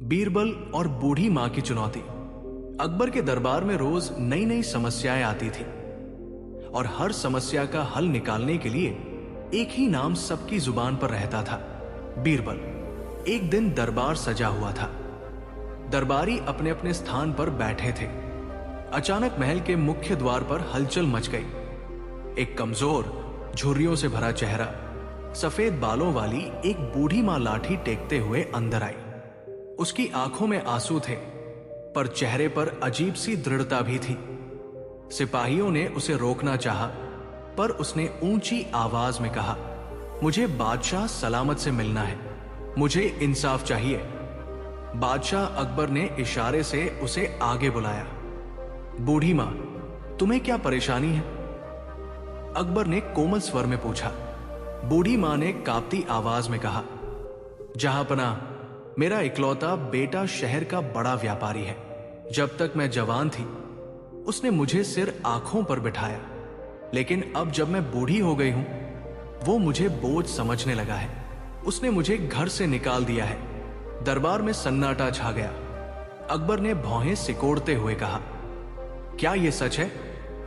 बीरबल और बूढ़ी मां की चुनौती। अकबर के दरबार में रोज नई नई समस्याएं आती थी और हर समस्या का हल निकालने के लिए एक ही नाम सबकी जुबान पर रहता था, बीरबल। एक दिन दरबार सजा हुआ था। दरबारी अपने अपने स्थान पर बैठे थे। अचानक महल के मुख्य द्वार पर हलचल मच गई। एक कमजोर, झुर्रियों से भरा चेहरा, सफेद बालों वाली एक बूढ़ी मां लाठी टेकते हुए अंदर आई। उसकी आंखों में आंसू थे, पर चेहरे पर अजीब सी दृढ़ता भी थी। सिपाहियों ने उसे रोकना चाहा, पर उसने ऊंची आवाज में कहा, मुझे बादशाह सलामत से मिलना है, मुझे इंसाफ चाहिए। बादशाह अकबर ने इशारे से उसे आगे बुलाया। बूढ़ी मां, तुम्हें क्या परेशानी है? अकबर ने कोमल स्वर में पूछा। बूढ़ी मां ने कांपती आवाज में कहा, जहांपनाह, मेरा इकलौता बेटा शहर का बड़ा व्यापारी है। जब तक मैं जवान थी उसने मुझे सिर आंखों पर बिठाया, लेकिन अब जब मैं बूढ़ी हो गई हूं वो मुझे बोझ समझने लगा है। उसने मुझे घर से निकाल दिया है। दरबार में सन्नाटा छा गया। अकबर ने भौहें सिकोड़ते हुए कहा, क्या यह सच है?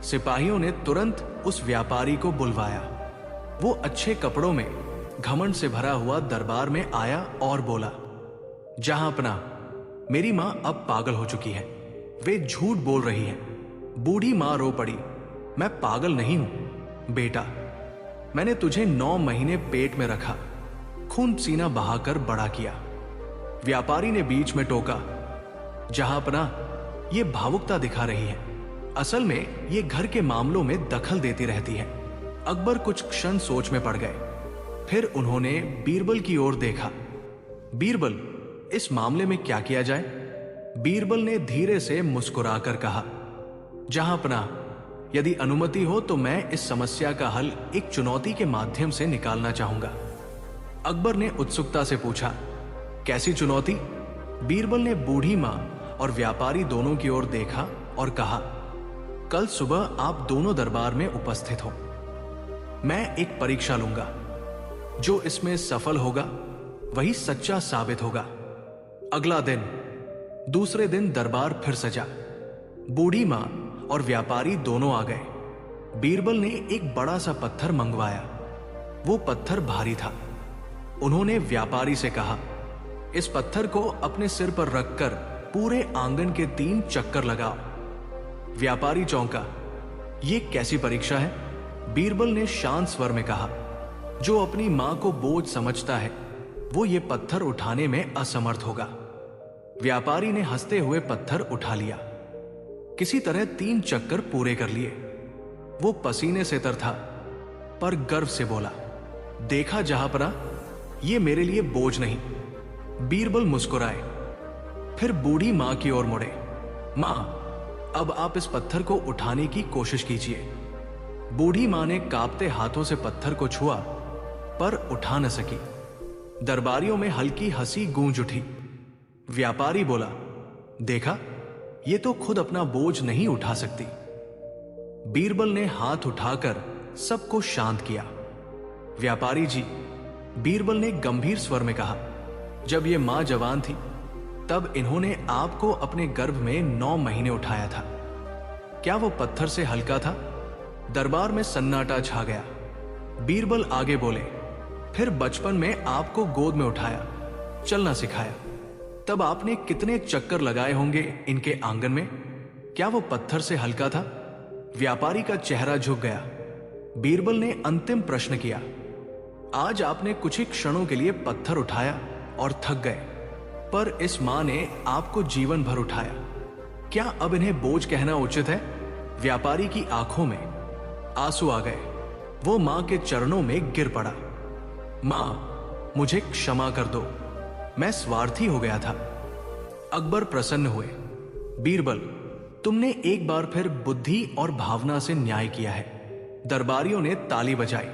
सिपाहियों ने तुरंत उस व्यापारी को बुलवाया। वो अच्छे कपड़ों में घमंड से भरा हुआ दरबार में आया और बोला, जहांपनाह, मेरी मां अब पागल हो चुकी है, वे झूठ बोल रही है। बूढ़ी मां रो पड़ी, मैं पागल नहीं हूं बेटा, मैंने तुझे 9 महीने पेट में रखा, खून पसीना बहाकर बड़ा किया। व्यापारी ने बीच में टोका, जहांपनाह, ये भावुकता दिखा रही है। असल में ये घर के मामलों में दखल देती रहती है। अकबर कुछ क्षण सोच में पड़ गए। फिर उन्होंने बीरबल की ओर देखा। बीरबल, इस मामले में क्या किया जाए? बीरबल ने धीरे से मुस्कुराकर कहा, जहांपनाह, यदि अनुमति हो तो मैं इस समस्या का हल एक चुनौती के माध्यम से निकालना चाहूंगा। अकबर ने उत्सुकता से पूछा, कैसी चुनौती? बीरबल ने बूढ़ी मां और व्यापारी दोनों की ओर देखा और कहा, कल सुबह आप दोनों दरबार में उपस्थित हो। मैं एक परीक्षा लूंगा। जो इसमें सफल होगा वही सच्चा साबित होगा। अगला दिन, दूसरे दिन दरबार फिर सजा। बूढ़ी मां और व्यापारी दोनों आ गए। बीरबल ने एक बड़ा सा पत्थर मंगवाया। वो पत्थर भारी था। उन्होंने व्यापारी से कहा, इस पत्थर को अपने सिर पर रखकर पूरे आंगन के 3 चक्कर लगाओ। व्यापारी चौंका, ये कैसी परीक्षा है? बीरबल ने शांत स्वर में कहा, जो अपनी मां को बोझ समझता है वो ये पत्थर उठाने में असमर्थ होगा। व्यापारी ने हंसते हुए पत्थर उठा लिया। किसी तरह 3 चक्कर पूरे कर लिए। वो पसीने से तर था, पर गर्व से बोला, देखा जहांपनाह, ये मेरे लिए बोझ नहीं। बीरबल मुस्कुराए, फिर बूढ़ी मां की ओर मुड़े। मां, अब आप इस पत्थर को उठाने की कोशिश कीजिए। बूढ़ी मां ने कांपते हाथों से पत्थर को छुआ, पर उठा न सकी। दरबारियों में हल्की हंसी गूंज उठी। व्यापारी बोला, देखा, ये तो खुद अपना बोझ नहीं उठा सकती। बीरबल ने हाथ उठाकर सबको शांत किया। व्यापारी जी, बीरबल ने गंभीर स्वर में कहा, जब ये मां जवान थी तब इन्होंने आपको अपने गर्भ में 9 महीने उठाया था। क्या वो पत्थर से हल्का था? दरबार में सन्नाटा छा गया। बीरबल आगे बोले, फिर बचपन में आपको गोद में उठाया, चलना सिखाया, तब आपने कितने चक्कर लगाए होंगे इनके आंगन में? क्या वो पत्थर से हल्का था? व्यापारी का चेहरा झुक गया। बीरबल ने अंतिम प्रश्न किया, आज आपने कुछ ही क्षणों के लिए पत्थर उठाया और थक गए, पर इस मां ने आपको जीवन भर उठाया। क्या अब इन्हें बोझ कहना उचित है? व्यापारी की आंखों में आंसू आ गए। वो मां के चरणों में गिर पड़ा। मां, मुझे क्षमा कर दो, मैं स्वार्थी हो गया था। अकबर प्रसन्न हुए। बीरबल, तुमने एक बार फिर बुद्धि और भावना से न्याय किया है। दरबारियों ने ताली बजाई,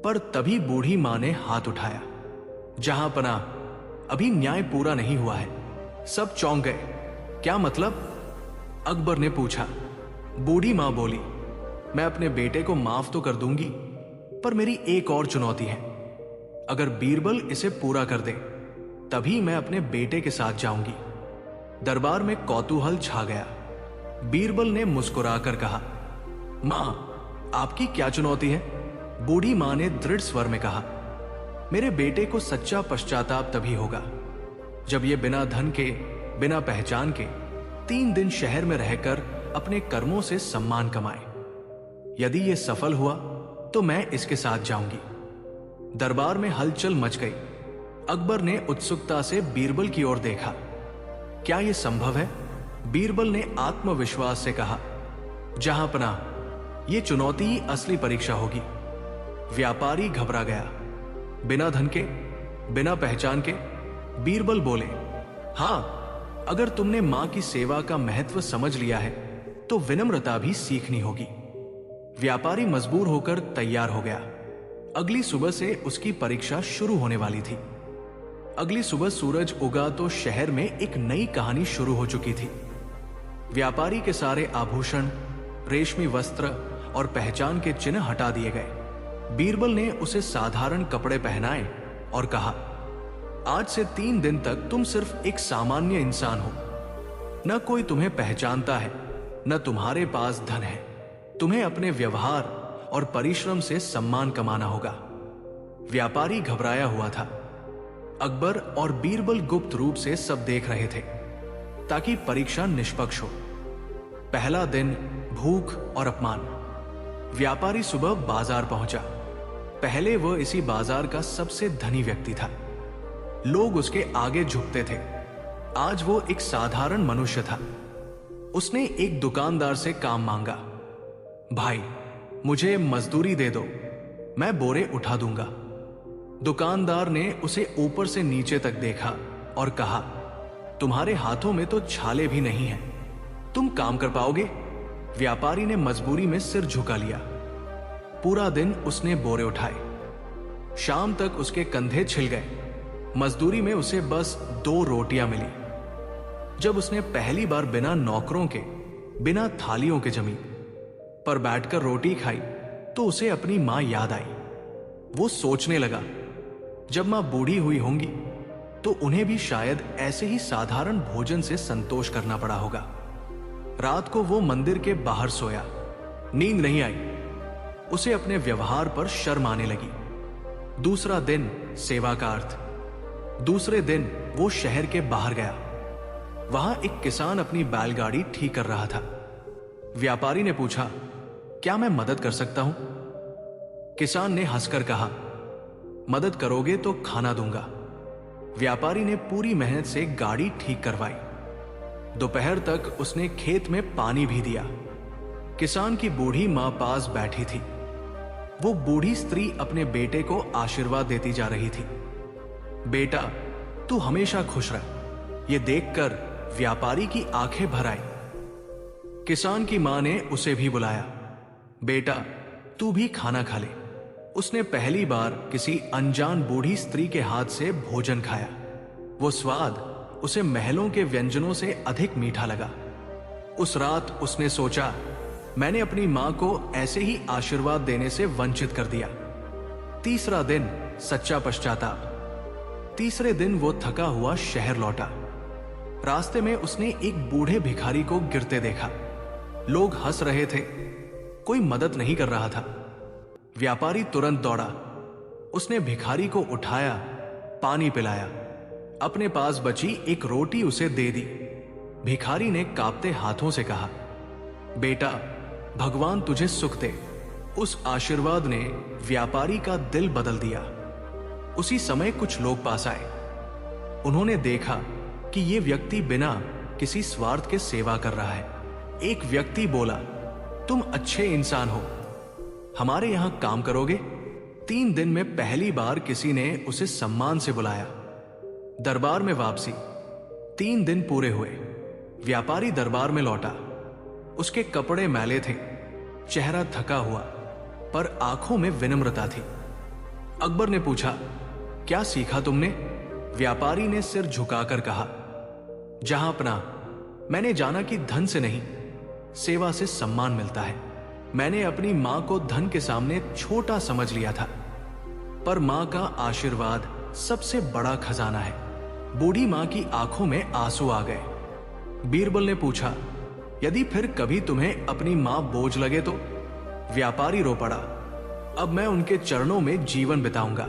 पर तभी बूढ़ी मां ने हाथ उठाया, जहांपनाह, अभी न्याय पूरा नहीं हुआ है। सब चौंक गए। क्या मतलब? अकबर ने पूछा। बूढ़ी मां बोली, मैं अपने बेटे को माफ तो कर दूंगी, पर मेरी एक और चुनौती है। अगर बीरबल इसे पूरा कर दे तभी मैं अपने बेटे के साथ जाऊंगी। दरबार में कौतूहल छा गया। बीरबल ने मुस्कुराकर कहा, मां, आपकी क्या चुनौती है? बूढ़ी मां ने दृढ़ स्वर में कहा, मेरे बेटे को सच्चा पश्चाताप तभी होगा जब ये बिना धन के, बिना पहचान के 3 दिन शहर में रहकर अपने कर्मों से सम्मान कमाए। यदि ये सफल हुआ तो मैं इसके साथ जाऊंगी। दरबार में हलचल मच गई। अकबर ने उत्सुकता से बीरबल की ओर देखा। क्या यह संभव है? बीरबल ने आत्मविश्वास से कहा, जहांपनाह, यह चुनौती ही असली परीक्षा होगी। व्यापारी घबरा गया। बिना धन के, बिना पहचान के? बीरबल बोले, हां, अगर तुमने मां की सेवा का महत्व समझ लिया है तो विनम्रता भी सीखनी होगी। व्यापारी मजबूर होकर तैयार हो गया। अगली सुबह से उसकी परीक्षा शुरू होने वाली थी। अगली सुबह सूरज उगा तो शहर में एक नई कहानी शुरू हो चुकी थी। व्यापारी के सारे आभूषण, रेशमी वस्त्र और पहचान के चिन्ह हटा दिए गए। बीरबल ने उसे साधारण कपड़े पहनाए और कहा, आज से 3 दिन तक तुम सिर्फ एक सामान्य इंसान हो। न कोई तुम्हें पहचानता है, न तुम्हारे पास धन है। तुम्हें अपने व्यवहार और परिश्रम से सम्मान कमाना होगा। व्यापारी घबराया हुआ था। अकबर और बीरबल गुप्त रूप से सब देख रहे थे ताकि परीक्षा निष्पक्ष हो। पहला दिन, भूख और अपमान। व्यापारी सुबह बाजार पहुंचा। पहले वह इसी बाजार का सबसे धनी व्यक्ति था। लोग उसके आगे झुकते थे। आज वो एक साधारण मनुष्य था। उसने एक दुकानदार से काम मांगा। भाई, मुझे मजदूरी दे दो, मैं बोरे उठा दूंगा। दुकानदार ने उसे ऊपर से नीचे तक देखा और कहा, तुम्हारे हाथों में तो छाले भी नहीं हैं, तुम काम कर पाओगे? व्यापारी ने मजबूरी में सिर झुका लिया। पूरा दिन उसने बोरे उठाए। शाम तक उसके कंधे छिल गए। मजदूरी में उसे बस 2 रोटियां मिली। जब उसने पहली बार बिना नौकरों के, बिना थालियों के जमीन पर बैठकर रोटी खाई तो उसे अपनी मां याद आई। वो सोचने लगा, जब मां बूढ़ी हुई होंगी तो उन्हें भी शायद ऐसे ही साधारण भोजन से संतोष करना पड़ा होगा। रात को वो मंदिर के बाहर सोया। नींद नहीं आई। उसे अपने व्यवहार पर शर्म आने लगी। दूसरा दिन, सेवा का अर्थ। दूसरे दिन वो शहर के बाहर गया। वहां एक किसान अपनी बैलगाड़ी ठीक कर रहा था। व्यापारी ने पूछा, क्या मैं मदद कर सकता हूं? किसान ने हंसकर कहा, मदद करोगे तो खाना दूंगा। व्यापारी ने पूरी मेहनत से गाड़ी ठीक करवाई। दोपहर तक उसने खेत में पानी भी दिया। किसान की बूढ़ी मां पास बैठी थी। वो बूढ़ी स्त्री अपने बेटे को आशीर्वाद देती जा रही थी। बेटा, तू हमेशा खुश रह। ये देखकर व्यापारी की आंखें भर आई। किसान की मां ने उसे भी बुलाया। बेटा, तू भी खाना खा ले। उसने पहली बार किसी अनजान बूढ़ी स्त्री के हाथ से भोजन खाया। वो स्वाद उसे महलों के व्यंजनों से अधिक मीठा लगा। उस रात उसने सोचा, मैंने अपनी मां को ऐसे ही आशीर्वाद देने से वंचित कर दिया। तीसरा दिन, सच्चा पश्चाताप। तीसरे दिन वो थका हुआ शहर लौटा। रास्ते में उसने एक बूढ़े भिखारी को गिरते देखा। लोग हंस रहे थे, कोई मदद नहीं कर रहा था। व्यापारी तुरंत दौड़ा। उसने भिखारी को उठाया, पानी पिलाया, अपने पास बची एक रोटी उसे दे दी। भिखारी ने कांपते हाथों से कहा, बेटा, भगवान तुझे सुख दे। उस आशीर्वाद ने व्यापारी का दिल बदल दिया। उसी समय कुछ लोग पास आए। उन्होंने देखा कि यह व्यक्ति बिना किसी स्वार्थ के सेवा कर रहा है। एक व्यक्ति बोला, तुम अच्छे इंसान हो, हमारे यहां काम करोगे? 3 दिन में पहली बार किसी ने उसे सम्मान से बुलाया। दरबार में वापसी। 3 दिन पूरे हुए। व्यापारी दरबार में लौटा। उसके कपड़े मैले थे, चेहरा थका हुआ, पर आंखों में विनम्रता थी। अकबर ने पूछा, क्या सीखा तुमने? व्यापारी ने सिर झुकाकर कहा, जहांपनाह, मैंने जाना कि धन से नहीं, सेवा से सम्मान मिलता है। मैंने अपनी मां को धन के सामने छोटा समझ लिया था, पर मां का आशीर्वाद सबसे बड़ा खजाना है। बूढ़ी मां की आंखों में आंसू आ गए। बीरबल ने पूछा, यदि फिर कभी तुम्हें अपनी मां बोझ लगे तो? व्यापारी रो पड़ा, अब मैं उनके चरणों में जीवन बिताऊंगा।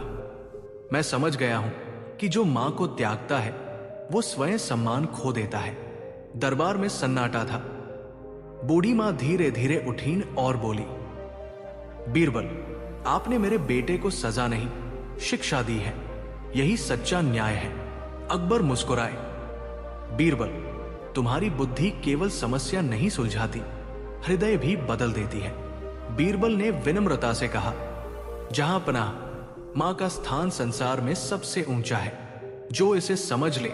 मैं समझ गया हूं कि जो मां को त्यागता है वो स्वयं सम्मान खो देता है। दरबार में सन्नाटा था। बूढ़ी मां धीरे धीरे उठीं और बोली, बीरबल, आपने मेरे बेटे को सजा नहीं, शिक्षा दी है। यही सच्चा न्याय है। अकबर मुस्कुराए। बीरबल, तुम्हारी बुद्धि केवल समस्या नहीं सुलझाती, हृदय भी बदल देती है। बीरबल ने विनम्रता से कहा, जहां पनाह, मां का स्थान संसार में सबसे ऊंचा है। जो इसे समझ ले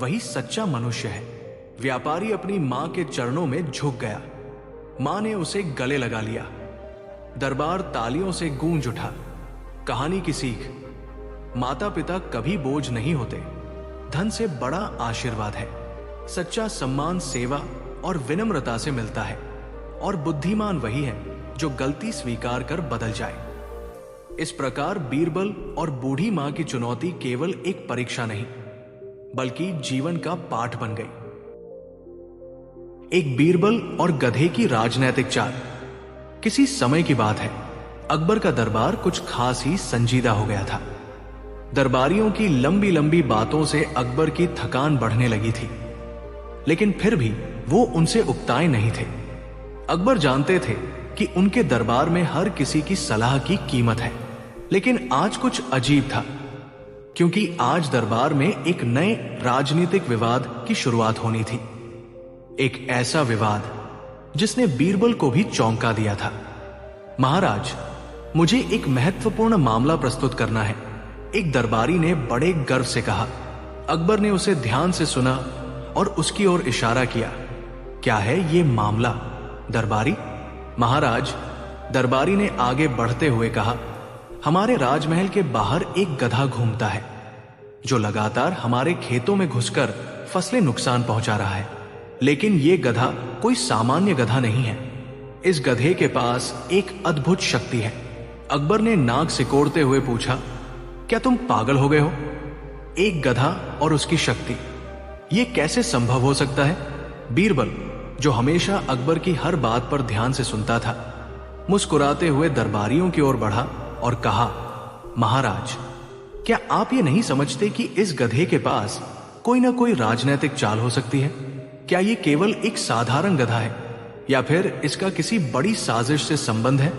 वही सच्चा मनुष्य है। व्यापारी अपनी मां के चरणों में झुक गया। मां ने उसे गले लगा लिया। दरबार तालियों से गूंज उठा। कहानी की सीख, माता पिता कभी बोझ नहीं होते। धन से बड़ा आशीर्वाद है। सच्चा सम्मान सेवा और विनम्रता से मिलता है, और बुद्धिमान वही है जो गलती स्वीकार कर बदल जाए। इस प्रकार बीरबल और बूढ़ी मां की चुनौती केवल एक परीक्षा नहीं, बल्कि जीवन का पाठ बन गई। एक बीरबल और गधे की राजनैतिक चाल। किसी समय की बात है, अकबर का दरबार कुछ खास ही संजीदा हो गया था। दरबारियों की लंबी लंबी बातों से अकबर की थकान बढ़ने लगी थी, लेकिन फिर भी वो उनसे उकताए नहीं थे। अकबर जानते थे कि उनके दरबार में हर किसी की सलाह की कीमत है। लेकिन आज कुछ अजीब था, क्योंकि आज दरबार में एक नए राजनीतिक विवाद की शुरुआत होनी थी। एक ऐसा विवाद जिसने बीरबल को भी चौंका दिया था। महाराज, मुझे एक महत्वपूर्ण मामला प्रस्तुत करना है, एक दरबारी ने बड़े गर्व से कहा। अकबर ने उसे ध्यान से सुना और उसकी ओर इशारा किया। क्या है ये मामला, दरबारी? महाराज, दरबारी ने आगे बढ़ते हुए कहा, हमारे राजमहल के बाहर एक गधा घूमता है जो लगातार हमारे खेतों में घुसकर फसलें नुकसान पहुंचा रहा है। लेकिन यह गधा कोई सामान्य गधा नहीं है। इस गधे के पास एक अद्भुत शक्ति है। अकबर ने नाक सिकोड़ते हुए पूछा, क्या तुम पागल हो गए हो? एक गधा और उसकी शक्ति, यह कैसे संभव हो सकता है? बीरबल, जो हमेशा अकबर की हर बात पर ध्यान से सुनता था, मुस्कुराते हुए दरबारियों की ओर बढ़ा और कहा, महाराज, क्या आप ये नहीं समझते कि इस गधे के पास कोई ना कोई राजनीतिक चाल हो सकती है? क्या ये केवल एक साधारण गधा है, या फिर इसका किसी बड़ी साजिश से संबंध है?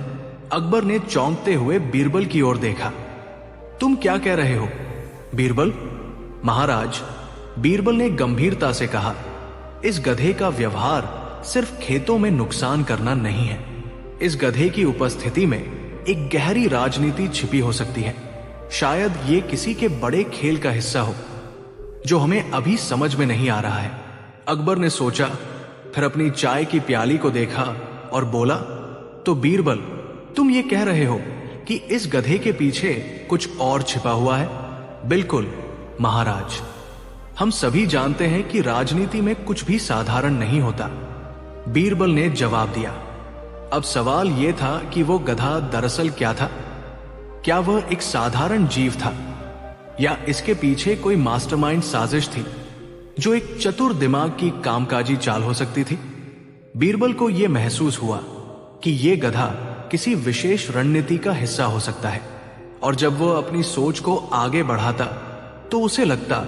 अकबर ने चौंकते हुए बीरबल की ओर देखा। तुम क्या कह रहे हो, बीरबल? महाराज, बीरबल ने गंभीरता से कहा, इस गधे का व्यवहार सिर्फ खेतों में नुकसान करना नहीं है। इस गधे की उपस्थिति में एक गहरी राजनीति छिपी हो सकती है। शायद ये किसी के बड़े खेल का हिस्सा हो जो हमें अभी समझ में नहीं आ रहा है। अकबर ने सोचा, फिर अपनी चाय की प्याली को देखा और बोला, तो बीरबल, तुम ये कह रहे हो कि इस गधे के पीछे कुछ और छिपा हुआ है? बिल्कुल महाराज, हम सभी जानते हैं कि राजनीति में कुछ भी साधारण नहीं होता। बीरबल ने जवाब दिया। अब सवाल यह था कि वो गधा दरअसल क्या था? क्या वह एक साधारण जीव था, या इसके पीछे कोई मास्टरमाइंड साजिश थी जो एक चतुर दिमाग की कामकाजी चाल हो सकती थी? बीरबल को यह महसूस हुआ कि यह गधा किसी विशेष रणनीति का हिस्सा हो सकता है, और जब वह अपनी सोच को आगे बढ़ाता तो उसे लगता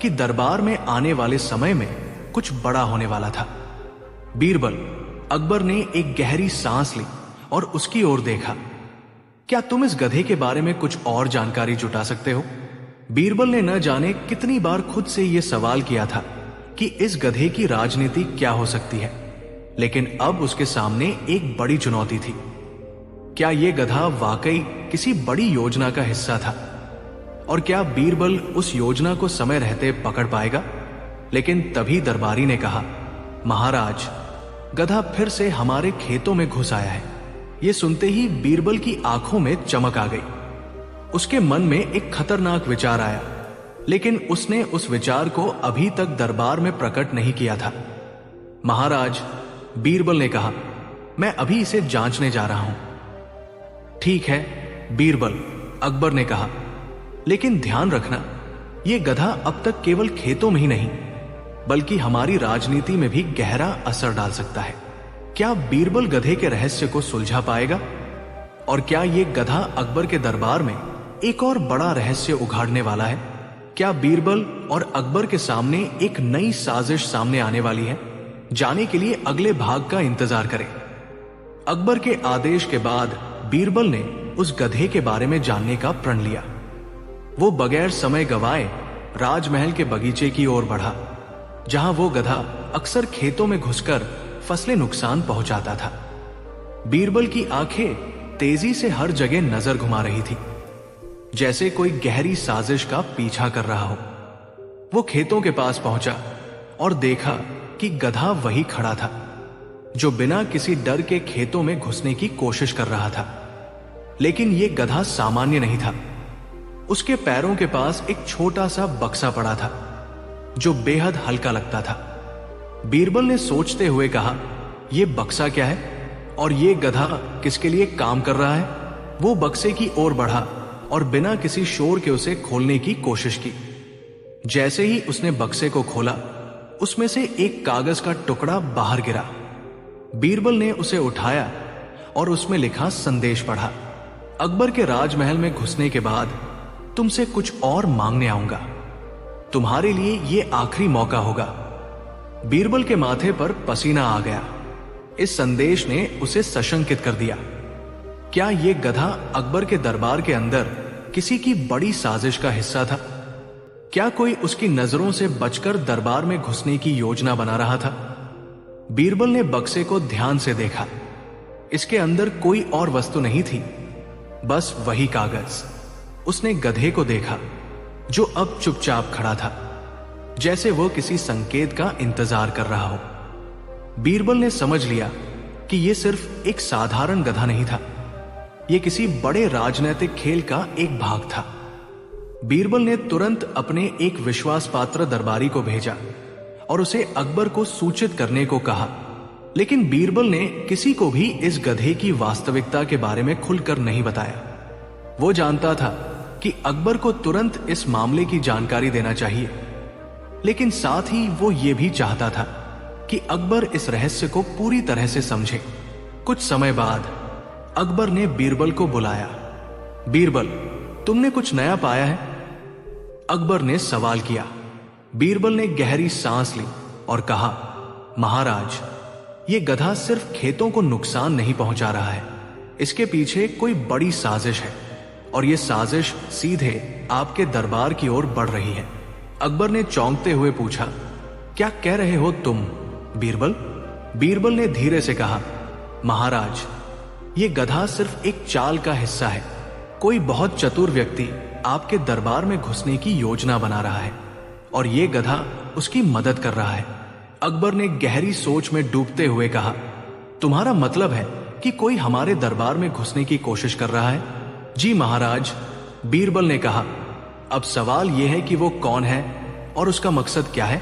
कि दरबार में आने वाले समय में कुछ बड़ा होने वाला था। बीरबल, अकबर ने एक गहरी सांस ली और उसकी ओर देखा। क्या तुम इस गधे के बारे में कुछ और जानकारी जुटा सकते हो? बीरबल ने न जाने कितनी बार खुद से यह सवाल किया था कि इस गधे की राजनीति क्या हो सकती है, लेकिन अब उसके सामने एक बड़ी चुनौती थी। क्या यह गधा वाकई किसी बड़ी योजना का हिस्सा था, और क्या बीरबल उस योजना को समय रहते पकड़ पाएगा? लेकिन तभी दरबारी ने कहा, महाराज, गधा फिर से हमारे खेतों में घुस आया है। यह सुनते ही बीरबल की आंखों में चमक आ गई। उसके मन में एक खतरनाक विचार आया, लेकिन उसने उस विचार को अभी तक दरबार में प्रकट नहीं किया था। महाराज, बीरबल ने कहा, मैं अभी इसे जांचने जा रहा हूं। ठीक है बीरबल, अकबर ने कहा, लेकिन ध्यान रखना, ये गधा अब तक केवल खेतों में ही नहीं बल्कि हमारी राजनीति में भी गहरा असर डाल सकता है। क्या बीरबल गधे के रहस्य को सुलझा पाएगा? और क्या ये गधा अकबर के दरबार में एक और बड़ा रहस्य उघाड़ने वाला है? क्या बीरबल और अकबर के सामने एक नई साजिश सामने आने वाली है? जाने के लिए अगले भाग का इंतजार करें। अकबर के आदेश के बाद बीरबल ने उस गधे के बारे में जानने का प्रण लिया। वो बगैर समय गवाए राजमहल के बगीचे की ओर बढ़ा, जहां वो गधा अक्सर खेतों में घुसकर फसलें नुकसान पहुंचाता था। बीरबल की आंखें तेजी से हर जगह नजर घुमा रही थी, जैसे कोई गहरी साजिश का पीछा कर रहा हो। वो खेतों के पास पहुंचा और देखा कि गधा वही खड़ा था, जो बिना किसी डर के खेतों में घुसने की कोशिश कर रहा था। लेकिन यह गधा सामान्य नहीं था। उसके पैरों के पास एक छोटा सा बक्सा पड़ा था, जो बेहद हल्का लगता था। बीरबल ने सोचते हुए कहा, यह बक्सा क्या है और यह गधा किसके लिए काम कर रहा है? वो बक्से की ओर बढ़ा और बिना किसी शोर के उसे खोलने की कोशिश की। जैसे ही उसने बक्से को खोला, उसमें से एक कागज का टुकड़ा बाहर गिरा। बीरबल ने उसे उठाया और उसमें लिखा संदेश पढ़ा। अकबर के राजमहल में घुसने के बाद तुमसे कुछ और मांगने आऊंगा। तुम्हारे लिए यह आखिरी मौका होगा। बीरबल के माथे पर पसीना आ गया। इस संदेश ने उसे सशंकित कर दिया। क्या यह गधा अकबर के दरबार के अंदर किसी की बड़ी साजिश का हिस्सा था? क्या कोई उसकी नजरों से बचकर दरबार में घुसने की योजना बना रहा था? बीरबल ने बक्से को ध्यान से देखा। इसके अंदर कोई और वस्तु नहीं थी, बस वही कागज। उसने गधे को देखा, जो अब चुपचाप खड़ा था, जैसे वो किसी संकेत का इंतजार कर रहा हो। बीरबल ने समझ लिया कि यह सिर्फ एक साधारण गधा नहीं था, यह किसी बड़े राजनीतिक खेल का एक भाग था। बीरबल ने तुरंत अपने एक विश्वास पात्र दरबारी को भेजा और उसे अकबर को सूचित करने को कहा। लेकिन बीरबल ने किसी को भी इस गधे की वास्तविकता के बारे में खुलकर नहीं बताया। वो जानता था कि अकबर को तुरंत इस मामले की जानकारी देना चाहिए, लेकिन साथ ही वो ये भी चाहता था कि अकबर इस रहस्य को पूरी तरह से समझे। कुछ समय बाद अकबर ने बीरबल को बुलाया। बीरबल, तुमने कुछ नया पाया है? अकबर ने सवाल किया। बीरबल ने गहरी सांस ली और कहा, महाराज, ये गधा सिर्फ खेतों को नुकसान नहीं पहुंचा रहा है, इसके पीछे कोई बड़ी साजिश है और यह साजिश सीधे आपके दरबार की ओर बढ़ रही है। अकबर ने चौंकते हुए पूछा, क्या कह रहे हो तुम बीरबल? बीरबल ने धीरे से कहा, महाराज, यह गधा सिर्फ एक चाल का हिस्सा है। कोई बहुत चतुर व्यक्ति आपके दरबार में घुसने की योजना बना रहा है और यह गधा उसकी मदद कर रहा है। अकबर ने गहरी सोच में डूबते हुए कहा, तुम्हारा मतलब है कि कोई हमारे दरबार में घुसने की कोशिश कर रहा है? जी महाराज, बीरबल ने कहा। अब सवाल यह है कि वो कौन है और उसका मकसद क्या है?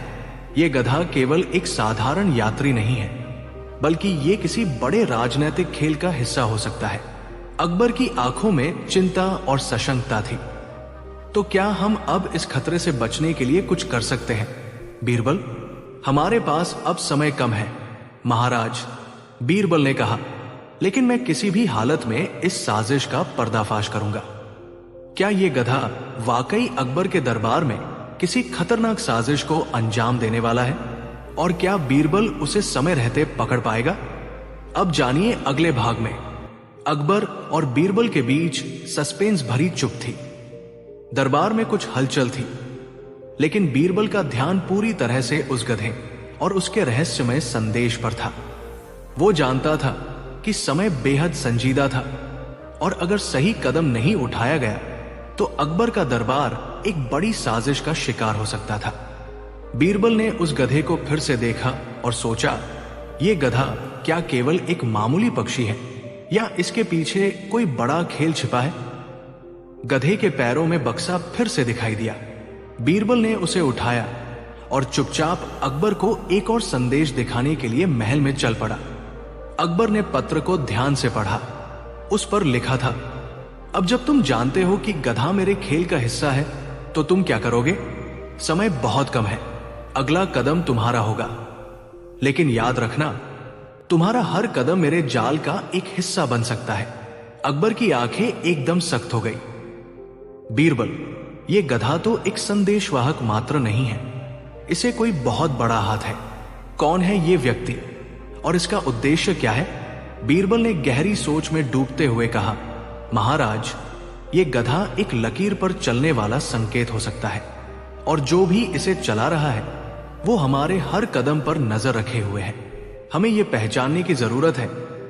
यह गधा केवल एक साधारण यात्री नहीं है, बल्कि यह किसी बड़े राजनीतिक खेल का हिस्सा हो सकता है। अकबर की आंखों में चिंता और सशंकता थी। तो क्या हम अब इस खतरे से बचने के लिए कुछ कर सकते हैं? बीरबल, हमारे पास अब समय कम है महाराज, बीरबल ने कहा, लेकिन मैं किसी भी हालत में इस साजिश का पर्दाफाश करूंगा। क्या यह गधा वाकई अकबर के दरबार में किसी खतरनाक साजिश को अंजाम देने वाला है? और क्या बीरबल उसे समय रहते पकड़ पाएगा? अब जानिए अगले भाग में। अकबर और बीरबल के बीच सस्पेंस भरी चुप थी। दरबार में कुछ हलचल थी, लेकिन बीरबल का ध्यान पूरी तरह से उस गधे और उसके रहस्यमय संदेश पर था। वो जानता था कि समय बेहद संजीदा था और अगर सही कदम नहीं उठाया गया तो अकबर का दरबार एक बड़ी साजिश का शिकार हो सकता था। बीरबल ने उस गधे को फिर से देखा और सोचा, यह गधा क्या केवल एक मामूली पक्षी है या इसके पीछे कोई बड़ा खेल छिपा है? गधे के पैरों में बक्सा फिर से दिखाई दिया। बीरबल ने उसे उठाया और चुपचाप अकबर को एक और संदेश दिखाने के लिए महल में चल पड़ा। अकबर ने पत्र को ध्यान से पढ़ा। उस पर लिखा था, अब जब तुम जानते हो कि गधा मेरे खेल का हिस्सा है तो तुम क्या करोगे? समय बहुत कम है, अगला कदम तुम्हारा होगा। लेकिन याद रखना, तुम्हारा हर कदम मेरे जाल का एक हिस्सा बन सकता है। अकबर की आंखें एकदम सख्त हो गई। बीरबल, ये गधा तो एक संदेशवाहक मात्र नहीं है, इसे कोई बहुत बड़ा हाथ है। कौन है ये व्यक्ति और इसका उद्देश्य क्या है? बीरबल ने गहरी सोच में डूबते हुए कहा, महाराज, ये गधा एक लकीर पर चलने वाला संकेत हो सकता है, और जो भी इसे चला रहा है वो हमारे हर कदम पर नजर रखे हुए है। हमें यह पहचानने की जरूरत है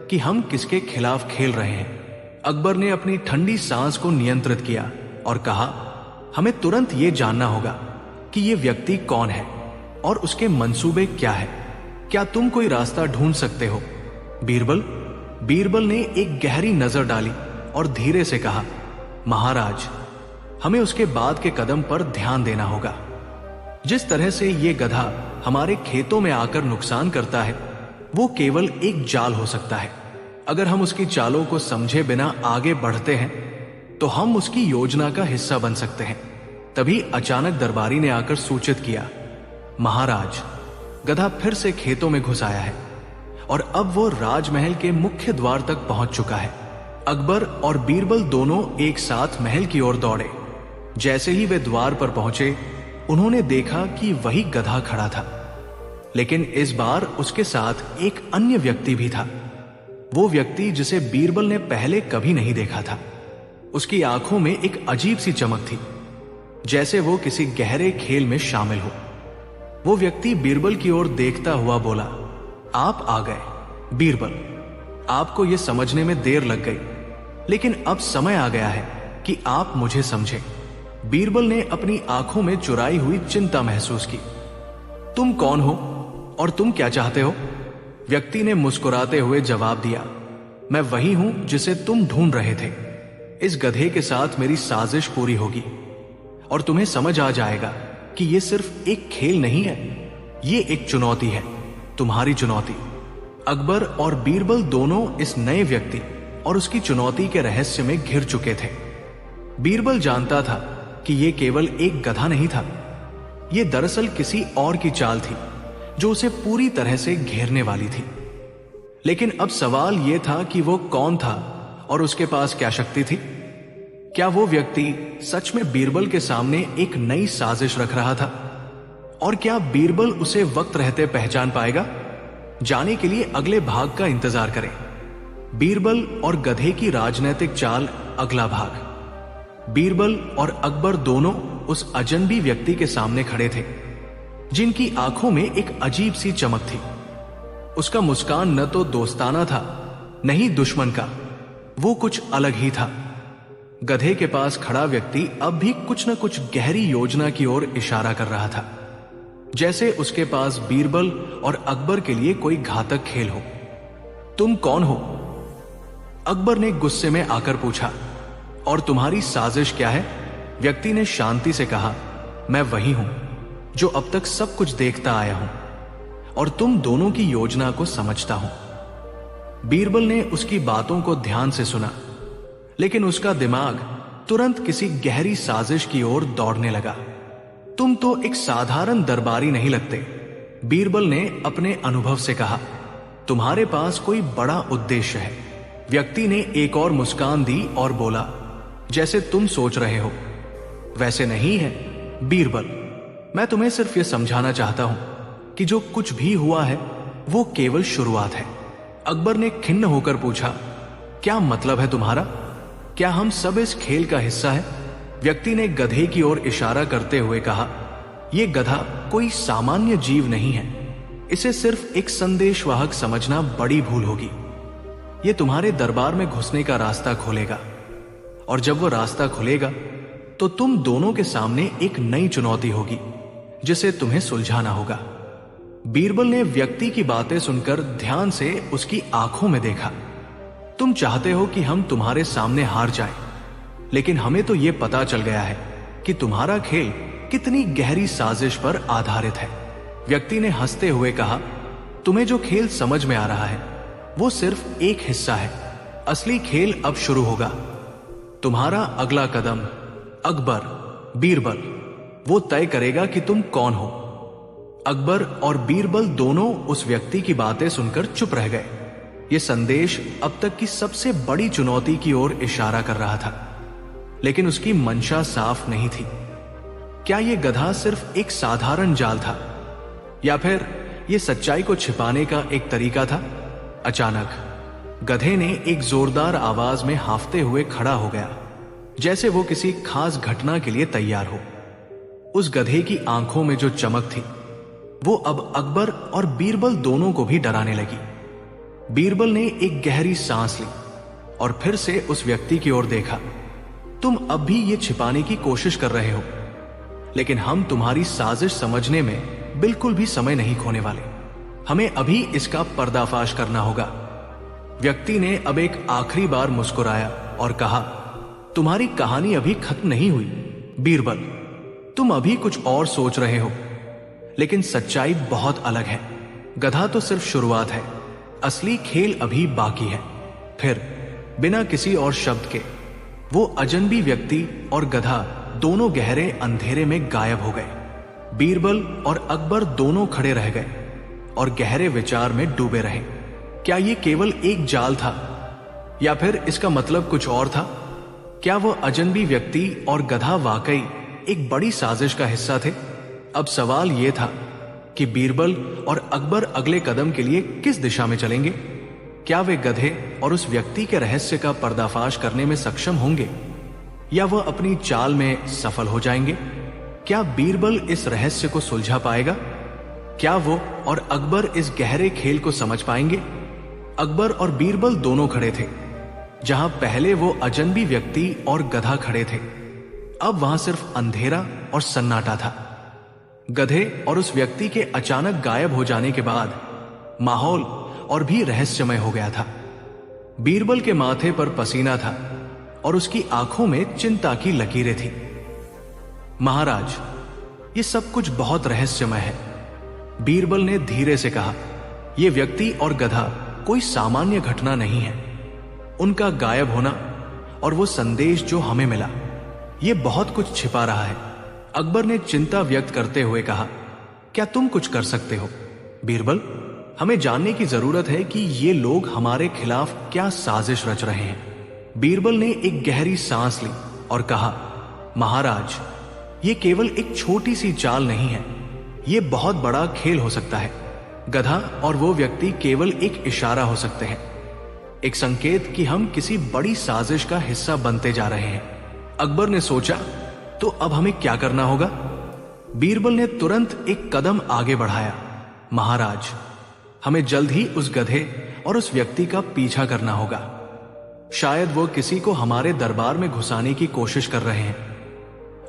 कि हम किसके खिलाफ खेल रहे हैं। अकबर ने अपनी ठंडी सांस को नियंत्रित किया और कहा, हमें तुरंत ये जानना होगा कि ये व्यक्ति कौन है और उसके मंसूबे क्या है। क्या तुम कोई रास्ता ढूंढ सकते हो? बीरबल ने एक गहरी नजर डाली और धीरे से कहा, महाराज, हमें उसके बाद के कदम पर ध्यान देना होगा। जिस तरह से ये गधा हमारे खेतों में आकर नुकसान करता है, वो केवल एक जाल हो सकता है। अगर हम उसकी चालों को समझे बिना आगे बढ़ते हैं तो हम उसकी योजना का हिस्सा बन सकते हैं। तभी अचानक दरबारी ने आकर सूचित किया, महाराज, गधा फिर से खेतों में घुस आया है और अब वो राजमहल के मुख्य द्वार तक पहुंच चुका है। अकबर और बीरबल दोनों एक साथ महल की ओर दौड़े। जैसे ही वे द्वार पर पहुंचे, उन्होंने देखा कि वही गधा खड़ा था, लेकिन इस बार उसके साथ एक अन्य व्यक्ति भी था। वो व्यक्ति जिसे बीरबल ने पहले कभी नहीं देखा था। उसकी आंखों में एक अजीब सी चमक थी, जैसे वो किसी गहरे खेल में शामिल हो। वो व्यक्ति बीरबल की ओर देखता हुआ बोला, आप आ गए बीरबल। आपको यह समझने में देर लग गई, लेकिन अब समय आ गया है कि आप मुझे समझें। बीरबल ने अपनी आंखों में चुराई हुई चिंता महसूस की। तुम कौन हो और तुम क्या चाहते हो? व्यक्ति ने मुस्कुराते हुए जवाब दिया, मैं वही हूं जिसे तुम ढूंढ रहे थे। इस गधे के साथ मेरी साजिश पूरी होगी और तुम्हें समझ आ जाएगा कि यह सिर्फ एक खेल नहीं है, ये एक चुनौती है, तुम्हारी चुनौती। अकबर और बीरबल दोनों इस नए व्यक्ति और उसकी चुनौती के रहस्य में घिर चुके थे। बीरबल जानता था कि यह केवल एक गधा नहीं था, यह दरअसल किसी और की चाल थी जो उसे पूरी तरह से घेरने वाली थी। लेकिन अब सवाल यह था कि वो कौन था और उसके पास क्या शक्ति थी। क्या वो व्यक्ति सच में बीरबल के सामने एक नई साजिश रख रहा था? और क्या बीरबल उसे वक्त रहते पहचान पाएगा? जाने के लिए अगले भाग का इंतजार करें। बीरबल और गधे की राजनीतिक चाल, अगला भाग। बीरबल और अकबर दोनों उस अजनबी व्यक्ति के सामने खड़े थे, जिनकी आंखों में एक अजीब सी चमक थी। उसका मुस्कान न तो दोस्ताना था, न ही दुश्मन का, वो कुछ अलग ही था। गधे के पास खड़ा व्यक्ति अब भी कुछ न कुछ गहरी योजना की ओर इशारा कर रहा था, जैसे उसके पास बीरबल और अकबर के लिए कोई घातक खेल हो। तुम कौन हो? अकबर ने गुस्से में आकर पूछा। और तुम्हारी साजिश क्या है? व्यक्ति ने शांति से कहा, मैं वही हूं जो अब तक सब कुछ देखता आया हूं और तुम दोनों की योजना को समझता हूं। बीरबल ने उसकी बातों को ध्यान से सुना, लेकिन उसका दिमाग तुरंत किसी गहरी साजिश की ओर दौड़ने लगा। तुम तो एक साधारण दरबारी नहीं लगते, बीरबल ने अपने अनुभव से कहा। तुम्हारे पास कोई बड़ा उद्देश्य है। व्यक्ति ने एक और मुस्कान दी और बोला, जैसे तुम सोच रहे हो वैसे नहीं है बीरबल। मैं तुम्हें सिर्फ यह समझाना चाहता हूं कि जो कुछ भी हुआ है वो केवल शुरुआत है। अकबर ने खिन्न होकर पूछा, क्या मतलब है तुम्हारा? क्या हम सब इस खेल का हिस्सा है? व्यक्ति ने गधे की ओर इशारा करते हुए कहा, यह गधा कोई सामान्य जीव नहीं है, इसे सिर्फ एक संदेशवाहक समझना बड़ी भूल होगी। यह तुम्हारे दरबार में घुसने का रास्ता खोलेगा, और जब वो रास्ता खुलेगा तो तुम दोनों के सामने एक नई चुनौती होगी जिसे तुम्हें सुलझाना होगा। बीरबल ने व्यक्ति की बातें सुनकर ध्यान से उसकी आंखों में देखा। तुम चाहते हो कि हम तुम्हारे सामने हार जाएं, लेकिन हमें तो यह पता चल गया है कि तुम्हारा खेल कितनी गहरी साजिश पर आधारित है। व्यक्ति ने हंसते हुए कहा, तुम्हें जो खेल समझ में आ रहा है वो सिर्फ एक हिस्सा है, असली खेल अब शुरू होगा। तुम्हारा अगला कदम, अकबर, बीरबल, वो तय करेगा कि तुम कौन हो। अकबर और बीरबल दोनों उस व्यक्ति की बातें सुनकर चुप रह गए। ये संदेश अब तक की सबसे बड़ी चुनौती की ओर इशारा कर रहा था, लेकिन उसकी मंशा साफ नहीं थी। क्या यह गधा सिर्फ एक साधारण जाल था, या फिर यह सच्चाई को छिपाने का एक तरीका था? अचानक गधे ने एक जोरदार आवाज में हांफते हुए खड़ा हो गया, जैसे वो किसी खास घटना के लिए तैयार हो। उस गधे की आंखों में जो चमक थी, वो अब अकबर और बीरबल दोनों को भी डराने लगी। बीरबल ने एक गहरी सांस ली और फिर से उस व्यक्ति की ओर देखा। तुम अब भी ये छिपाने की कोशिश कर रहे हो, लेकिन हम तुम्हारी साजिश समझने में बिल्कुल भी समय नहीं खोने वाले। हमें अभी इसका पर्दाफाश करना होगा। व्यक्ति ने अब एक आखिरी बार मुस्कुराया और कहा, तुम्हारी कहानी अभी खत्म नहीं हुई बीरबल। तुम अभी कुछ और सोच रहे हो, लेकिन सच्चाई बहुत अलग है। गधा तो सिर्फ शुरुआत है, असली खेल अभी बाकी है। फिर बिना किसी और शब्द के वो अजनबी व्यक्ति और गधा दोनों गहरे अंधेरे में गायब हो गए। बीरबल और अकबर दोनों खड़े रह गए और गहरे विचार में डूबे रहे। क्या ये केवल एक जाल था, या फिर इसका मतलब कुछ और था? क्या वो अजनबी व्यक्ति और गधा वाकई एक बड़ी साजिश का हिस्सा थे? अब सवाल यह था कि बीरबल और अकबर अगले कदम के लिए किस दिशा में चलेंगे। क्या वे गधे और उस व्यक्ति के रहस्य का पर्दाफाश करने में सक्षम होंगे, या वह अपनी चाल में सफल हो जाएंगे? क्या बीरबल इस रहस्य को सुलझा पाएगा? क्या वो और अकबर इस गहरे खेल को समझ पाएंगे? अकबर और बीरबल दोनों खड़े थे। जहां पहले वो अजनबी व्यक्ति और गधा खड़े थे, अब वहां सिर्फ अंधेरा और सन्नाटा था। गधे और उस व्यक्ति के अचानक गायब हो जाने के बाद माहौल और भी रहस्यमय हो गया था। बीरबल के माथे पर पसीना था और उसकी आंखों में चिंता की लकीरें थी। महाराज, ये सब कुछ बहुत रहस्यमय है, बीरबल ने धीरे से कहा। यह व्यक्ति और गधा कोई सामान्य घटना नहीं है। उनका गायब होना और वो संदेश जो हमें मिला, ये बहुत कुछ छिपा रहा है। अकबर ने चिंता व्यक्त करते हुए कहा, क्या तुम कुछ कर सकते हो? बीरबल, हमें जानने की जरूरत है कि ये लोग हमारे खिलाफ क्या साजिश रच रहे हैं। बीरबल ने एक गहरी सांस ली और कहा, महाराज, ये केवल एक छोटी सी चाल नहीं है, ये बहुत बड़ा खेल हो सकता है। गधा और वो व्यक्ति केवल एक इशारा हो सकते हैं, एक संकेत कि हम किसी बड़ी साजिश का हिस्सा बनते जा रहे हैं। अकबर ने सोचा, तो अब हमें क्या करना होगा? बीरबल ने तुरंत एक कदम आगे बढ़ाया। महाराज, हमें जल्द ही उस गधे और उस व्यक्ति का पीछा करना होगा। शायद वो किसी को हमारे दरबार में घुसाने की कोशिश कर रहे हैं,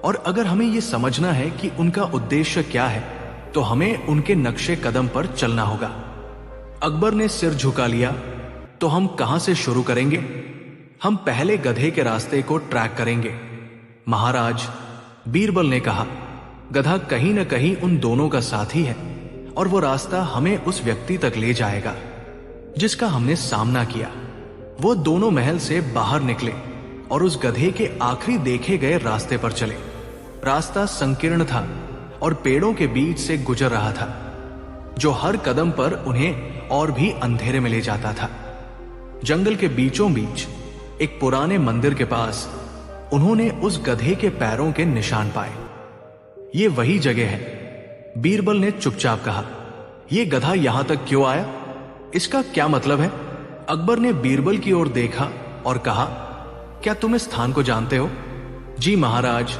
और अगर हमें यह समझना है कि उनका उद्देश्य क्या है, तो हमें उनके नक्शे कदम पर चलना होगा। अकबर ने सिर झुका लिया। तो हम कहां से शुरू करेंगे? हम पहले गधे के रास्ते को ट्रैक करेंगे, महाराज, बीरबल ने कहा। गधा कहीं न कहीं उन दोनों का साथी है, और वो रास्ता हमें उस व्यक्ति तक ले जाएगा जिसका हमने सामना किया। वो दोनों महल से बाहर निकले और उस गधे के आखिरी देखे गए रास्ते पर चले। रास्ता संकीर्ण था और पेड़ों के बीच से गुजर रहा था, जो हर कदम पर उन्हें और भी अंधेरे में ले जाता था। जंगल के बीचों बीच एक पुराने मंदिर के पास उन्होंने उस गधे के पैरों के निशान पाए। ये वही जगह है, बीरबल ने चुपचाप कहा। यह गधा यहां तक क्यों आया? इसका क्या मतलब है? अकबर ने बीरबल की ओर देखा और कहा, क्या तुम इस स्थान को जानते हो? जी महाराज,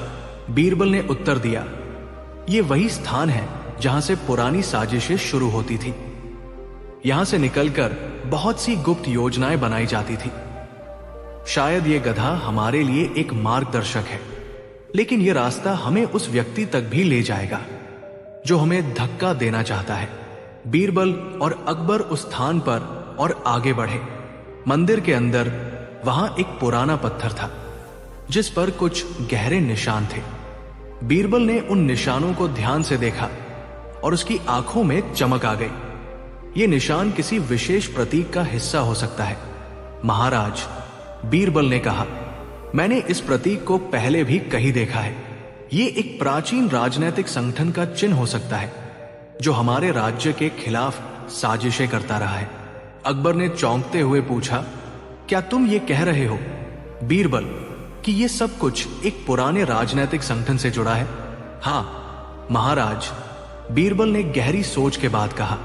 बीरबल ने उत्तर दिया। यह वही स्थान है जहां से पुरानी साजिशें शुरू होती थी। यहां से निकलकर बहुत सी गुप्त योजनाएं बनाई जाती थी। शायद यह गधा हमारे लिए एक मार्गदर्शक है, लेकिन यह रास्ता हमें उस व्यक्ति तक भी ले जाएगा जो हमें धक्का देना चाहता है। बीरबल और अकबर उस स्थान पर और आगे बढ़े। मंदिर के अंदर वहां एक पुराना पत्थर था जिस पर कुछ गहरे निशान थे। बीरबल ने उन निशानों को ध्यान से देखा और उसकी आंखों में चमक आ गई। ये निशान किसी विशेष प्रतीक का हिस्सा हो सकता है, महाराज, बीरबल ने कहा। मैंने इस प्रतीक को पहले भी कहीं देखा है, ये एक प्राचीन राजनीतिक संगठन का चिन्ह हो सकता है जो हमारे राज्य के खिलाफ साजिशें करता रहा है। अकबर ने चौंकते हुए पूछा, क्या तुम ये कह रहे हो बीरबल कि ये सब कुछ एक पुराने राजनीतिक संगठन से जुड़ा है? हाँ महाराज, बीरबल ने गहरी सोच के बाद कहा,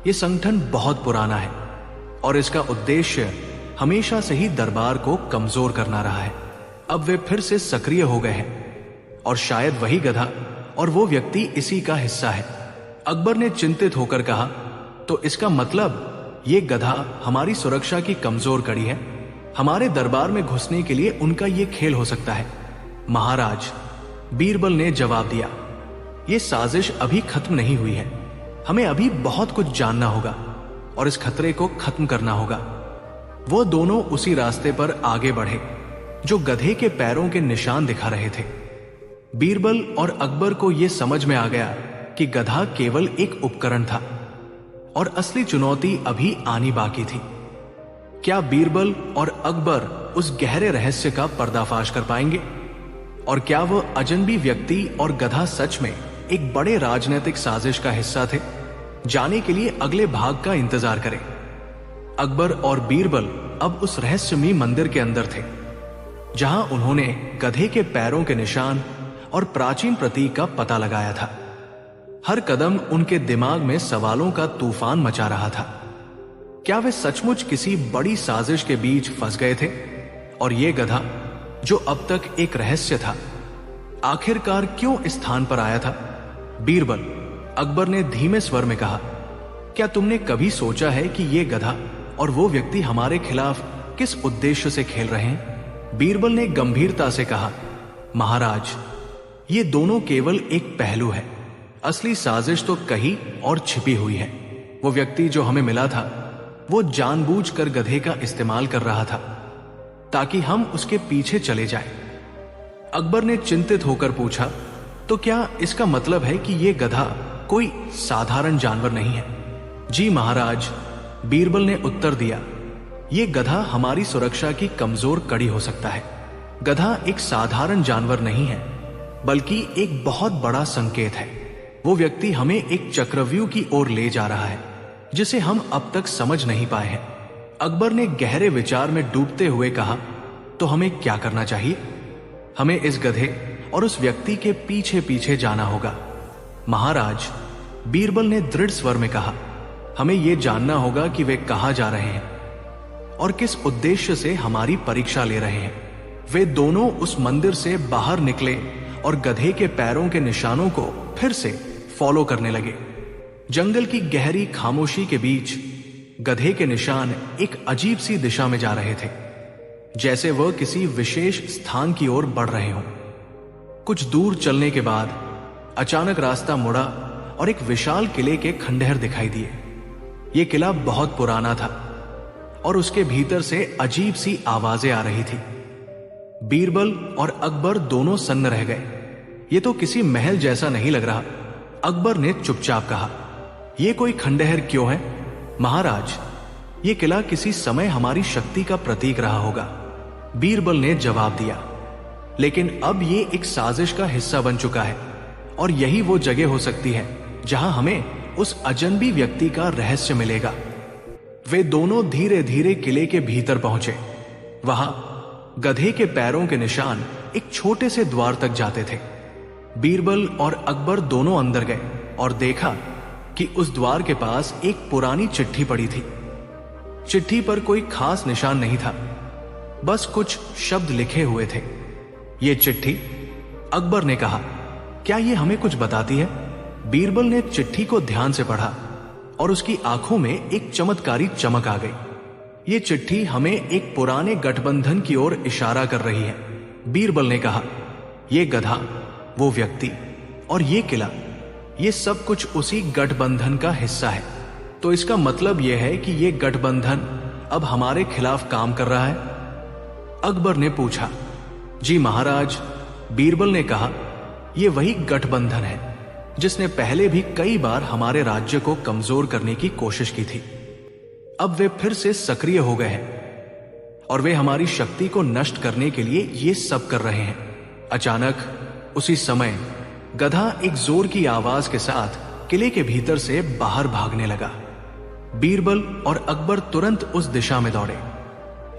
यह संगठन बहुत पुराना है और इसका उद्देश्य हमेशा से ही दरबार को कमजोर करना रहा है। अब वे फिर से सक्रिय हो गए हैं और शायद वही गधा और वो व्यक्ति इसी का हिस्सा है। अकबर ने चिंतित होकर कहा, तो इसका मतलब ये गधा हमारी सुरक्षा की कमजोर कड़ी है। हमारे दरबार में घुसने के लिए उनका ये खेल हो सकता है। महाराज, बीरबल ने जवाब दिया, ये साजिश अभी खत्म नहीं हुई है। हमें अभी बहुत कुछ जानना होगा और इस खतरे को खत्म करना होगा। वो दोनों उसी रास्ते पर आगे बढ़े जो गधे के पैरों के निशान दिखा रहे थे। बीरबल और अकबर को यह समझ में आ गया कि गधा केवल एक उपकरण था और असली चुनौती अभी आनी बाकी थी। क्या बीरबल और अकबर उस गहरे रहस्य का पर्दाफाश कर पाएंगे? और क्या वह अजनबी व्यक्ति और गधा सच में एक बड़े राजनीतिक साजिश का हिस्सा थे? जाने के लिए अगले भाग का इंतजार करें। अकबर और बीरबल अब उस रहस्यमयी मंदिर के अंदर थे जहां उन्होंने गधे के पैरों के निशान और प्राचीन प्रतीक का पता लगाया था। हर कदम उनके दिमाग में सवालों का तूफान मचा रहा था। क्या वे सचमुच किसी बड़ी साजिश के बीच फंस गए थे? और ये गधा जो अब तक एक रहस्य था, आखिरकार क्यों इस स्थान पर आया था? बीरबल, अकबर ने धीमे स्वर में कहा, क्या तुमने कभी सोचा है कि ये गधा और वो व्यक्ति हमारे खिलाफ किस उद्देश्य से खेल रहे हैं? बीरबल ने गंभीरता से कहा, महाराज, ये दोनों केवल एक पहलू है। असली साजिश तो कहीं और छिपी हुई है। वो व्यक्ति जो हमें मिला था, वो जानबूझकर गधे का इस्तेमाल कर रहा था ताकि हम उसके पीछे चले जाएं। अकबर ने चिंतित होकर पूछा, तो क्या इसका मतलब है कि ये गधा कोई साधारण जानवर नहीं है? जी महाराज, बीरबल ने उत्तर दिया, ये गधा हमारी सुरक्षा की कमजोर कड़ी हो सकता है। गधा एक साधारण जानवर नहीं है, बल्कि एक बहुत बड़ा संकेत है। वो व्यक्ति हमें एक चक्रव्यूह की ओर ले जा रहा है जिसे हम अब तक समझ नहीं पाए हैं। अकबर ने गहरे विचार में डूबते हुए कहा, तो हमें क्या करना चाहिए? हमें इस गधे और उस व्यक्ति के पीछे पीछे जाना होगा। महाराज, बीरबल ने दृढ़ स्वर में कहा, हमें यह जानना होगा कि वे कहां जा रहे हैं और किस उद्देश्य से हमारी परीक्षा ले रहे हैं। वे दोनों उस मंदिर से बाहर निकले और गधे के पैरों के निशानों को फिर से फॉलो करने लगे। जंगल की गहरी खामोशी के बीच गधे के निशान एक अजीब सी दिशा में जा रहे थे, जैसे वह किसी विशेष स्थान की ओर बढ़ रहे हों। कुछ दूर चलने के बाद अचानक रास्ता मुड़ा और एक विशाल किले के खंडहर दिखाई दिए। यह किला बहुत पुराना था और उसके भीतर से अजीब सी आवाजें आ रही थी। बीरबल और अकबर दोनों सन्न रह गए। ये तो किसी महल जैसा नहीं लग रहा। अकबर ने चुपचाप कहा, यह कोई खंडहर क्यों है? महाराज, यह किला किसी समय हमारी शक्ति का प्रतीक रहा होगा, बीरबल ने जवाब दिया। लेकिन अब यह एक साजिश का हिस्सा बन चुका है और यही वो जगह हो सकती है जहां हमें उस अजनबी व्यक्ति का रहस्य मिलेगा। वे दोनों धीरे धीरे किले के भीतर पहुंचे। वहां गधे के पैरों के निशान एक छोटे से द्वार तक जाते थे। बीरबल और अकबर दोनों अंदर गए और देखा कि उस द्वार के पास एक पुरानी चिट्ठी पड़ी थी। चिट्ठी पर कोई खास निशान नहीं था, बस कुछ शब्द लिखे हुए थे। ये चिट्ठी, अकबर ने कहा, क्या ये हमें कुछ बताती है? बीरबल ने चिट्ठी को ध्यान से पढ़ा और उसकी आंखों में एक चमत्कारी चमक आ गई। ये चिट्ठी हमें एक पुराने गठबंधन की ओर इशारा कर रही है। बीरबल ने कहा, यह गधा, वो व्यक्ति और ये किला, ये सब कुछ उसी गठबंधन का हिस्सा है। तो इसका मतलब यह है कि यह गठबंधन अब हमारे खिलाफ काम कर रहा है? अकबर ने पूछा। जी महाराज, बीरबल ने कहा, यह वही गठबंधन है जिसने पहले भी कई बार हमारे राज्य को कमजोर करने की कोशिश की थी। अब वे फिर से सक्रिय हो गए हैं और वे हमारी शक्ति को नष्ट करने के लिए ये सब कर रहे हैं। अचानक उसी समय गधा एक जोर की आवाज के साथ किले के भीतर से बाहर भागने लगा। बीरबल और अकबर तुरंत उस दिशा में दौड़े,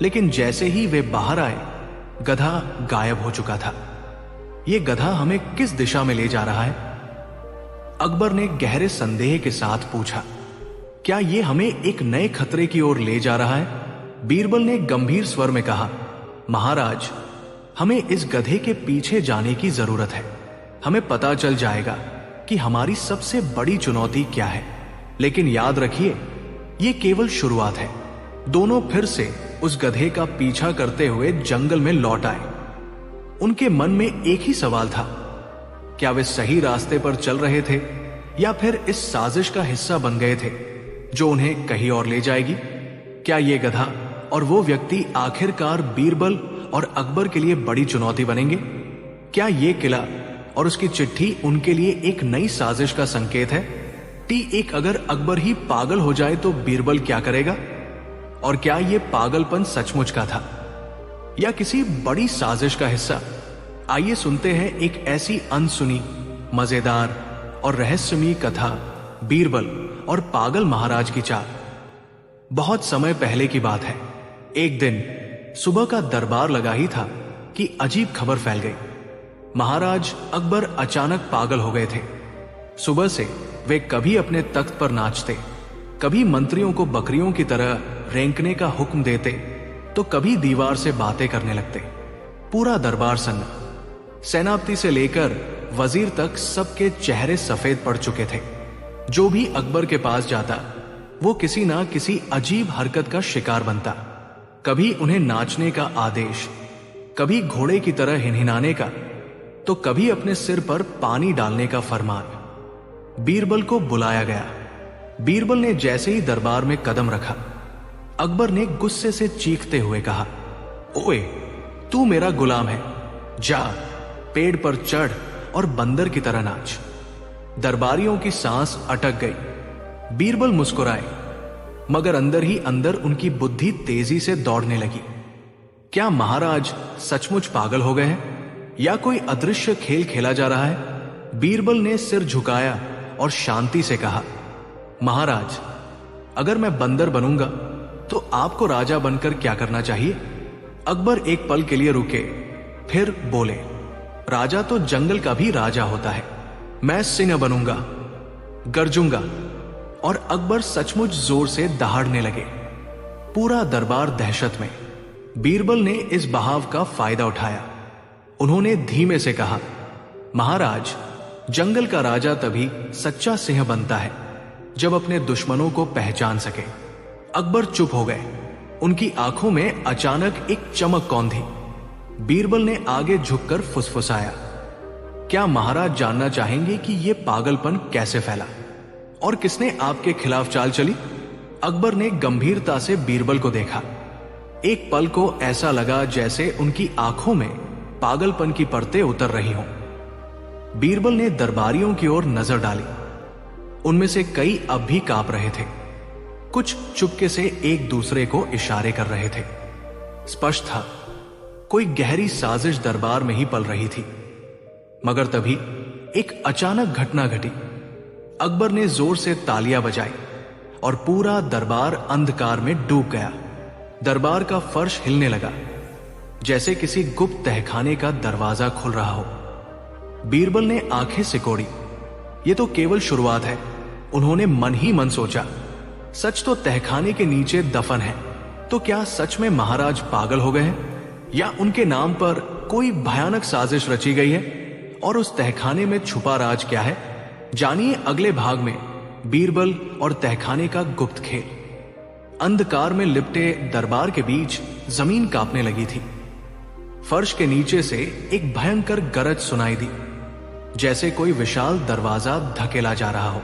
लेकिन जैसे ही वे बाहर आए, गधा गायब हो चुका था। यह गधा हमें किस दिशा में ले जा रहा है? अकबर ने गहरे संदेह के साथ पूछा। क्या यह हमें एक नए खतरे की ओर ले जा रहा है? बीरबल ने गंभीर स्वर में कहा, महाराज, हमें इस गधे के पीछे जाने की जरूरत है। हमें पता चल जाएगा कि हमारी सबसे बड़ी चुनौती क्या है। लेकिन याद रखिए, यह केवल शुरुआत है। दोनों फिर से उस गधे का पीछा करते हुए जंगल में लौट आए। उनके मन में एक ही सवाल था, क्या वे सही रास्ते पर चल रहे थे या फिर इस साजिश का हिस्सा बन गए थे जो उन्हें कहीं और ले जाएगी? क्या यह गधा और वो व्यक्ति आखिरकार बीरबल और अकबर के लिए बड़ी चुनौती बनेंगे? क्या यह किला और उसकी चिट्ठी उनके लिए एक नई साजिश का संकेत है? एक अगर अकबर ही पागल हो जाए तो बीरबल क्या करेगा? और क्या यह पागलपन सचमुच का था या किसी बड़ी साजिश का हिस्सा? आइए सुनते हैं एक ऐसी अनसुनी, मजेदार और रहस्यमयी कथा, बीरबल और पागल महाराज की चाल। बहुत समय पहले की बात है। एक दिन सुबह का दरबार लगा ही था कि अजीब खबर फैल गई। महाराज अकबर अचानक पागल हो गए थे। सुबह से वे कभी अपने तख्त पर नाचते, कभी मंत्रियों को बकरियों की तरह रेंकने का हुक्म देते, तो कभी दीवार से बातें करने लगते। पूरा दरबार सन्ना। सेनापति से लेकर वजीर तक सबके चेहरे सफेद पड़ चुके थे। जो भी अकबर के पास जाता, वो किसी ना किसी अजीब हरकत का शिकार बनता। कभी उन्हें नाचने का आदेश, कभी घोड़े की तरह हिनहिनाने का, तो कभी अपने सिर पर पानी डालने का फरमान। बीरबल को बुलाया गया। बीरबल ने जैसे ही दरबार में कदम रखा, अकबर ने गुस्से से चीखते हुए कहा, ओए, तू मेरा गुलाम है, जा पेड़ पर चढ़ और बंदर की तरह नाच। दरबारियों की सांस अटक गई। बीरबल मुस्कुराए, मगर अंदर ही अंदर उनकी बुद्धि तेजी से दौड़ने लगी। क्या महाराज सचमुच पागल हो गए हैं या कोई अदृश्य खेल खेला जा रहा है? बीरबल ने सिर झुकाया और शांति से कहा, महाराज, अगर मैं बंदर बनूंगा तो आपको राजा बनकर क्या करना चाहिए? अकबर एक पल के लिए रुके, फिर बोले, राजा तो जंगल का भी राजा होता है। मैं सिंह बनूंगा, गरजूंगा। और अकबर सचमुच जोर से दहाड़ने लगे। पूरा दरबार दहशत में। बीरबल ने इस बहाव का फायदा उठाया। उन्होंने धीमे से कहा, महाराज, जंगल का राजा तभी सच्चा सिंह बनता है जब अपने दुश्मनों को पहचान सके। अकबर चुप हो गए। उनकी आंखों में अचानक एक चमक कौंधी। बीरबल ने आगे झुककर फुसफुसाया, क्या महाराज जानना चाहेंगे कि यह पागलपन कैसे फैला और किसने आपके खिलाफ चाल चली? अकबर ने गंभीरता से बीरबल को देखा। एक पल को ऐसा लगा जैसे उनकी आंखों में पागलपन की परतें उतर रही हों। बीरबल ने दरबारियों की ओर नजर डाली। उनमें से कई अब भी कांप रहे थे। कुछ चुपके से एक दूसरे को इशारे कर रहे थे। स्पष्ट था, कोई गहरी साजिश दरबार में ही पल रही थी। मगर तभी एक अचानक घटना घटी। अकबर ने जोर से तालियां बजाई और पूरा दरबार अंधकार में डूब गया। दरबार का फर्श हिलने लगा, जैसे किसी गुप्त तहखाने का दरवाजा खुल रहा हो। बीरबल ने आंखें सिकोड़ी। यह तो केवल शुरुआत है, उन्होंने मन ही मन सोचा। सच तो तहखाने के नीचे दफन है। तो क्या सच में महाराज पागल हो गए हैं या उनके नाम पर कोई भयानक साजिश रची गई है? और उस तहखाने में छुपा राज क्या है? जानिए अगले भाग में बीरबल और तहखाने का गुप्त खेल। अंधकार में लिपटे दरबार के बीच जमीन कांपने लगी थी। फर्श के नीचे से एक भयंकर गरज सुनाई दी, जैसे कोई विशाल दरवाजा धकेला जा रहा हो।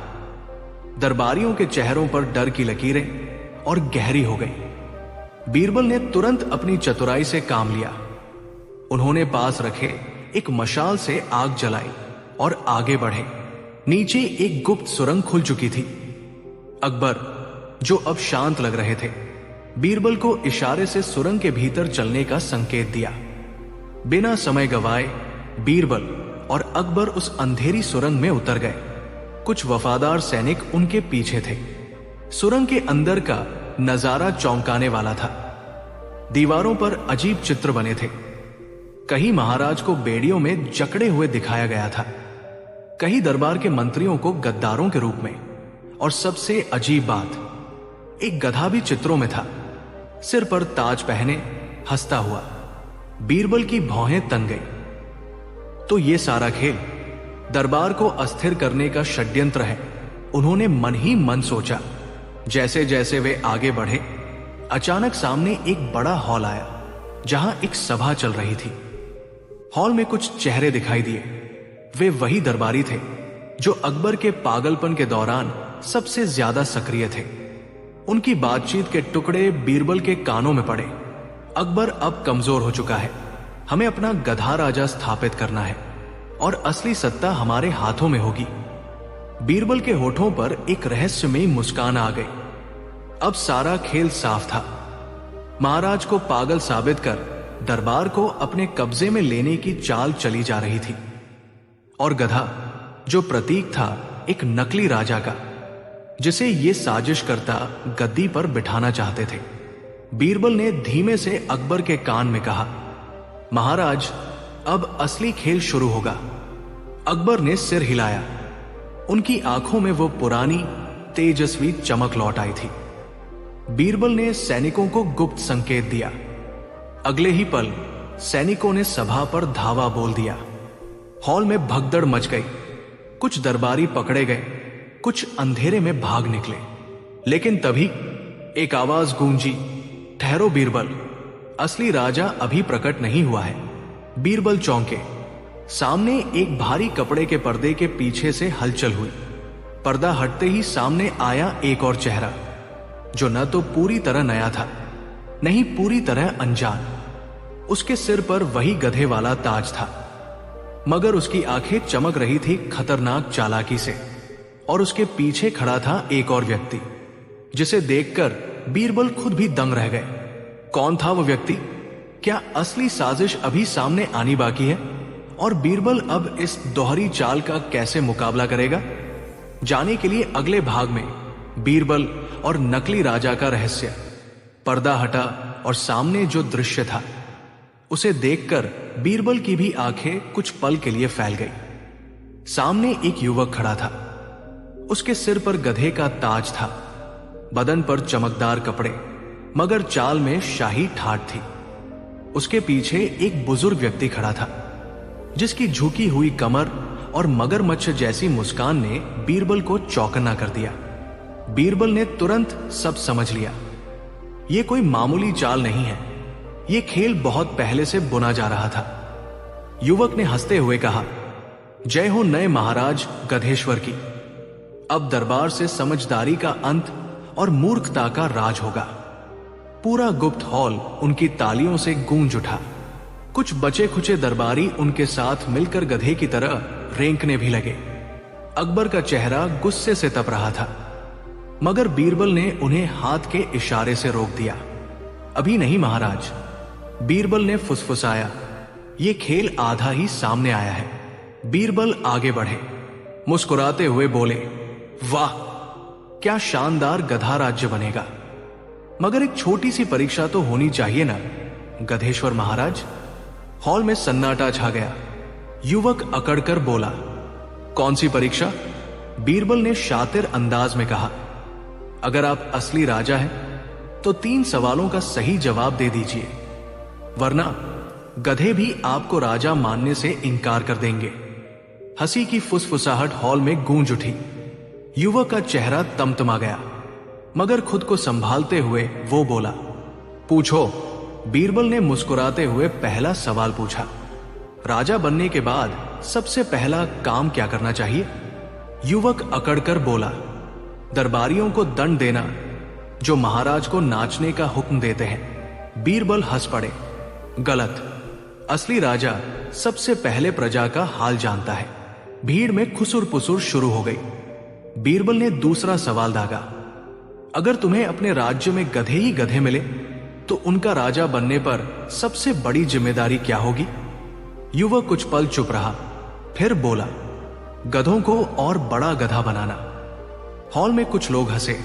दरबारियों के चेहरों पर डर की लकीरें और गहरी हो गई। बीरबल ने तुरंत अपनी चतुराई से काम लिया। उन्होंने पास रखे एक मशाल से आग जलाई और आगे बढ़े। नीचे एक गुप्त सुरंग खुल चुकी थी। अकबर, जो अब शांत लग रहे थे, बीरबल को इशारे से सुरंग के भीतर चलने का संकेत दिया। बिना समय गवाए बीरबल और अकबर उस अंधेरी सुरंग में उतर गए। कुछ वफादार सैनिक उनके पीछे थे। सुरंग के अंदर का नजारा चौंकाने वाला था। दीवारों पर अजीब चित्र बने थे। कहीं महाराज को बेड़ियों में जकड़े हुए दिखाया गया था, कहीं दरबार के मंत्रियों को गद्दारों के रूप में, और सबसे अजीब बात, एक गधा भी चित्रों में था, सिर पर ताज पहने हंसता हुआ। बीरबल की भौहें तन गई। तो ये सारा खेल दरबार को अस्थिर करने का षड्यंत्र है, उन्होंने मन ही मन सोचा। जैसे जैसे वे आगे बढ़े, अचानक सामने एक बड़ा हॉल आया जहां एक सभा चल रही थी। हॉल में कुछ चेहरे दिखाई दिए। वे वही दरबारी थे जो अकबर के पागलपन के दौरान सबसे ज्यादा सक्रिय थे। उनकी बातचीत के टुकड़े बीरबल के कानों में पड़े। अकबर अब कमजोर हो चुका है, हमें अपना गधा राजा स्थापित करना है और असली सत्ता हमारे हाथों में होगी। बीरबल के होठों पर एक रहस्यमयी मुस्कान आ गई। अब सारा खेल साफ था। महाराज को पागल साबित कर दरबार को अपने कब्जे में लेने की चाल चली जा रही थी, और गधा जो प्रतीक था एक नकली राजा का, जिसे ये साजिश करता गद्दी पर बिठाना चाहते थे। बीरबल ने धीमे से अकबर के कान में कहा, महाराज, अब असली खेल शुरू होगा। अकबर ने सिर हिलाया। उनकी आंखों में वो पुरानी तेजस्वी चमक लौट आई थी। बीरबल ने सैनिकों को गुप्त संकेत दिया। अगले ही पल सैनिकों ने सभा पर धावा बोल दिया। हॉल में भगदड़ मच गई। कुछ दरबारी पकड़े गए, कुछ अंधेरे में भाग निकले। लेकिन तभी एक आवाज गूंजी, ठहरो बीरबल, असली राजा अभी प्रकट नहीं हुआ है। बीरबल चौंके। सामने एक भारी कपड़े के पर्दे के पीछे से हलचल हुई। पर्दा हटते ही सामने आया एक और चेहरा, जो न तो पूरी तरह नया था, नहीं पूरी तरह अनजान। उसके सिर पर वही गधे वाला ताज था, मगर उसकी आंखें चमक रही थी खतरनाक चालाकी से। और उसके पीछे खड़ा था एक और व्यक्ति, जिसे देखकर बीरबल खुद भी दंग रह गए। कौन था वो व्यक्ति? क्या असली साजिश अभी सामने आनी बाकी है? और बीरबल अब इस दोहरी चाल का कैसे मुकाबला करेगा? जाने के लिए अगले भाग में बीरबल और नकली राजा का रहस्य। पर्दा हटा और सामने जो दृश्य था उसे देखकर बीरबल की भी आंखें कुछ पल के लिए फैल गई। सामने एक युवक खड़ा था। उसके सिर पर गधे का ताज था, बदन पर चमकदार कपड़े, मगर चाल में शाही ठाठ थी। उसके पीछे एक बुजुर्ग व्यक्ति खड़ा था, जिसकी झुकी हुई कमर और मगरमच्छ जैसी मुस्कान ने बीरबल को चौकन्ना कर दिया। बीरबल ने तुरंत सब समझ लिया। यह कोई मामूली चाल नहीं है, यह खेल बहुत पहले से बुना जा रहा था। युवक ने हंसते हुए कहा, जय हो नए महाराज गधेश्वर की। अब दरबार से समझदारी का अंत और मूर्खता का राज होगा। पूरा गुप्त हॉल उनकी तालियों से गूंज उठा। कुछ बचे खुचे दरबारी उनके साथ मिलकर गधे की तरह रेंकने भी लगे। अकबर का चेहरा गुस्से से तप रहा था, मगर बीरबल ने उन्हें हाथ के इशारे से रोक दिया। अभी नहीं महाराज, बीरबल ने फुसफुसाया, ये खेल आधा ही सामने आया है। बीरबल आगे बढ़े, मुस्कुराते हुए बोले, वाह, क्या शानदार गधा राज्य बनेगा। मगर एक छोटी सी परीक्षा तो होनी चाहिए ना गधेश्वर महाराज। हॉल में सन्नाटा छा गया। युवक अकड़कर बोला, कौन सी परीक्षा? बीरबल ने शातिर अंदाज में कहा, अगर आप असली राजा हैं तो 3 सवालों का सही जवाब दे दीजिए, वरना गधे भी आपको राजा मानने से इनकार कर देंगे। हंसी की फुसफुसाहट हॉल में गूंज उठी। युवक का चेहरा तमतमा गया, मगर खुद को संभालते हुए वो बोला, पूछो। बीरबल ने मुस्कुराते हुए पहला सवाल पूछा, राजा बनने के बाद सबसे पहला काम क्या करना चाहिए? युवक अकड़कर बोला, दरबारियों को दंड देना जो महाराज को नाचने का हुक्म देते हैं। बीरबल हंस पड़े, गलत। असली राजा सबसे पहले प्रजा का हाल जानता है। भीड़ में खुसुर पुसुर शुरू हो गई। बीरबल ने दूसरा सवाल दागा, अगर तुम्हें अपने राज्य में गधे ही गधे मिले तो उनका राजा बनने पर सबसे बड़ी जिम्मेदारी क्या होगी? युवक कुछ पल चुप रहा, फिर बोला, गधों को और बड़ा गधा बनाना। हॉल में कुछ लोग हंसे,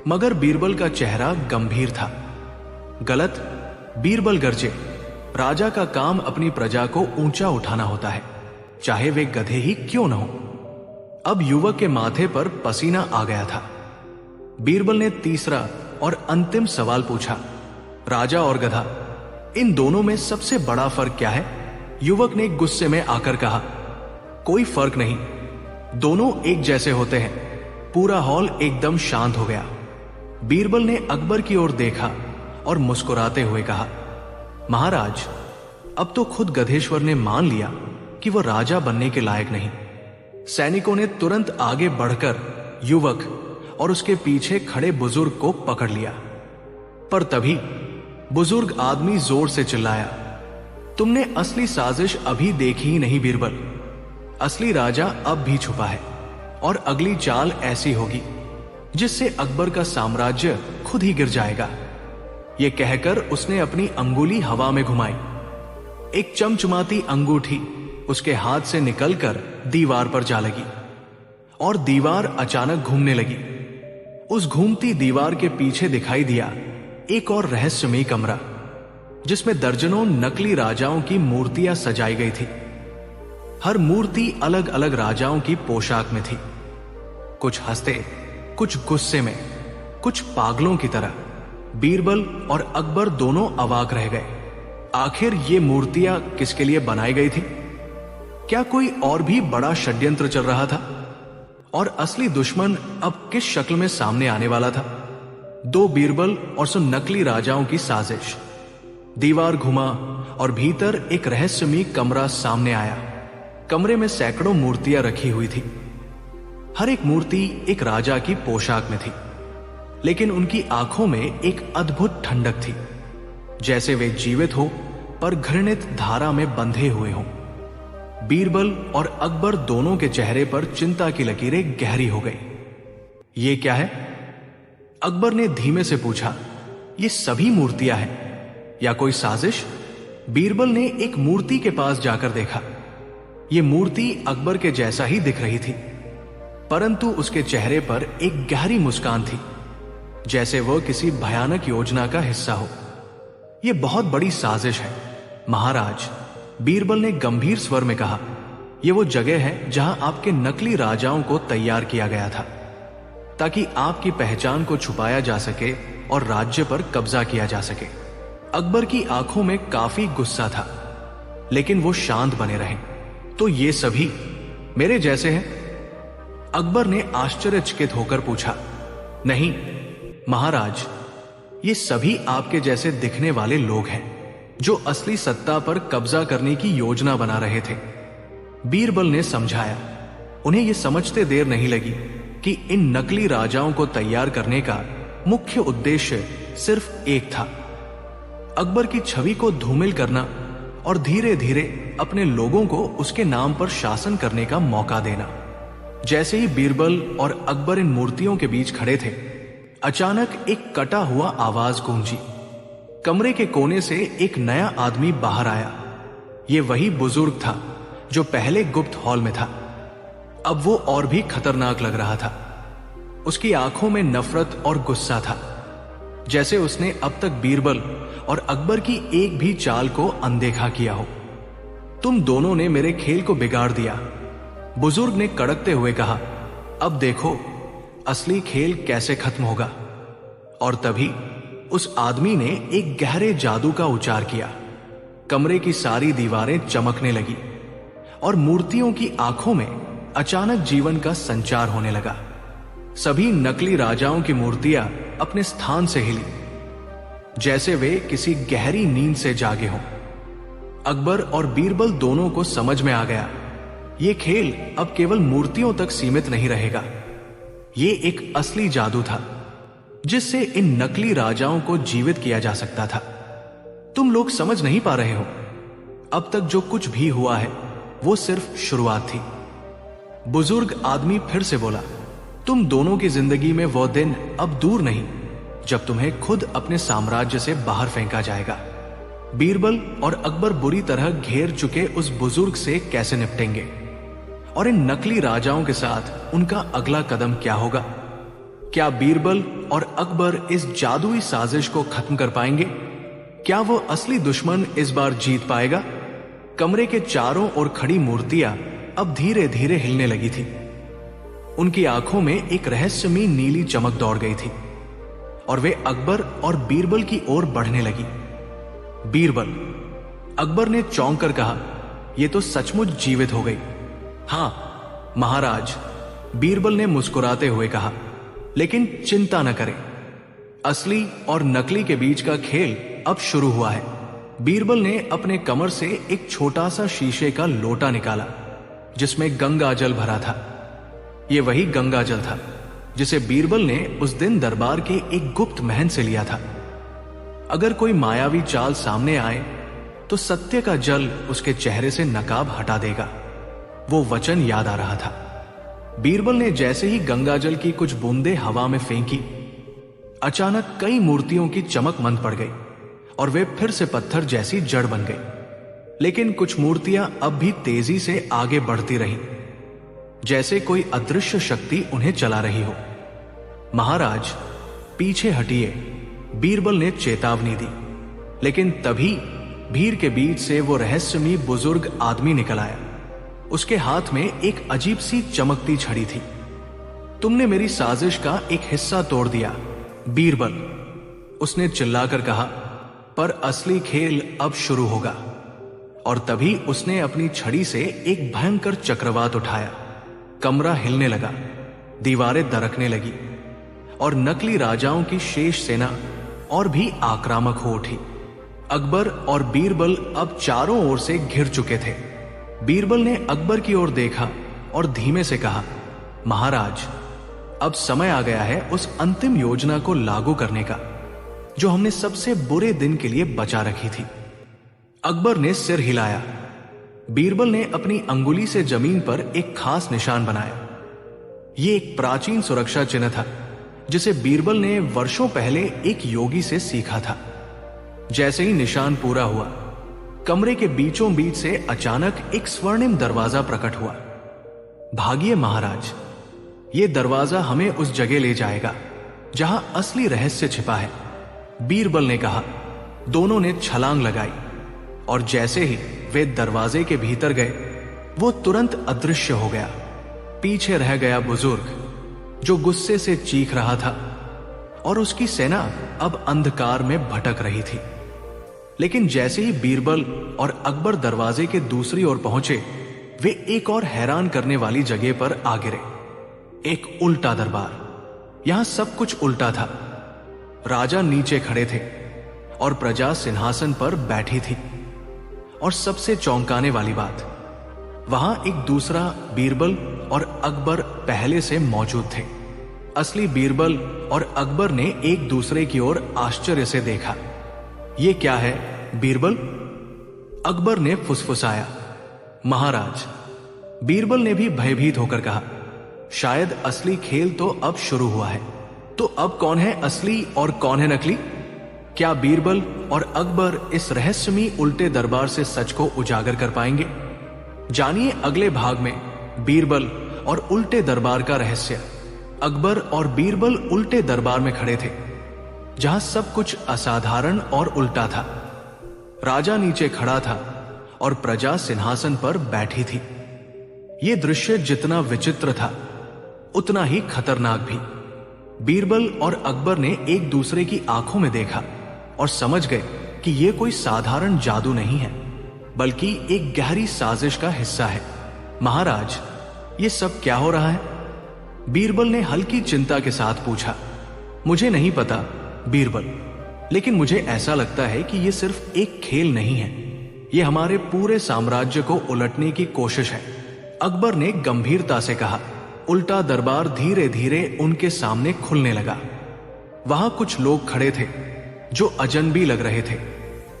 मगर बीरबल का चेहरा गंभीर था। गलत, बीरबल गरजे, राजा का काम अपनी प्रजा को ऊंचा उठाना होता है, चाहे वे गधे ही क्यों न हो। अब युवक के माथे पर पसीना आ गया था। बीरबल ने तीसरा और अंतिम सवाल पूछा, राजा और गधा, इन दोनों में सबसे बड़ा फर्क क्या है? युवक ने गुस्से में आकर कहा, कोई फर्क नहीं, दोनों एक जैसे होते हैं। पूरा हॉल एकदम शांत हो गया। बीरबल ने अकबर की ओर देखा और मुस्कुराते हुए कहा, महाराज, अब तो खुद गधेश्वर ने मान लिया कि वो राजा बनने के लायक नहीं। सैनिकों ने तुरंत आगे बढ़कर युवक और उसके पीछे खड़े बुजुर्ग को पकड़ लिया। पर तभी बुजुर्ग आदमी जोर से चिल्लाया, तुमने असली साजिश अभी देखी ही नहीं बीरबल। असली राजा अब भी छुपा है और अगली चाल ऐसी होगी जिससे अकबर का साम्राज्य खुद ही गिर जाएगा। यह कहकर उसने अपनी अंगुली हवा में घुमाई। एक चमचमाती अंगूठी उसके हाथ से निकलकर दीवार पर जा लगी और दीवार अचानक घूमने लगी। उस घूमती दीवार के पीछे दिखाई दिया एक और रहस्यमयी कमरा, जिसमें दर्जनों नकली राजाओं की मूर्तियां सजाई गई थी। हर मूर्ति अलग अलग राजाओं की पोशाक में थी। कुछ हंसते, कुछ गुस्से में, कुछ पागलों की तरह। बीरबल और अकबर दोनों अवाक रह गए। आखिर ये मूर्तियां किसके लिए बनाई गई थी? क्या कोई और भी बड़ा षड्यंत्र चल रहा था? और असली दुश्मन अब किस शक्ल में सामने आने वाला था? दो बीरबल और सो नकली राजाओं की साजिश। दीवार घुमा और भीतर एक रहस्यमयी कमरा सामने आया। कमरे में सैकड़ों मूर्तियां रखी हुई थी। हर एक मूर्ति एक राजा की पोशाक में थी, लेकिन उनकी आंखों में एक अद्भुत ठंडक थी, जैसे वे जीवित हो पर घृणित धारा में बंधे हुए हों। बीरबल और अकबर दोनों के चेहरे पर चिंता की लकीरें गहरी हो गई। ये क्या है? अकबर ने धीमे से पूछा, ये सभी मूर्तियां हैं या कोई साजिश? बीरबल ने एक मूर्ति के पास जाकर देखा। यह मूर्ति अकबर के जैसा ही दिख रही थी, परंतु उसके चेहरे पर एक गहरी मुस्कान थी, जैसे वह किसी भयानक योजना का हिस्सा हो। यह बहुत बड़ी साजिश है महाराज, बीरबल ने गंभीर स्वर में कहा। यह वो जगह है जहां आपके नकली राजाओं को तैयार किया गया था, ताकि आपकी पहचान को छुपाया जा सके और राज्य पर कब्जा किया जा सके। अकबर की आंखों में काफी गुस्सा था, लेकिन वो शांत बने रहे। तो ये सभी मेरे जैसे हैं? अकबर ने आश्चर्यचकित होकर पूछा। नहीं महाराज, ये सभी आपके जैसे दिखने वाले लोग हैं, जो असली सत्ता पर कब्जा करने की योजना बना रहे थे। बीरबल ने समझाया। उन्हें यह समझते देर नहीं लगी कि इन नकली राजाओं को तैयार करने का मुख्य उद्देश्य सिर्फ एक था, अकबर की छवि को धूमिल करना और धीरे धीरे अपने लोगों को उसके नाम पर शासन करने का मौका देना। जैसे ही बीरबल और अकबर इन मूर्तियों के बीच खड़े थे, अचानक एक कटा हुआ आवाज गूंजी। कमरे के कोने से एक नया आदमी बाहर आया। यह वही बुजुर्ग था जो पहले गुप्त हॉल में था। अब वो और भी खतरनाक लग रहा था। उसकी आंखों में नफरत और गुस्सा था, जैसे उसने अब तक बीरबल और अकबर की एक भी चाल को अनदेखा किया हो। तुम दोनों ने मेरे खेल को बिगाड़ दिया, बुजुर्ग ने कड़कते हुए कहा। अब देखो असली खेल कैसे खत्म होगा। और तभी उस आदमी ने एक गहरे जादू का उच्चार किया। कमरे की सारी दीवारें चमकने लगी और मूर्तियों की आंखों में अचानक जीवन का संचार होने लगा। सभी नकली राजाओं की मूर्तियां अपने स्थान से हिली, जैसे वे किसी गहरी नींद से जागे हों। अकबर और बीरबल दोनों को समझ में आ गया, यह खेल अब केवल मूर्तियों तक सीमित नहीं रहेगा। यह एक असली जादू था, जिससे इन नकली राजाओं को जीवित किया जा सकता था। तुम लोग समझ नहीं पा रहे हो, अब तक जो कुछ भी हुआ है वो सिर्फ शुरुआत थी। बुजुर्ग आदमी फिर से बोला, तुम दोनों की जिंदगी में वो दिन अब दूर नहीं जब तुम्हें खुद अपने साम्राज्य से बाहर फेंका जाएगा। बीरबल और अकबर बुरी तरह घेर चुके उस बुजुर्ग से कैसे निपटेंगे? और इन नकली राजाओं के साथ उनका अगला कदम क्या होगा? क्या बीरबल और अकबर इस जादुई साजिश को खत्म कर पाएंगे? क्या वो असली दुश्मन इस बार जीत पाएगा? कमरे के चारों ओर खड़ी मूर्तियां अब धीरे धीरे हिलने लगी थी। उनकी आंखों में एक रहस्यमयी नीली चमक दौड़ गई थी और वे अकबर और बीरबल की ओर बढ़ने लगी। बीरबल, अकबर ने चौंक कर कहा, यह तो सचमुच जीवित हो गई। हां महाराज, बीरबल ने मुस्कुराते हुए कहा, लेकिन चिंता न करें, असली और नकली के बीच का खेल अब शुरू हुआ है। बीरबल ने अपने कमर से एक छोटा सा शीशे का लोटा निकाला जिसमें गंगा जल भरा था। यह वही गंगा जल था जिसे बीरबल ने उस दिन दरबार के एक गुप्त महल से लिया था। अगर कोई मायावी चाल सामने आए तो सत्य का जल उसके चेहरे से नकाब हटा देगा। वो वचन याद आ रहा था। बीरबल ने जैसे ही गंगाजल की कुछ बूंदें हवा में फेंकी, अचानक कई मूर्तियों की चमक मंद पड़ गई और वे फिर से पत्थर जैसी जड़ बन गई। लेकिन कुछ मूर्तियां अब भी तेजी से आगे बढ़ती रहीं, जैसे कोई अदृश्य शक्ति उन्हें चला रही हो। महाराज, पीछे हटिए, बीरबल ने चेतावनी दी। लेकिन तभी भीड़ के बीच से वो रहस्यमयी बुजुर्ग आदमी निकल आया। उसके हाथ में एक अजीब सी चमकती छड़ी थी। तुमने मेरी साजिश का एक हिस्सा तोड़ दिया बीरबल, उसने चिल्लाकर कहा, पर असली खेल अब शुरू होगा। और तभी उसने अपनी छड़ी से एक भयंकर चक्रवात उठाया। कमरा हिलने लगा, दीवारें दरकने लगी और नकली राजाओं की शेष सेना और भी आक्रामक हो उठी। अकबर और बीरबल अब चारों ओर से घिर चुके थे। बीरबल ने अकबर की ओर देखा और धीमे से कहा, महाराज, अब समय आ गया है उस अंतिम योजना को लागू करने का जो हमने सबसे बुरे दिन के लिए बचा रखी थी। अकबर ने सिर हिलाया। बीरबल ने अपनी अंगुली से जमीन पर एक खास निशान बनाया। यह एक प्राचीन सुरक्षा चिन्ह था जिसे बीरबल ने वर्षों पहले एक योगी से सीखा था। जैसे ही निशान पूरा हुआ, कमरे के बीचों बीच से अचानक एक स्वर्णिम दरवाजा प्रकट हुआ। भागिए महाराज, यह दरवाजा हमें उस जगह ले जाएगा जहां असली रहस्य छिपा है, बीरबल ने कहा। दोनों ने छलांग लगाई और जैसे ही वे दरवाजे के भीतर गए, वो तुरंत अदृश्य हो गया। पीछे रह गया बुजुर्ग जो गुस्से से चीख रहा था और उसकी सेना अब अंधकार में भटक रही थी। लेकिन जैसे ही बीरबल और अकबर दरवाजे के दूसरी ओर पहुंचे, वे एक और हैरान करने वाली जगह पर आ गिरे। एक उल्टा दरबार। यहां सब कुछ उल्टा था। राजा नीचे खड़े थे और प्रजा सिंहासन पर बैठी थी। और सबसे चौंकाने वाली बात, वहां एक दूसरा बीरबल और अकबर पहले से मौजूद थे। असली बीरबल और अकबर ने एक दूसरे की ओर आश्चर्य से देखा। ये क्या है बीरबल? अकबर ने फुसफुसाया। महाराज, बीरबल ने भी भयभीत होकर कहा, शायद असली खेल तो अब शुरू हुआ है। तो अब कौन है असली और कौन है नकली? क्या बीरबल और अकबर इस रहस्यमयी उल्टे दरबार से सच को उजागर कर पाएंगे? जानिए अगले भाग में बीरबल और उल्टे दरबार का रहस्य। अकबर और बीरबल उल्टे दरबार में खड़े थे जहां सब कुछ असाधारण और उल्टा था। राजा नीचे खड़ा था और प्रजा सिंहासन पर बैठी थी। यह दृश्य जितना विचित्र था, उतना ही खतरनाक भी। बीरबल और अकबर ने एक दूसरे की आंखों में देखा और समझ गए कि यह कोई साधारण जादू नहीं है, बल्कि एक गहरी साजिश का हिस्सा है। महाराज, यह सब क्या हो रहा है? बीरबल ने हल्की चिंता के साथ पूछा। मुझे नहीं पता बीरबल, लेकिन मुझे ऐसा लगता है कि यह सिर्फ एक खेल नहीं है। यह हमारे पूरे साम्राज्य को उलटने की कोशिश है। अकबर ने गंभीरता से कहा। उल्टा दरबार धीरे धीरे उनके सामने खुलने लगा। वहां कुछ लोग खड़े थे जो अजनबी लग रहे थे।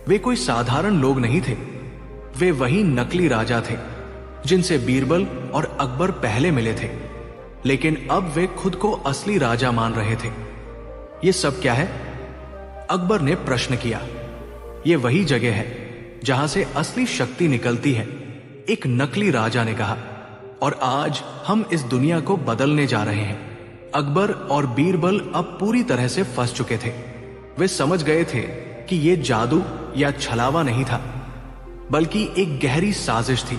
वे कोई साधारण लोग नहीं थे। वे वही नकली राजा थे जिनसे बीरबल और अकबर पहले मिले थे, लेकिन अब वे खुद को असली राजा मान रहे थे। ये सब क्या है? अकबर ने प्रश्न किया। यह वही जगह है जहां से असली शक्ति निकलती है, एक नकली राजा ने कहा। और आज हम इस दुनिया को बदलने जा रहे हैं। अकबर और बीरबल अब पूरी तरह से फंस चुके थे। वे समझ गए थे कि ये जादू या छलावा नहीं था, बल्कि एक गहरी साजिश थी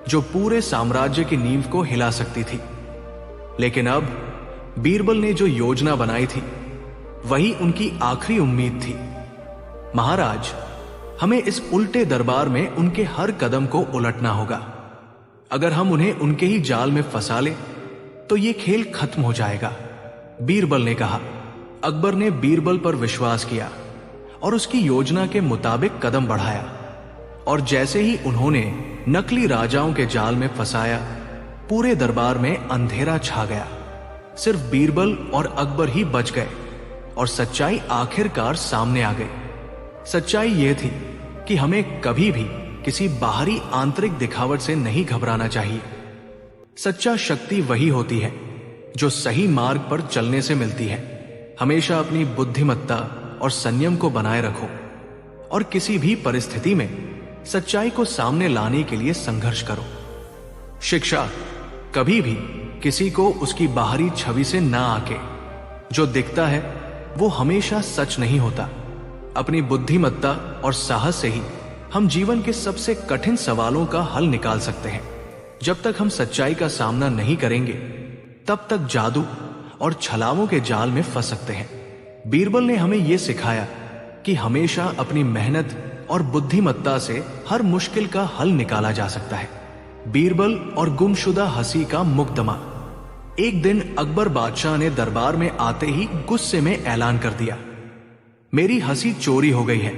जो पूरे साम्राज्य की नींव को हिला सकती थी। लेकिन अब बीरबल ने जो योजना बनाई थी वही उनकी आखिरी उम्मीद थी। महाराज, हमें इस उल्टे दरबार में उनके हर कदम को उलटना होगा। अगर हम उन्हें उनके ही जाल में फंसा ले तो ये खेल खत्म हो जाएगा, बीरबल ने कहा। अकबर ने बीरबल पर विश्वास किया और उसकी योजना के मुताबिक कदम बढ़ाया। और जैसे ही उन्होंने नकली राजाओं के जाल में फंसाया, पूरे दरबार में अंधेरा छा गया। सिर्फ बीरबल और अकबर ही बच गए और सच्चाई आखिरकार सामने आ गई। सच्चाई यह थी कि हमें कभी भी किसी बाहरी आंतरिक दिखावट से नहीं घबराना चाहिए। सच्चा शक्ति वही होती है जो सही मार्ग पर चलने से मिलती है। हमेशा अपनी बुद्धिमत्ता और संयम को बनाए रखो और किसी भी परिस्थिति में सच्चाई को सामने लाने के लिए संघर्ष करो। शिक्षा कभी भी किसी को उसकी बाहरी छवि से ना आके। जो दिखता है वो हमेशा सच नहीं होता। अपनी बुद्धिमत्ता और साहस से ही हम जीवन के सबसे कठिन सवालों का हल निकाल सकते हैं। जब तक हम सच्चाई का सामना नहीं करेंगे, तब तक जादू और छलावों के जाल में फंस सकते हैं। बीरबल ने हमें यह सिखाया कि हमेशा अपनी मेहनत और बुद्धिमत्ता से हर मुश्किल का हल निकाला जा सकता है। बीरबल और गुमशुदा हंसी का मुकदमा। एक दिन अकबर बादशाह ने दरबार में आते ही गुस्से में ऐलान कर दिया, मेरी हंसी चोरी हो गई है।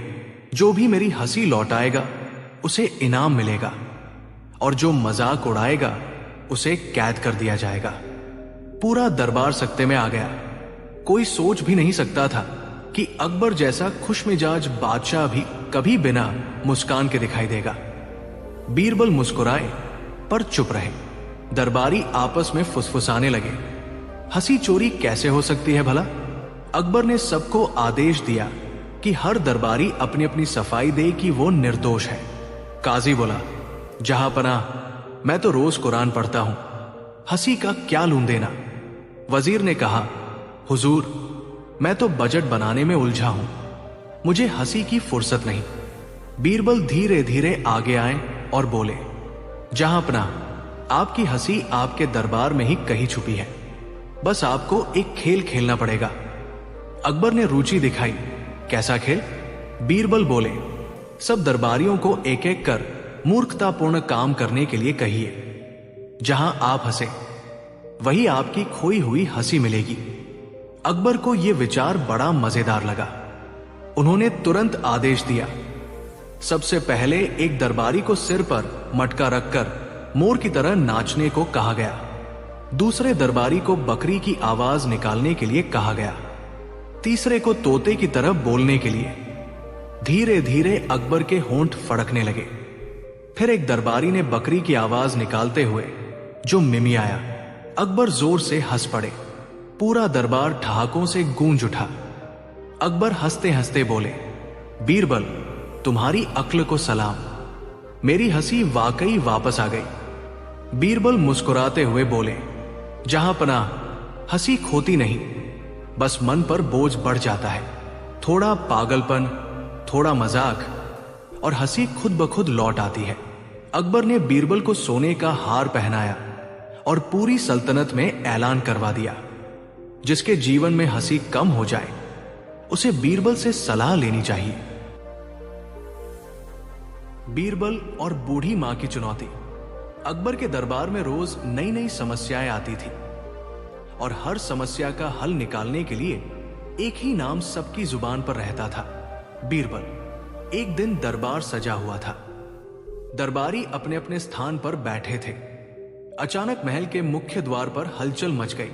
जो भी मेरी हंसी लौटाएगा उसे इनाम मिलेगा और जो मजाक उड़ाएगा उसे कैद कर दिया जाएगा। पूरा दरबार सकते में आ गया। कोई सोच भी नहीं सकता था कि अकबर जैसा खुशमिजाज बादशाह भी कभी बिना मुस्कान के दिखाई देगा। बीरबल मुस्कुराए पर चुप रहे। दरबारी आपस में फुसफुसाने लगे, हंसी चोरी कैसे हो सकती है भला? अकबर ने सबको आदेश दिया कि हर दरबारी अपनी अपनी सफाई दे कि वो निर्दोष है। काजी बोला, जहां पनाह, मैं तो रोज कुरान पढ़ता हूं, हंसी का क्या लूं देना। वजीर ने कहा, हुजूर, मैं तो बजट बनाने में उलझा हूं, मुझे हंसी की फुर्सत नहीं। बीरबल धीरे धीरे आगे आए और बोले, जहां पनाह, आपकी हंसी आपके दरबार में ही कहीं छुपी है, बस आपको एक खेल खेलना पड़ेगा। अकबर ने रुचि दिखाई, कैसा खेल? बीरबल बोले, सब दरबारियों को एक एक कर मूर्खतापूर्ण काम करने के लिए कहिए। जहां आप हंसे वही आपकी खोई हुई हंसी मिलेगी। अकबर को यह विचार बड़ा मजेदार लगा। उन्होंने तुरंत आदेश दिया, सबसे पहले एक दरबारी को सिर पर मटका रखकर मोर की तरह नाचने को कहा गया। दूसरे दरबारी को बकरी की आवाज निकालने के लिए कहा गया। तीसरे को तोते की तरह बोलने के लिए। धीरे धीरे अकबर के होंठ फड़कने लगे। फिर एक दरबारी ने बकरी की आवाज निकालते हुए जो मिमियाया। अकबर जोर से हंस पड़े। पूरा दरबार ठहाकों से गूंज उठा। अकबर हंसते हंसते बोले, बीरबल, तुम्हारी अक्ल को सलाम, मेरी हंसी वाकई वापस आ गई। बीरबल मुस्कुराते हुए बोले, जहां पनाह, हंसी खोती नहीं, बस मन पर बोझ बढ़ जाता है। थोड़ा पागलपन, थोड़ा मजाक और हंसी खुद ब खुद लौट आती है। अकबर ने बीरबल को सोने का हार पहनाया और पूरी सल्तनत में ऐलान करवा दिया, जिसके जीवन में हंसी कम हो जाए उसे बीरबल से सलाह लेनी चाहिए। बीरबल और बूढ़ी मां की चुनौती। अकबर के दरबार में रोज नई नई समस्याएं आती थी और हर समस्या का हल निकालने के लिए एक ही नाम सबकी जुबान पर रहता था, बीरबल। एक दिन दरबार सजा हुआ था। दरबारी अपने अपने स्थान पर बैठे थे। अचानक महल के मुख्य द्वार पर हलचल मच गई।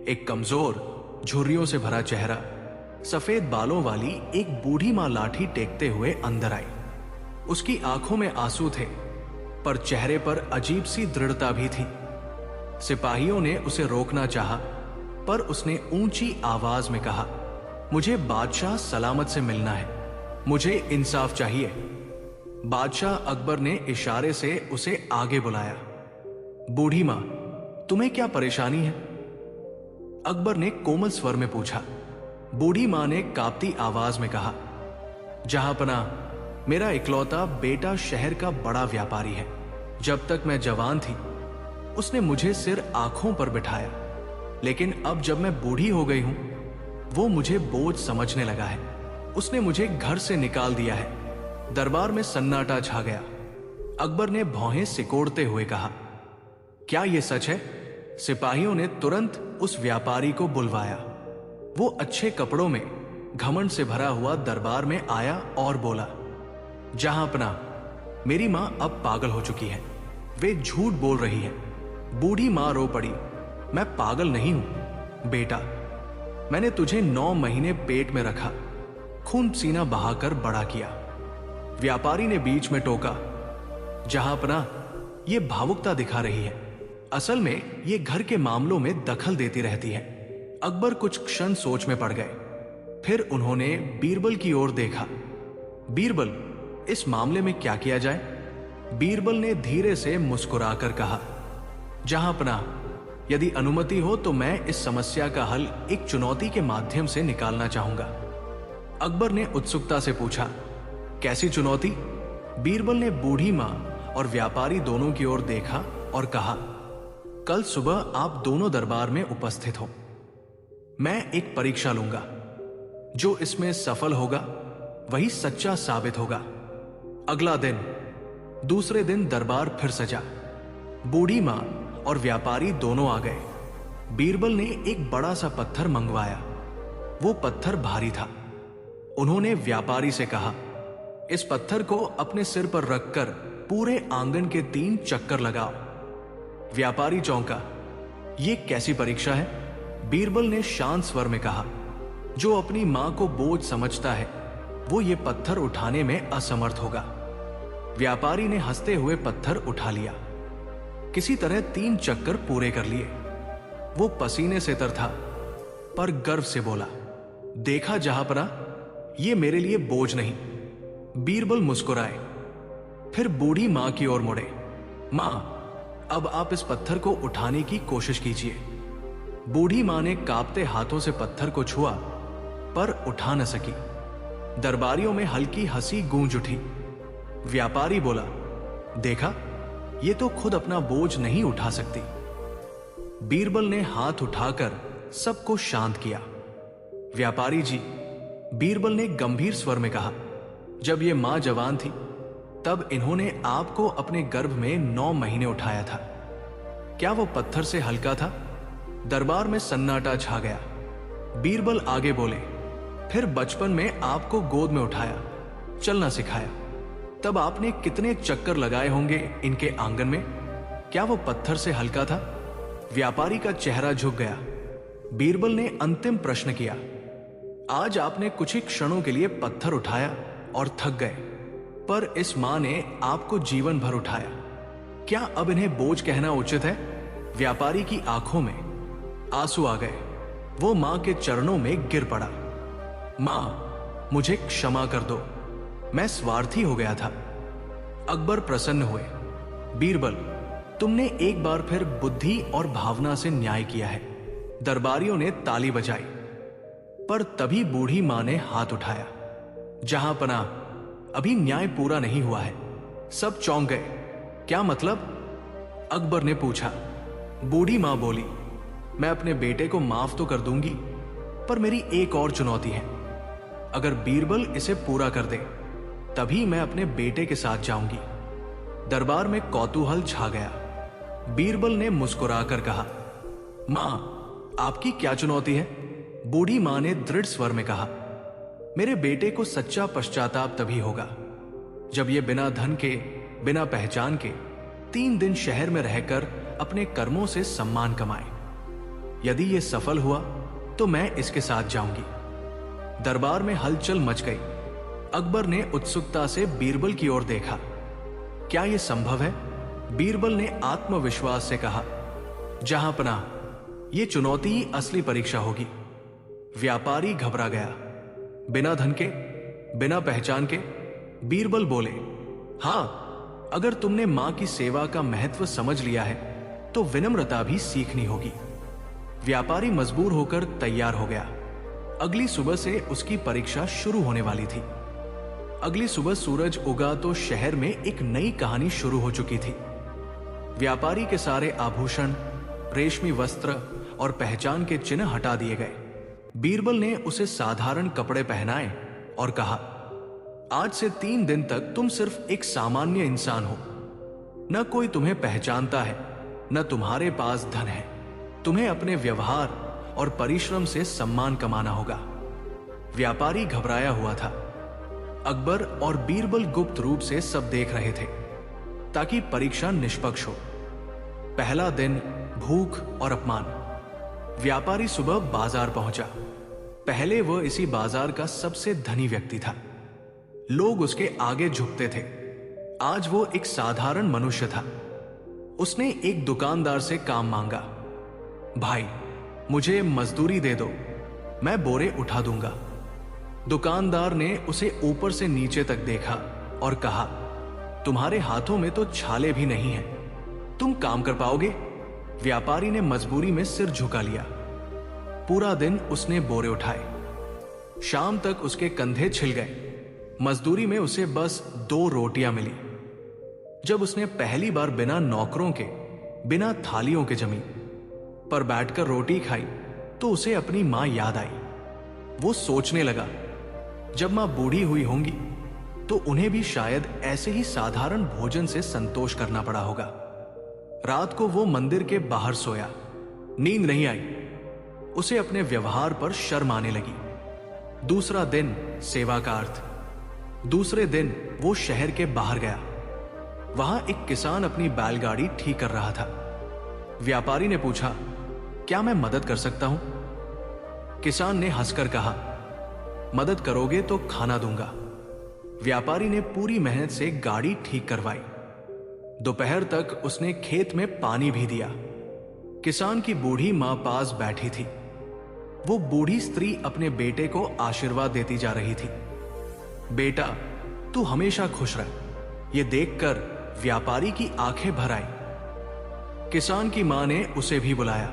एक कमजोर, झुर्रियों से भरा चेहरा, सफेद बालों वाली एक बूढ़ी मां लाठी टेकते हुए अंदर आई। उसकी आंखों में आंसू थे, पर चेहरे पर अजीब सी दृढ़ता भी थी। सिपाहियों ने उसे रोकना चाहा, पर उसने ऊंची आवाज में कहा, मुझे बादशाह सलामत से मिलना है, मुझे इंसाफ चाहिए। बादशाह अकबर ने इशारे से उसे आगे बुलाया। बूढ़ी मां, तुम्हें क्या परेशानी है? अकबर ने कोमल स्वर में पूछा। बूढ़ी मां ने कांपती आवाज में कहा, जहांपना, मेरा इकलौता बेटा शहर का बड़ा व्यापारी है। जब तक मैं जवान थी उसने मुझे सिर आंखों पर बिठाया, लेकिन अब जब मैं बूढ़ी हो गई हूं वो मुझे बोझ समझने लगा है। उसने मुझे घर से निकाल दिया है। दरबार में सन्नाटा छा गया। अकबर ने भौहें सिकोड़ते हुए कहा, क्या यह सच है? सिपाहियों ने तुरंत उस व्यापारी को बुलवाया। वो अच्छे कपड़ों में घमंड से भरा हुआ दरबार में आया और बोला, जहांपना, मेरी मां अब पागल हो चुकी है, वे झूठ बोल रही है। बूढ़ी मां रो पड़ी, मैं पागल नहीं हूं बेटा, मैंने तुझे 9 महीने पेट में रखा, खून पसीना बहाकर बड़ा किया। व्यापारी ने बीच में टोका, जहांपना, यह भावुकता दिखा रही है, असल में यह घर के मामलों में दखल देती रहती है। अकबर कुछ क्षण सोच में पड़ गए। फिर उन्होंने बीरबल की ओर देखा। बीरबल, इस मामले में क्या किया जाए? बीरबल ने धीरे से मुस्कुराकर कहा, जहांपना, यदि अनुमति हो तो मैं इस समस्या का हल एक चुनौती के माध्यम से निकालना चाहूंगा। अकबर ने उत्सुकता से पूछा, कैसी चुनौती? बीरबल ने बूढ़ी मां और व्यापारी दोनों की ओर देखा और कहा, कल सुबह आप दोनों दरबार में उपस्थित हो। मैं एक परीक्षा लूंगा, जो इसमें सफल होगा वही सच्चा साबित होगा। अगला दिन, दूसरे दिन दरबार फिर सजा। बूढ़ी मां और व्यापारी दोनों आ गए। बीरबल ने एक बड़ा सा पत्थर मंगवाया। वो पत्थर भारी था। उन्होंने व्यापारी से कहा, इस पत्थर को अपने सिर पर रखकर पूरे आंगन के 3 चक्कर लगाओ। व्यापारी चौंका, ये कैसी परीक्षा है? बीरबल ने शांत स्वर में कहा, जो अपनी मां को बोझ समझता है वो ये पत्थर उठाने में असमर्थ होगा। व्यापारी ने हंसते हुए पत्थर उठा लिया। किसी तरह 3 चक्कर पूरे कर लिए। वो पसीने से तर था, पर गर्व से बोला, देखा जहांपना, ये मेरे लिए बोझ नहीं। बीरबल मुस्कुराए, फिर बूढ़ी मां की ओर मुड़े। मां, अब आप इस पत्थर को उठाने की कोशिश कीजिए। बूढ़ी मां ने कांपते हाथों से पत्थर को छुआ, पर उठा न सकी। दरबारियों में हल्की हंसी गूंज उठी। व्यापारी बोला, देखा, ये तो खुद अपना बोझ नहीं उठा सकती। बीरबल ने हाथ उठाकर सबको शांत किया। व्यापारी जी, बीरबल ने गंभीर स्वर में कहा, जब ये मां जवान थी तब इन्होंने आपको अपने गर्भ में 9 महीने उठाया था। क्या वो पत्थर से हल्का था? दरबार में सन्नाटा छा गया। बीरबल आगे बोले, फिर बचपन में आपको गोद में उठाया, चलना सिखाया, तब आपने कितने चक्कर लगाए होंगे इनके आंगन में? क्या वो पत्थर से हल्का था? व्यापारी का चेहरा झुक गया। बीरबल ने अंतिम प्रश्न किया, आज आपने कुछ ही क्षणों के लिए पत्थर उठाया और थक गए, पर इस मां ने आपको जीवन भर उठाया। क्या अब इन्हें बोझ कहना उचित है? व्यापारी की आंखों में आंसू आ गए। वो मां के चरणों में गिर पड़ा। मां, मुझे क्षमा कर दो, मैं स्वार्थी हो गया था। अकबर प्रसन्न हुए। बीरबल, तुमने एक बार फिर बुद्धि और भावना से न्याय किया है। दरबारियों ने ताली बजाई, पर तभी बूढ़ी मां ने हाथ उठाया, जहांपना, अभी न्याय पूरा नहीं हुआ है। सब चौंक गए। क्या मतलब? अकबर ने पूछा। बूढ़ी मां बोली, मैं अपने बेटे को माफ तो कर दूंगी, पर मेरी एक और चुनौती है। अगर बीरबल इसे पूरा कर दे तभी मैं अपने बेटे के साथ जाऊंगी। दरबार में कौतूहल छा गया। बीरबल ने मुस्कुराकर कहा, मां, आपकी क्या चुनौती है? बूढ़ी मां ने दृढ़ स्वर में कहा, मेरे बेटे को सच्चा पश्चाताप तभी होगा जब ये बिना धन के, बिना पहचान के 3 दिन शहर में रहकर अपने कर्मों से सम्मान कमाए। यदि यह सफल हुआ तो मैं इसके साथ जाऊंगी। दरबार में हलचल मच गई। अकबर ने उत्सुकता से बीरबल की ओर देखा। क्या यह संभव है? बीरबल ने आत्मविश्वास से कहा, जहांपना, यह चुनौती ही असली परीक्षा होगी। व्यापारी घबरा गया। बिना धन के, बिना पहचान के? बीरबल बोले, हां, अगर तुमने मां की सेवा का महत्व समझ लिया है तो विनम्रता भी सीखनी होगी। व्यापारी मजबूर होकर तैयार हो गया। अगली सुबह से उसकी परीक्षा शुरू होने वाली थी। अगली सुबह सूरज उगा तो शहर में एक नई कहानी शुरू हो चुकी थी। व्यापारी के सारे आभूषण, रेशमी वस्त्र और पहचान के चिन्ह हटा दिए गए। बीरबल ने उसे साधारण कपड़े पहनाए और कहा, आज से 3 दिन तक तुम सिर्फ एक सामान्य इंसान हो। न कोई तुम्हें पहचानता है, न तुम्हारे पास धन है। तुम्हें अपने व्यवहार और परिश्रम से सम्मान कमाना होगा। व्यापारी घबराया हुआ था। अकबर और बीरबल गुप्त रूप से सब देख रहे थे ताकि परीक्षा निष्पक्ष हो। पहला दिन भूख और अपमान। व्यापारी सुबह बाजार पहुंचा। पहले वह इसी बाजार का सबसे धनी व्यक्ति था। लोग उसके आगे झुकते थे। आज वो एक साधारण मनुष्य था। उसने एक दुकानदार से काम मांगा। भाई, मुझे मजदूरी दे दो, मैं बोरे उठा दूंगा। दुकानदार ने उसे ऊपर से नीचे तक देखा और कहा, तुम्हारे हाथों में तो छाले भी नहीं हैं, तुम काम कर पाओगे? व्यापारी ने मजबूरी में सिर झुका लिया। पूरा दिन उसने बोरे उठाए। शाम तक उसके कंधे छिल गए। मजदूरी में उसे बस 2 रोटियां मिली। जब उसने पहली बार बिना नौकरों के, बिना थालियों के जमीन पर बैठकर रोटी खाई तो उसे अपनी मां याद आई। वो सोचने लगा, जब मां बूढ़ी हुई होंगी तो उन्हें भी शायद ऐसे ही साधारण भोजन से संतोष करना पड़ा होगा। रात को वो मंदिर के बाहर सोया। नींद नहीं आई। उसे अपने व्यवहार पर शर्म आने लगी। दूसरा दिन सेवा का अर्थ। दूसरे दिन वो शहर के बाहर गया। वहां एक किसान अपनी बैलगाड़ी ठीक कर रहा था। व्यापारी ने पूछा, क्या मैं मदद कर सकता हूं? किसान ने हंसकर कहा, मदद करोगे तो खाना दूंगा। व्यापारी ने पूरी मेहनत से गाड़ी ठीक करवाई। दोपहर तक उसने खेत में पानी भी दिया। किसान की बूढ़ी मां पास बैठी थी। वो बूढ़ी स्त्री अपने बेटे को आशीर्वाद देती जा रही थी। बेटा, तू हमेशा खुश रह। यह देखकर व्यापारी की आंखें भर आई। किसान की मां ने उसे भी बुलाया।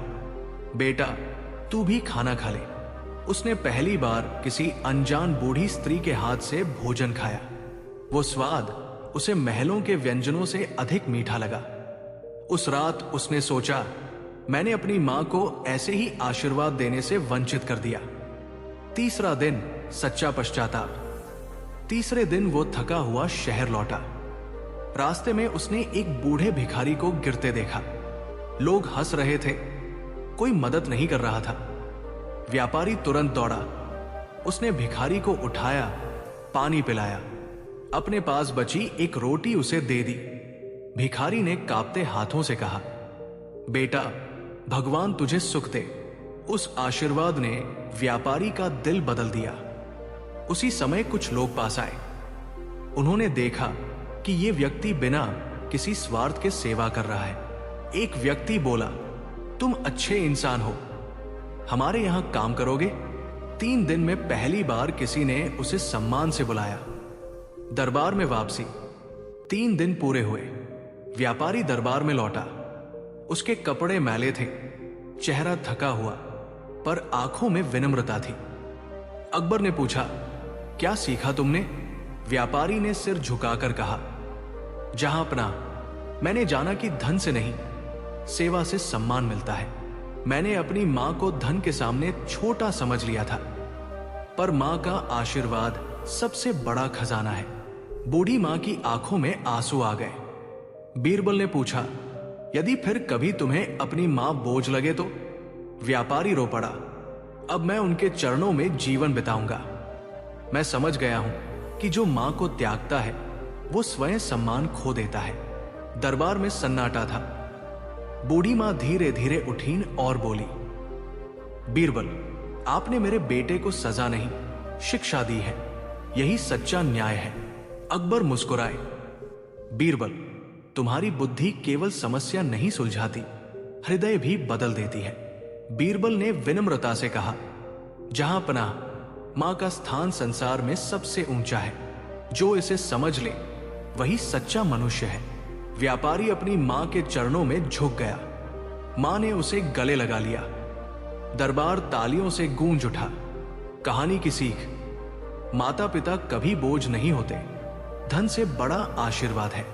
बेटा, तू भी खाना खा ले। उसने पहली बार किसी अनजान बूढ़ी स्त्री के हाथ से भोजन खाया। वो स्वाद उसे महलों के व्यंजनों से अधिक मीठा लगा। उस रात उसने सोचा, मैंने अपनी मां को ऐसे ही आशीर्वाद देने से वंचित कर दिया। तीसरा दिन सच्चा पश्चाताप। तीसरे दिन वो थका हुआ शहर लौटा। रास्ते में उसने एक बूढ़े भिखारी को गिरते देखा। लोग हंस रहे थे, कोई मदद नहीं कर रहा था। व्यापारी तुरंत दौड़ा। उसने भिखारी को उठाया, पानी पिलाया, अपने पास बची एक रोटी उसे दे दी। भिखारी ने कांपते हाथों से कहा, बेटा, भगवान तुझे सुख दे। उस आशीर्वाद ने व्यापारी का दिल बदल दिया। उसी समय कुछ लोग पास आए। उन्होंने देखा कि यह व्यक्ति बिना किसी स्वार्थ के सेवा कर रहा है। एक व्यक्ति बोला, तुम अच्छे इंसान हो, हमारे यहां काम करोगे? 3 दिन में पहली बार किसी ने उसे सम्मान से बुलाया। दरबार में वापसी। 3 दिन पूरे हुए। व्यापारी दरबार में लौटा। उसके कपड़े मैले थे, चेहरा थका हुआ, पर आंखों में विनम्रता थी। अकबर ने पूछा, क्या सीखा तुमने? व्यापारी ने सिर झुकाकर कहा, जहांपना, मैंने जाना कि धन से नहीं, सेवा से सम्मान मिलता है। मैंने अपनी मां को धन के सामने छोटा समझ लिया था, पर मां का आशीर्वाद सबसे बड़ा खजाना है। बूढ़ी मां की आंखों में आंसू आ गए। बीरबल ने पूछा, यदि फिर कभी तुम्हें अपनी मां बोझ लगे तो? व्यापारी रो पड़ा, अब मैं उनके चरणों में जीवन बिताऊंगा। मैं समझ गया हूं कि जो मां को त्यागता है वो स्वयं सम्मान खो देता है। दरबार में सन्नाटा था। बूढ़ी मां धीरे धीरे उठी और बोली, बीरबल, आपने मेरे बेटे को सजा नहीं, शिक्षा दी है। यही सच्चा न्याय है। अकबर मुस्कुराए। बीरबल, तुम्हारी बुद्धि केवल समस्या नहीं सुलझाती, हृदय भी बदल देती है। बीरबल ने विनम्रता से कहा, जहां पनाह, मां का स्थान संसार में सबसे ऊंचा है। जो इसे समझ ले वही सच्चा मनुष्य है। व्यापारी अपनी मां के चरणों में झुक गया। मां ने उसे गले लगा लिया। दरबार तालियों से गूंज उठा। कहानी की सीख, माता पिता कभी बोझ नहीं होते। धन से बड़ा आशीर्वाद है।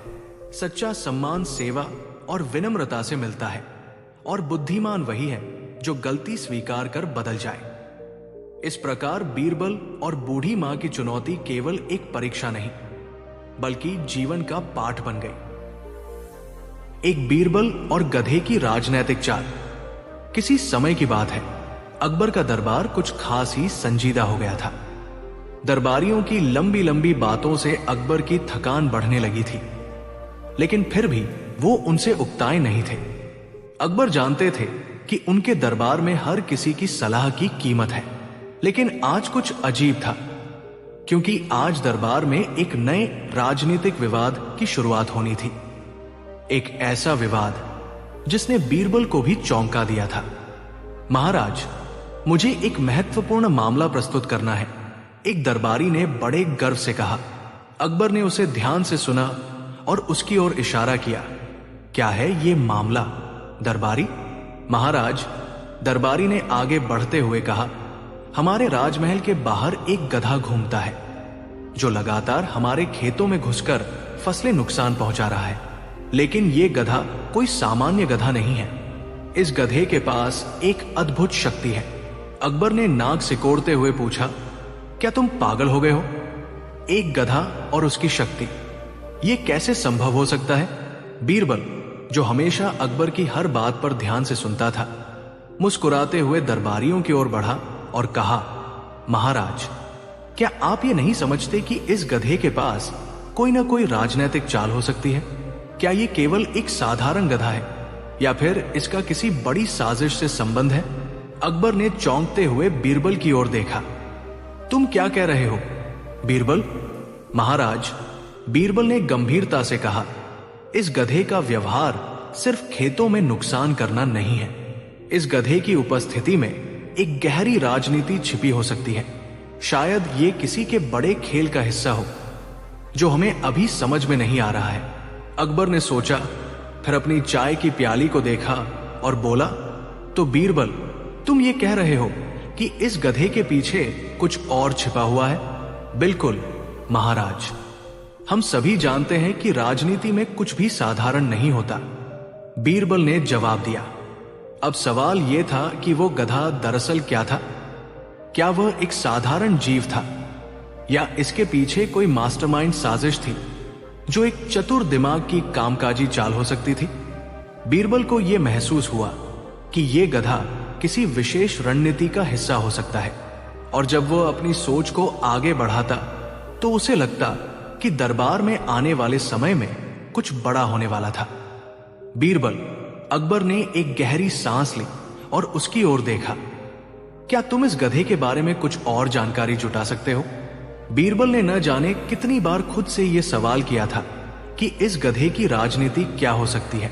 सच्चा सम्मान सेवा और विनम्रता से मिलता है, और बुद्धिमान वही है जो गलती स्वीकार कर बदल जाए। इस प्रकार बीरबल और बूढ़ी मां की चुनौती केवल एक परीक्षा नहीं, बल्कि जीवन का पाठ बन गई। एक बीरबल और गधे की राजनैतिक चाल। किसी समय की बात है, अकबर का दरबार कुछ खास ही संजीदा हो गया था। दरबारियों की लंबी लंबी बातों से अकबर की थकान बढ़ने लगी थी, लेकिन फिर भी वो उनसे उकताए नहीं थे। अकबर जानते थे कि उनके दरबार में हर किसी की सलाह की कीमत है, लेकिन आज कुछ अजीब था, क्योंकि आज दरबार में एक नए राजनीतिक विवाद की शुरुआत होनी थी। एक ऐसा विवाद जिसने बीरबल को भी चौंका दिया था। महाराज, मुझे एक महत्वपूर्ण मामला प्रस्तुत करना है, एक दरबारी ने बड़े गर्व से कहा। अकबर ने उसे ध्यान से सुना और उसकी ओर इशारा किया। क्या है ये मामला, दरबारी? महाराज, दरबारी ने आगे बढ़ते हुए कहा, हमारे राजमहल के बाहर एक गधा घूमता है जो लगातार हमारे खेतों में घुसकर फसलें नुकसान पहुंचा रहा है। लेकिन यह गधा कोई सामान्य गधा नहीं है। इस गधे के पास एक अद्भुत शक्ति है। अकबर ने नाक सिकोड़ते हुए पूछा, क्या तुम पागल हो गए हो? एक गधा और उसकी शक्ति, यह कैसे संभव हो सकता है? बीरबल, जो हमेशा अकबर की हर बात पर ध्यान से सुनता था, मुस्कुराते हुए दरबारियों की ओर बढ़ा और कहा, महाराज, क्या आप ये नहीं समझते कि इस गधे के पास कोई ना कोई राजनीतिक चाल हो सकती है? क्या ये केवल एक साधारण गधा है, या फिर इसका किसी बड़ी साजिश से संबंध है? अकबर ने चौंकते हुए बीरबल की ओर देखा। तुम क्या कह रहे हो, बीरबल? महाराज, बीरबल ने गंभीरता से कहा, इस गधे का व्यवहार सिर्फ खेतों में नुकसान करना नहीं है। इस गधे की उपस्थिति में एक गहरी राजनीति छिपी हो सकती है। शायद ये किसी के बड़े खेल का हिस्सा हो जो हमें अभी समझ में नहीं आ रहा है। अकबर ने सोचा, फिर अपनी चाय की प्याली को देखा और बोला, तो बीरबल, तुम ये कह रहे हो कि इस गधे के पीछे कुछ और छिपा हुआ है? बिल्कुल महाराज, हम सभी जानते हैं कि राजनीति में कुछ भी साधारण नहीं होता, बीरबल ने जवाब दिया। अब सवाल यह था कि वो गधा दरअसल क्या था? क्या वह एक साधारण जीव था, या इसके पीछे कोई मास्टरमाइंड साजिश थी जो एक चतुर दिमाग की कामकाजी चाल हो सकती थी? बीरबल को यह महसूस हुआ कि यह गधा किसी विशेष रणनीति का हिस्सा हो सकता है, और जब वह अपनी सोच को आगे बढ़ाता तो उसे लगता कि दरबार में आने वाले समय में कुछ बड़ा होने वाला था। बीरबल, अकबर ने एक गहरी सांस ली और उसकी ओर देखा। क्या तुम इस गधे के बारे में कुछ और जानकारी जुटा सकते हो? बीरबल ने न जाने कितनी बार खुद से यह सवाल किया था कि इस गधे की राजनीति क्या हो सकती है,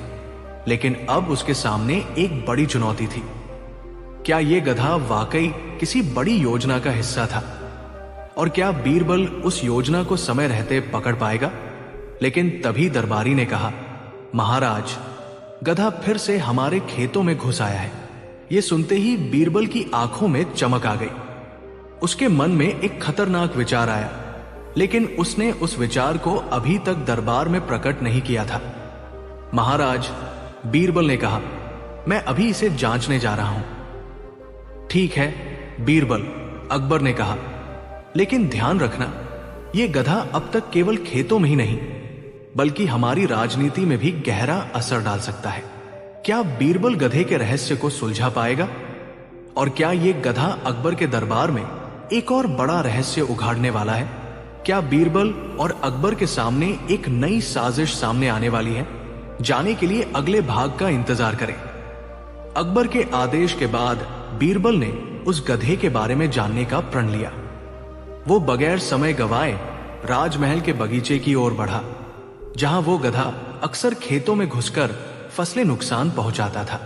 लेकिन अब उसके सामने एक बड़ी चुनौती थी। क्या यह गधा वाकई किसी बड़ी योजना का हिस्सा था, और क्या बीरबल उस योजना को समय रहते पकड़ पाएगा? लेकिन तभी दरबारी ने कहा, महाराज, गधा फिर से हमारे खेतों में घुस आया है। यह सुनते ही बीरबल की आंखों में चमक आ गई। उसके मन में एक खतरनाक विचार आया, लेकिन उसने उस विचार को अभी तक दरबार में प्रकट नहीं किया था। महाराज, बीरबल ने कहा, मैं अभी इसे जांचने जा रहा हूं। ठीक है बीरबल, अकबर ने कहा, लेकिन ध्यान रखना, यह गधा अब तक केवल खेतों में ही नहीं, बल्कि हमारी राजनीति में भी गहरा असर डाल सकता है। क्या बीरबल गधे के रहस्य को सुलझा पाएगा? और क्या यह गधा अकबर के दरबार में एक और बड़ा रहस्य उघाड़ने वाला है? क्या बीरबल और अकबर के सामने एक नई साजिश सामने आने वाली है? जाने के लिए अगले भाग का इंतजार करें। अकबर के आदेश के बाद बीरबल ने उस गधे के बारे में जानने का प्रण लिया। वो बगैर समय गवाए राजमहल के बगीचे की ओर बढ़ा, जहां वो गधा अक्सर खेतों में घुसकर फसलें नुकसान पहुंचाता था।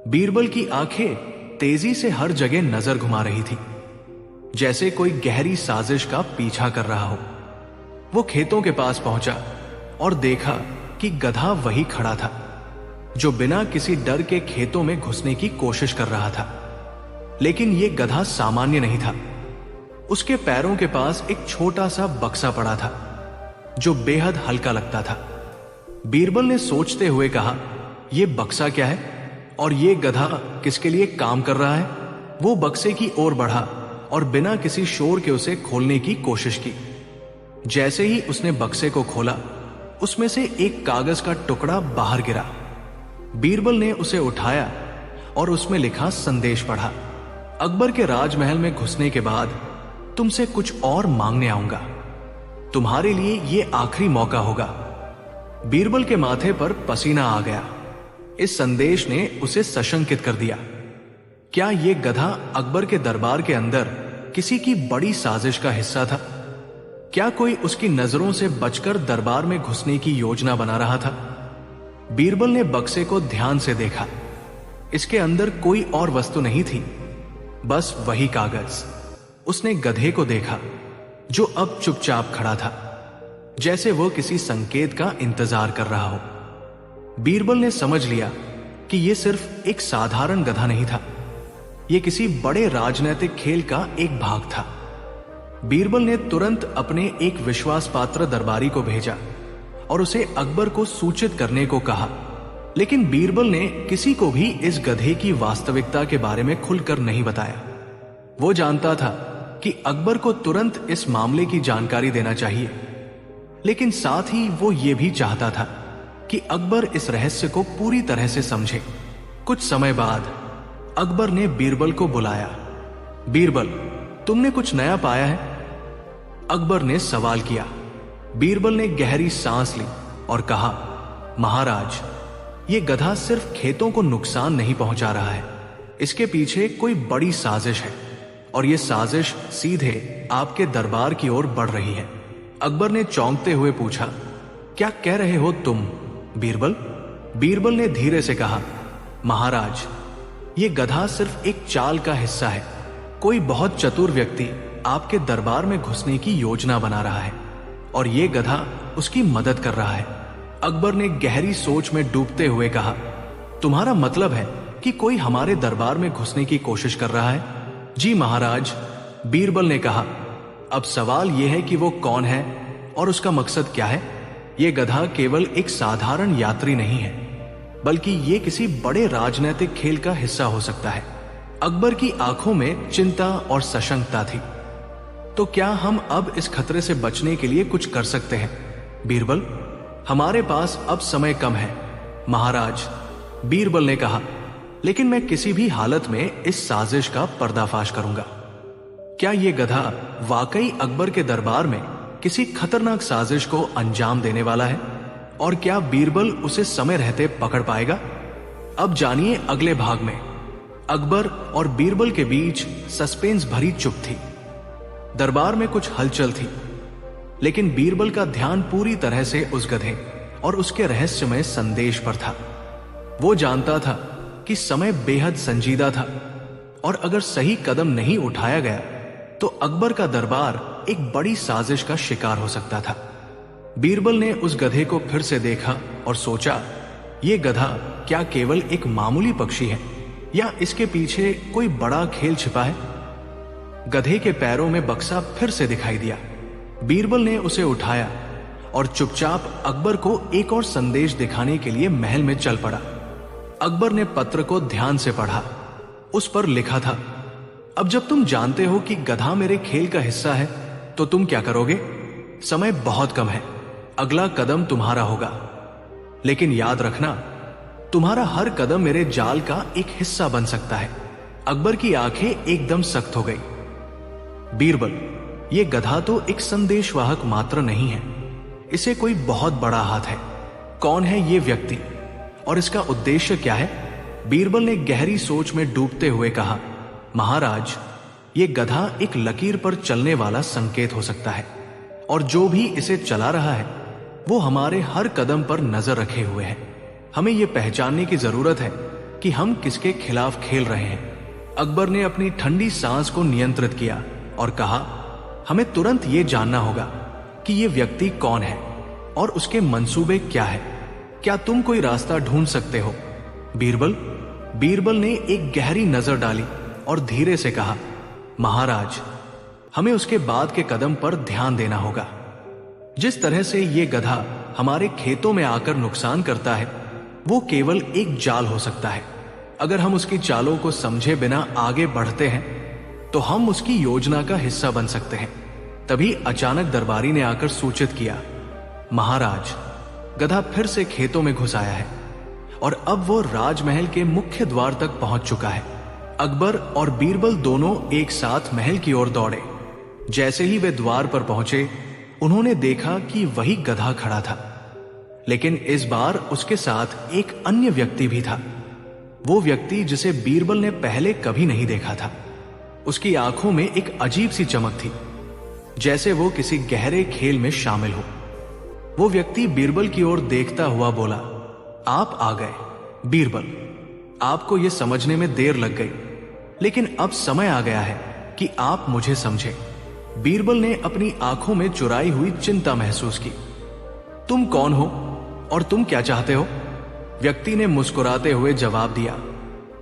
बीरबल की आंखें तेजी से हर जगह नजर घुमा रही थी, जैसे कोई गहरी साजिश का पीछा कर रहा हो। वो खेतों के पास पहुंचा और देखा कि गधा वही खड़ा था, जो बिना किसी डर के खेतों में घुसने की कोशिश कर रहा था। लेकिन यह गधा सामान्य नहीं था। उसके पैरों के पास एक छोटा सा बक्सा पड़ा था जो बेहद हल्का लगता था। बीरबल ने सोचते हुए कहा, यह बक्सा क्या है और यह गधा किसके लिए काम कर रहा है? वो बक्से की ओर बढ़ा और बिना किसी शोर के उसे खोलने की कोशिश की। जैसे ही उसने बक्से को खोला, उसमें से एक कागज का टुकड़ा बाहर गिरा। बीरबल ने उसे उठाया और उसमें लिखा संदेश पढ़ा। अकबर के राजमहल में घुसने के बाद तुमसे कुछ और मांगने आऊंगा। तुम्हारे लिए यह आखिरी मौका होगा। बीरबल के माथे पर पसीना आ गया। इस संदेश ने उसे सशंकित कर दिया। क्या यह गधा अकबर के दरबार के अंदर किसी की बड़ी साजिश का हिस्सा था? क्या कोई उसकी नजरों से बचकर दरबार में घुसने की योजना बना रहा था? बीरबल ने बक्से को ध्यान से देखा। इसके अंदर कोई और वस्तु नहीं थी, बस वही कागज। उसने गधे को देखा जो अब चुपचाप खड़ा था, जैसे वो किसी संकेत का इंतजार कर रहा हो। बीरबल ने समझ लिया कि यह सिर्फ एक साधारण गधा नहीं था, यह किसी बड़े राजनीतिक खेल का एक भाग था। बीरबल ने तुरंत अपने एक विश्वास पात्र दरबारी को भेजा और उसे अकबर को सूचित करने को कहा। लेकिन बीरबल ने किसी को भी इस गधे की वास्तविकता के बारे में खुलकर नहीं बताया। वो जानता था कि अकबर को तुरंत इस मामले की जानकारी देना चाहिए, लेकिन साथ ही वो ये भी चाहता था कि अकबर इस रहस्य को पूरी तरह से समझे। कुछ समय बाद अकबर ने बीरबल को बुलाया। बीरबल, तुमने कुछ नया पाया है? अकबर ने सवाल किया। बीरबल ने गहरी सांस ली और कहा, महाराज, ये गधा सिर्फ खेतों को नुकसान नहीं पहुंचा रहा है, इसके पीछे कोई बड़ी साजिश है और यह साजिश सीधे आपके दरबार की ओर बढ़ रही है। अकबर ने चौंकते हुए पूछा, क्या कह रहे हो तुम बीरबल? बीरबल ने धीरे से कहा, महाराज, ये गधा सिर्फ एक चाल का हिस्सा है। कोई बहुत चतुर व्यक्ति आपके दरबार में घुसने की योजना बना रहा है और ये गधा उसकी मदद कर रहा है। अकबर ने गहरी सोच में डूबते हुए कहा, तुम्हारा मतलब है कि कोई हमारे दरबार में घुसने की कोशिश कर रहा है? जी महाराज, बीरबल ने कहा। अब सवाल यह है कि वो कौन है और उसका मकसद क्या है। यह गधा केवल एक साधारण यात्री नहीं है, बल्कि ये किसी बड़े राजनीतिक खेल का हिस्सा हो सकता है। अकबर की आंखों में चिंता और सशंकता थी। तो क्या हम अब इस खतरे से बचने के लिए कुछ कर सकते हैं बीरबल? हमारे पास अब समय कम है महाराज, बीरबल ने कहा, लेकिन मैं किसी भी हालत में इस साजिश का पर्दाफाश करूंगा। क्या यह गधा वाकई अकबर के दरबार में किसी खतरनाक साजिश को अंजाम देने वाला है? और क्या बीरबल उसे समय रहते पकड़ पाएगा? अब जानिए अगले भाग में। अकबर और बीरबल के बीच सस्पेंस भरी चुप थी। दरबार में कुछ हलचल थी, लेकिन बीरबल का ध्यान पूरी तरह से उस गधे और उसके रहस्यमय संदेश पर था। वो जानता था कि समय बेहद संजीदा था और अगर सही कदम नहीं उठाया गया तो अकबर का दरबार एक बड़ी साजिश का शिकार हो सकता था। बीरबल ने उस गधे को फिर से देखा और सोचा, यह गधा क्या केवल एक मामूली पक्षी है या इसके पीछे कोई बड़ा खेल छिपा है? गधे के पैरों में बक्सा फिर से दिखाई दिया। बीरबल ने उसे उठाया और चुपचाप अकबर को एक और संदेश दिखाने के लिए महल में चल पड़ा। अकबर ने पत्र को ध्यान से पढ़ा। उस पर लिखा था, अब जब तुम जानते हो कि गधा मेरे खेल का हिस्सा है तो तुम क्या करोगे? समय बहुत कम है, अगला कदम तुम्हारा होगा, लेकिन याद रखना, तुम्हारा हर कदम मेरे जाल का एक हिस्सा बन सकता है। अकबर की आंखें एकदम सख्त हो गई। बीरबल, यह गधा तो एक संदेशवाहक मात्र नहीं है, इसे कोई बहुत बड़ा हाथ है। कौन है यह व्यक्ति और इसका उद्देश्य क्या है? बीरबल ने गहरी सोच में डूबते हुए कहा, महाराज, यह गधा एक लकीर पर चलने वाला संकेत हो सकता है और जो भी इसे चला रहा है वो हमारे हर कदम पर नजर रखे हुए है। हमें यह पहचानने की जरूरत है कि हम किसके खिलाफ खेल रहे हैं। अकबर ने अपनी ठंडी सांस को नियंत्रित किया और कहा, हमें तुरंत यह जानना होगा कि यह व्यक्ति कौन है और उसके मंसूबे क्या है। क्या तुम कोई रास्ता ढूंढ सकते हो बीरबल बीरबल ने एक गहरी नजर डाली और धीरे से कहा, महाराज, हमें उसके बाद के कदम पर ध्यान देना होगा। जिस तरह से ये गधा हमारे खेतों में आकर नुकसान करता है, वो केवल एक जाल हो सकता है। अगर हम उसकी चालों को समझे बिना आगे बढ़ते हैं तो हम उसकी योजना का हिस्सा बन सकते हैं। तभी अचानक दरबारी ने आकर सूचित किया, महाराज, गधा फिर से खेतों में घुस आया है और अब वो राजमहल के मुख्य द्वार तक पहुंच चुका है। अकबर और बीरबल दोनों एक साथ महल की ओर दौड़े। जैसे ही वे द्वार पर पहुंचे, उन्होंने देखा कि वही गधा खड़ा था, लेकिन इस बार उसके साथ एक अन्य व्यक्ति भी था। वो व्यक्ति जिसे बीरबल ने पहले कभी नहीं देखा था। उसकी आंखों में एक अजीब सी चमक थी, जैसे वो किसी गहरे खेल में शामिल हो। वो व्यक्ति बीरबल की ओर देखता हुआ बोला, आप आ गए बीरबल। आपको यह समझने में देर लग गई, लेकिन अब समय आ गया है कि आप मुझे समझे। बीरबल ने अपनी आंखों में चुराई हुई चिंता महसूस की। तुम कौन हो और तुम क्या चाहते हो? व्यक्ति ने मुस्कुराते हुए जवाब दिया,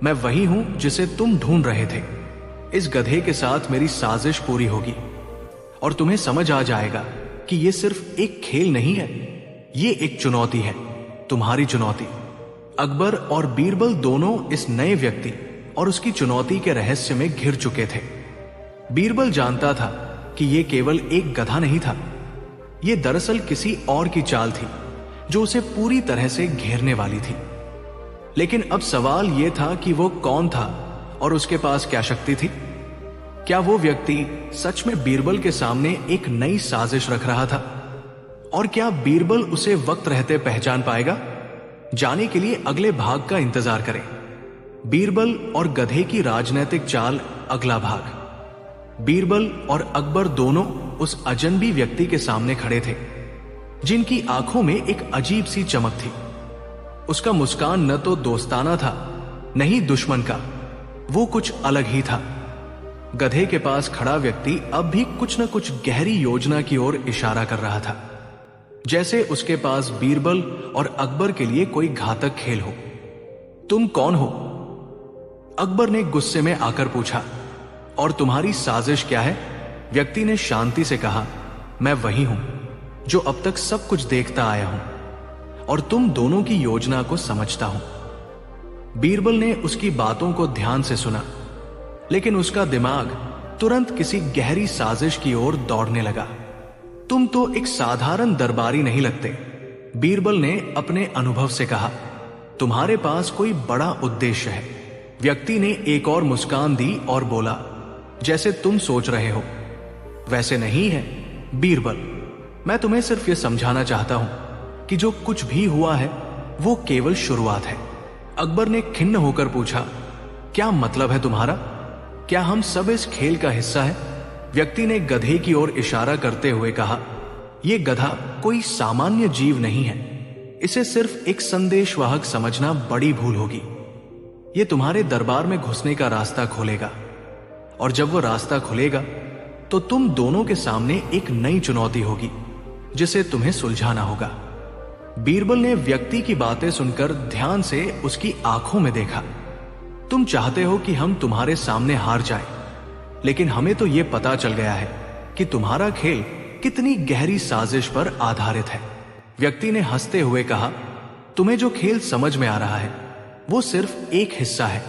मैं वही हूं जिसे तुम ढूंढ रहे थे। इस गधे के साथ मेरी साजिश पूरी होगी और तुम्हें समझ आ जाएगा कि यह सिर्फ एक खेल नहीं है, ये एक चुनौती है, तुम्हारी चुनौती। अकबर और बीरबल दोनों इस नए व्यक्ति और उसकी चुनौती के रहस्य में घिर चुके थे। बीरबल जानता था कि यह केवल एक गधा नहीं था, यह दरअसल किसी और की चाल थी जो उसे पूरी तरह से घेरने वाली थी। लेकिन अब सवाल यह था कि वो कौन था और उसके पास क्या शक्ति थी। क्या वो व्यक्ति सच में बीरबल के सामने एक नई साजिश रख रहा था? और क्या बीरबल उसे वक्त रहते पहचान पाएगा? जाने के लिए अगले भाग का इंतजार करें। बीरबल और गधे की राजनीतिक चाल, अगला भाग। बीरबल और अकबर दोनों उस अजनबी व्यक्ति के सामने खड़े थे, जिनकी आंखों में एक अजीब सी चमक थी। उसका मुस्कान न तो दोस्ताना था, न ही दुश्मन का, वो कुछ अलग ही था। गधे के पास खड़ा व्यक्ति अब भी कुछ न कुछ गहरी योजना की ओर इशारा कर रहा था, जैसे उसके पास बीरबल और अकबर के लिए कोई घातक खेल हो। तुम कौन हो? अकबर ने गुस्से में आकर पूछा। और तुम्हारी साजिश क्या है? व्यक्ति ने शांति से कहा, मैं वही हूं जो अब तक सब कुछ देखता आया हूं और तुम दोनों की योजना को समझता हूं। बीरबल ने उसकी बातों को ध्यान से सुना, लेकिन उसका दिमाग तुरंत किसी गहरी साजिश की ओर दौड़ने लगा। तुम तो एक साधारण दरबारी नहीं लगते, बीरबल ने अपने अनुभव से कहा। तुम्हारे पास कोई बड़ा उद्देश्य है। व्यक्ति ने एक और मुस्कान दी और बोला, जैसे तुम सोच रहे हो वैसे नहीं है बीरबल। मैं तुम्हें सिर्फ यह समझाना चाहता हूं कि जो कुछ भी हुआ है वो केवल शुरुआत है। अकबर ने खिन्न होकर पूछा, क्या मतलब है तुम्हारा? क्या हम सब इस खेल का हिस्सा है? व्यक्ति ने गधे की ओर इशारा करते हुए कहा, यह गधा कोई सामान्य जीव नहीं है। इसे सिर्फ एक संदेशवाहक समझना बड़ी भूल होगी। यह तुम्हारे दरबार में घुसने का रास्ता खोलेगा, और जब वो रास्ता खुलेगा तो तुम दोनों के सामने एक नई चुनौती होगी जिसे तुम्हें सुलझाना होगा। बीरबल ने व्यक्ति की बातें सुनकर ध्यान से उसकी आंखों में देखा। तुम चाहते हो कि हम तुम्हारे सामने हार जाएं, लेकिन हमें तो यह पता चल गया है कि तुम्हारा खेल कितनी गहरी साजिश पर आधारित है। व्यक्ति ने हंसते हुए कहा, तुम्हें जो खेल समझ में आ रहा है वो सिर्फ एक हिस्सा है।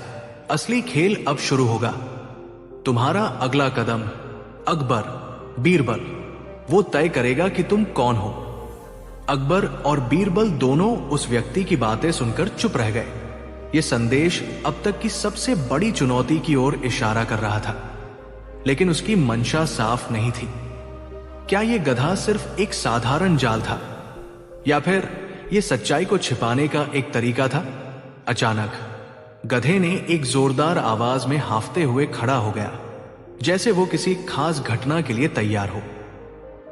असली खेल अब शुरू होगा। तुम्हारा अगला कदम अकबर, बीरबल, वो तय करेगा कि तुम कौन हो। अकबर और बीरबल दोनों उस व्यक्ति की बातें सुनकर चुप रह गए। यह संदेश अब तक की सबसे बड़ी चुनौती की ओर इशारा कर रहा था, लेकिन उसकी मंशा साफ नहीं थी। क्या यह गधा सिर्फ एक साधारण जाल था, या फिर यह सच्चाई को छिपाने का एक तरीका था? अचानक गधे ने एक जोरदार आवाज में हांफते हुए खड़ा हो गया, जैसे वो किसी खास घटना के लिए तैयार हो।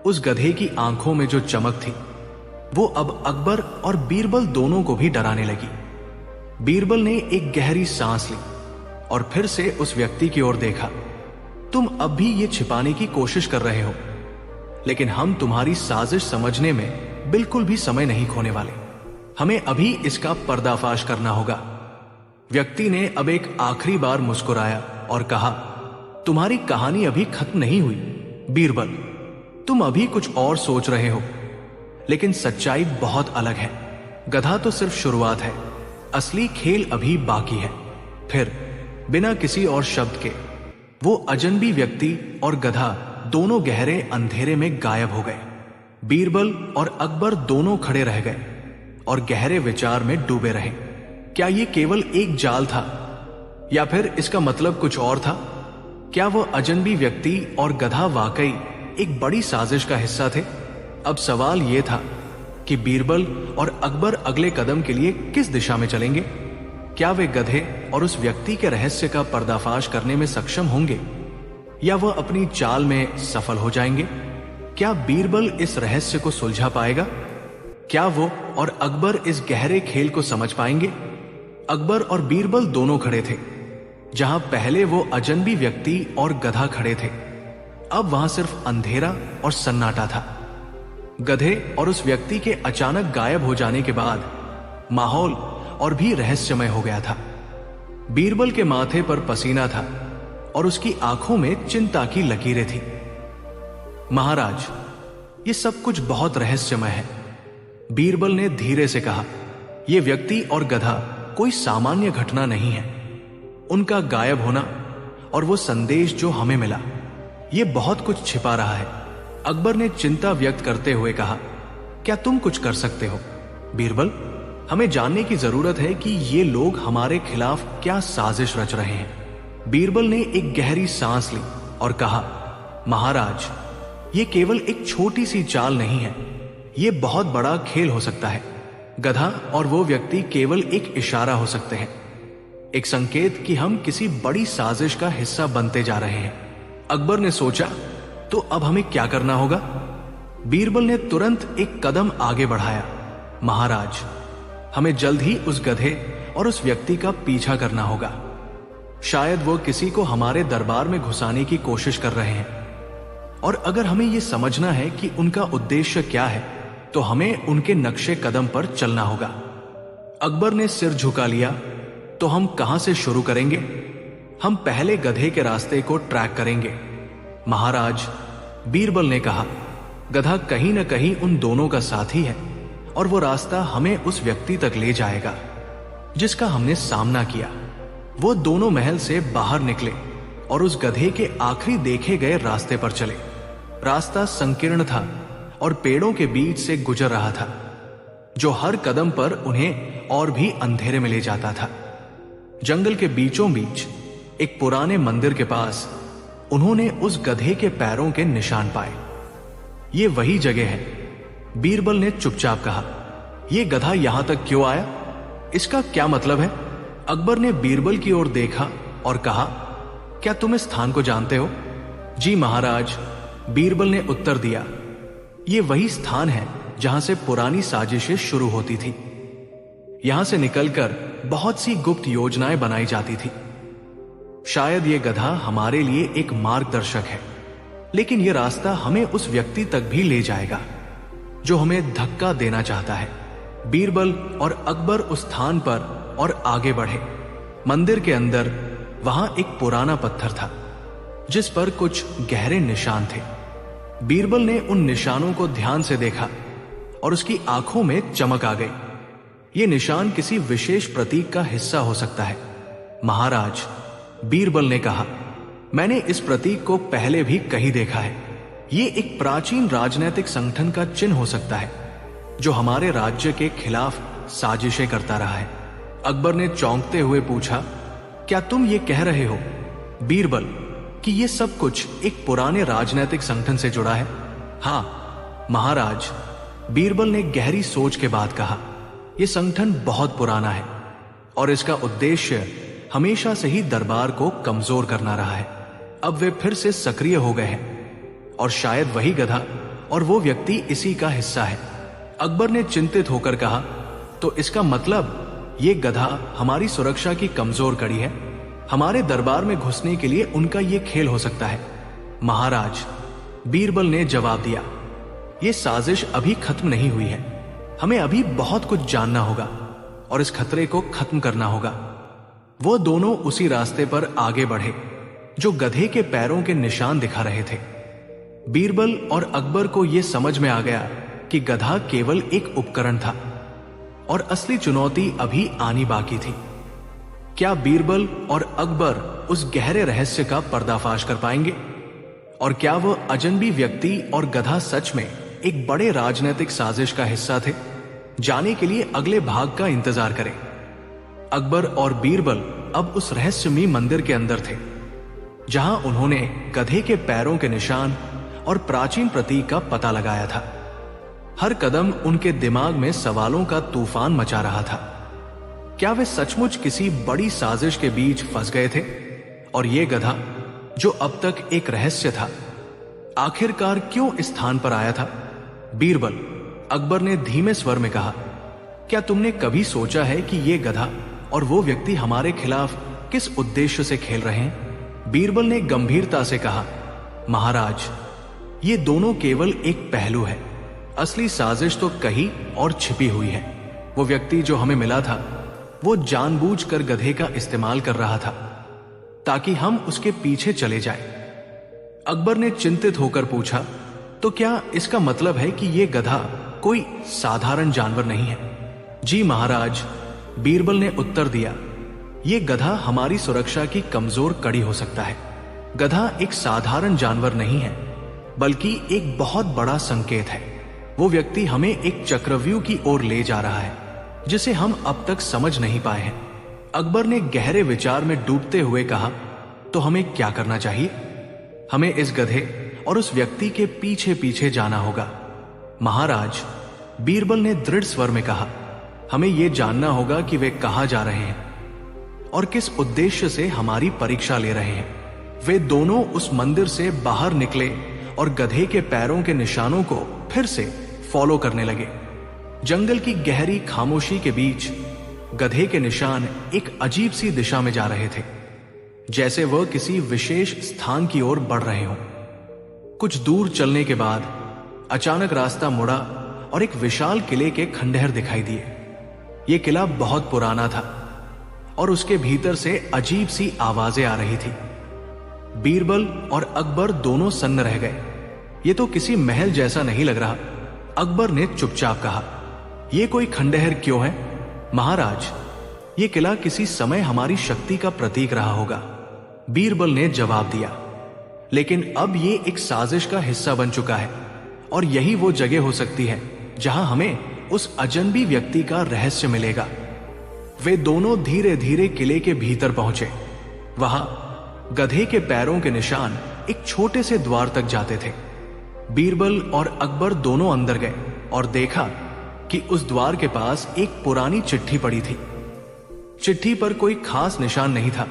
उस गधे की आंखों में जो चमक थी वो अब अकबर और बीरबल दोनों को भी डराने लगी। बीरबल ने एक गहरी सांस ली और फिर से उस व्यक्ति की ओर देखा। तुम अब भी ये छिपाने की कोशिश कर रहे हो, लेकिन हम तुम्हारी साजिश समझने में बिल्कुल भी समय नहीं खोने वाले। हमें अभी इसका पर्दाफाश करना होगा। व्यक्ति ने अब एक आखिरी बार मुस्कुराया और कहा, तुम्हारी कहानी अभी खत्म नहीं हुई बीरबल। तुम अभी कुछ और सोच रहे हो, लेकिन सच्चाई बहुत अलग है। गधा तो सिर्फ शुरुआत है, असली खेल अभी बाकी है। फिर बिना किसी और शब्द के वो अजनबी व्यक्ति और गधा दोनों गहरे अंधेरे में गायब हो गए। बीरबल और अकबर दोनों खड़े रह गए और गहरे विचार में डूबे रहे। क्या ये केवल एक जाल था या फिर इसका मतलब कुछ और था? क्या वो अजनबी व्यक्ति और गधा वाकई एक बड़ी साजिश का हिस्सा थे? अब सवाल यह था कि बीरबल और अकबर अगले कदम के लिए किस दिशा में चलेंगे। क्या वे गधे और उस व्यक्ति के रहस्य का पर्दाफाश करने में सक्षम होंगे या वह अपनी चाल में सफल हो जाएंगे? क्या बीरबल इस रहस्य को सुलझा पाएगा? क्या वो और अकबर इस गहरे खेल को समझ पाएंगे? अकबर और बीरबल दोनों खड़े थे। जहां पहले वो अजनबी व्यक्ति और गधा खड़े थे, अब वहां सिर्फ अंधेरा और सन्नाटा था। गधे और उस व्यक्ति के अचानक गायब हो जाने के बाद माहौल और भी रहस्यमय हो गया था। बीरबल के माथे पर पसीना था और उसकी आंखों में चिंता की लकीरें थी। महाराज, ये सब कुछ बहुत रहस्यमय है, बीरबल ने धीरे से कहा। यह व्यक्ति और गधा कोई सामान्य घटना नहीं है। उनका गायब होना और वो संदेश जो हमें मिला, ये बहुत कुछ छिपा रहा है। अकबर ने चिंता व्यक्त करते हुए कहा, क्या तुम कुछ कर सकते हो? बीरबल, हमें जानने की जरूरत है कि ये लोग हमारे खिलाफ क्या साजिश रच रहे हैं। बीरबल ने एक गहरी सांस ली और कहा, महाराज, ये केवल एक छोटी सी चाल नहीं है, ये बहुत बड़ा खेल हो सकता है। गधा और वो व्यक्ति केवल एक इशारा हो सकते हैं, एक संकेत कि हम किसी बड़ी साजिश का हिस्सा बनते जा रहे हैं। अकबर ने सोचा, तो अब हमें क्या करना होगा? बीरबल ने तुरंत एक कदम आगे बढ़ाया। महाराज, हमें जल्द ही उस गधे और उस व्यक्ति का पीछा करना होगा। शायद वो किसी को हमारे दरबार में घुसाने की कोशिश कर रहे हैं, और अगर हमें यह समझना है कि उनका उद्देश्य क्या है, तो हमें उनके नक्शे कदम पर चलना होगा। अकबर ने सिर झुका लिया। तो हम कहां से शुरू करेंगे? हम पहले गधे के रास्ते को ट्रैक करेंगे, महाराज, बीरबल ने कहा। गधा कहीं न कहीं उन दोनों का साथी है और वो रास्ता हमें उस व्यक्ति तक ले जाएगा जिसका हमने सामना किया। वो दोनों महल से बाहर निकले और उस गधे के आखिरी देखे गए रास्ते पर चले। रास्ता संकीर्ण था और पेड़ों के बीच से गुजर रहा था, जो हर कदम पर उन्हें और भी अंधेरे में ले जाता था। जंगल के बीचों बीच एक पुराने मंदिर के पास उन्होंने उस गधे के पैरों के निशान पाए। ये वही जगह है, बीरबल ने चुपचाप कहा। यह गधा यहां तक क्यों आया? इसका क्या मतलब है? अकबर ने बीरबल की ओर देखा और कहा, क्या तुम इस स्थान को जानते हो? जी महाराज, बीरबल ने उत्तर दिया। यह वही स्थान है जहां से पुरानी साजिशें शुरू होती थी। यहां से निकलकर बहुत सी गुप्त योजनाएं बनाई जाती थी। शायद यह गधा हमारे लिए एक मार्गदर्शक है, लेकिन यह रास्ता हमें उस व्यक्ति तक भी ले जाएगा जो हमें धक्का देना चाहता है। बीरबल और अकबर उस स्थान पर और आगे बढ़े। मंदिर के अंदर वहां एक पुराना पत्थर था जिस पर कुछ गहरे निशान थे। बीरबल ने उन निशानों को ध्यान से देखा और उसकी आंखों में चमक आ गई। ये निशान किसी विशेष प्रतीक का हिस्सा हो सकता है। महाराज, बीरबल ने कहा, मैंने इस प्रतीक को पहले भी कहीं देखा है। ये एक प्राचीन राजनीतिक संगठन का चिन्ह हो सकता है जो हमारे राज्य के खिलाफ साजिशें करता रहा है। अकबर ने चौंकते हुए पूछा, क्या तुम ये कह रहे हो बीरबल कि ये सब कुछ एक पुराने राजनीतिक संगठन से जुड़ा है? हाँ महाराज, बीरबल ने गहरी सोच के बाद कहा। यह संगठन बहुत पुराना है और इसका उद्देश्य हमेशा से ही दरबार को कमजोर करना रहा है। अब वे फिर से सक्रिय हो गए हैं और शायद वही गधा और वो व्यक्ति इसी का हिस्सा है। अकबर ने चिंतित होकर कहा, तो इसका मतलब ये गधा हमारी सुरक्षा की कमजोर कड़ी है? हमारे दरबार में घुसने के लिए उनका ये खेल हो सकता है? महाराज, बीरबल ने जवाब दिया, ये साजिश अभी खत्म नहीं हुई है। हमें अभी बहुत कुछ जानना होगा और इस खतरे को खत्म करना होगा। वो दोनों उसी रास्ते पर आगे बढ़े जो गधे के पैरों के निशान दिखा रहे थे। बीरबल और अकबर को यह समझ में आ गया कि गधा केवल एक उपकरण था और असली चुनौती अभी आनी बाकी थी। क्या बीरबल और अकबर उस गहरे रहस्य का पर्दाफाश कर पाएंगे? और क्या वह अजनबी व्यक्ति और गधा सच में एक बड़े राजनीतिक साजिश का हिस्सा थे? जाने के लिए अगले भाग का इंतजार करें। अकबर और बीरबल अब उस रहस्यमयी मंदिर के अंदर थे, जहां उन्होंने गधे के पैरों के निशान और प्राचीन प्रतीक का पता लगाया था। हर कदम उनके दिमाग में सवालों का तूफान मचा रहा था। क्या वे सचमुच किसी बड़ी साजिश के बीच फंस गए थे? और ये गधा, जो अब तक एक रहस्य था, आखिरकार क्यों इस स्थान पर आया था? बीरबल, अकबर ने धीमे स्वर में कहा, क्या तुमने कभी सोचा है कि यह गधा और वो व्यक्ति हमारे खिलाफ किस उद्देश्य से खेल रहे हैं? बीरबल ने गंभीरता से कहा, महाराज, ये दोनों केवल एक पहलू है। असली साजिश तो कहीं और छिपी हुई है। वो व्यक्ति जो हमें मिला था, वो जानबूझकर गधे का इस्तेमाल कर रहा था ताकि हम उसके पीछे चले जाएं। अकबर ने चिंतित होकर पूछा, तो क्या इसका मतलब है कि यह गधा कोई साधारण जानवर नहीं है? जी महाराज, बीरबल ने उत्तर दिया, यह गधा हमारी सुरक्षा की कमजोर कड़ी हो सकता है। गधा एक साधारण जानवर नहीं है, बल्कि एक बहुत बड़ा संकेत है। वो व्यक्ति हमें एक चक्रव्यूह की ओर ले जा रहा है जिसे हम अब तक समझ नहीं पाए हैं। अकबर ने गहरे विचार में डूबते हुए कहा, तो हमें क्या करना चाहिए? हमें इस गधे और उस व्यक्ति के पीछे पीछे जाना होगा। महाराज, बीरबल ने दृढ़ स्वर में कहा, हमें यह जानना होगा कि वे कहां जा रहे हैं और किस उद्देश्य से हमारी परीक्षा ले रहे हैं। वे दोनों उस मंदिर से बाहर निकले और गधे के पैरों के निशानों को फिर से फॉलो करने लगे। जंगल की गहरी खामोशी के बीच गधे के निशान एक अजीब सी दिशा में जा रहे थे, जैसे वह किसी विशेष स्थान की ओर बढ़ रहे हों। कुछ दूर चलने के बाद अचानक रास्ता मुड़ा और एक विशाल किले के खंडहर दिखाई दिए। यह किला बहुत पुराना था और उसके भीतर से अजीब सी आवाजें आ रही थी। बीरबल और अकबर दोनों सन्न रह गए। यह तो किसी महल जैसा नहीं लग रहा। अकबर ने चुपचाप कहा, यह कोई खंडहर क्यों है? महाराज, यह किला किसी समय हमारी शक्ति का प्रतीक रहा होगा, बीरबल ने जवाब दिया। लेकिन अब यह एक साजिश का हिस्सा बन चुका है और यही वो जगह हो सकती है जहां हमें उस अजनबी व्यक्ति का रहस्य मिलेगा। वे दोनों धीरे धीरे किले के भीतर पहुंचे। वहां गधे के पैरों के निशान एक छोटे से द्वार तक जाते थे। बीरबल और अकबर दोनों अंदर गए और देखा कि उस द्वार के पास एक पुरानी चिट्ठी पड़ी थी। चिट्ठी पर कोई खास निशान नहीं था,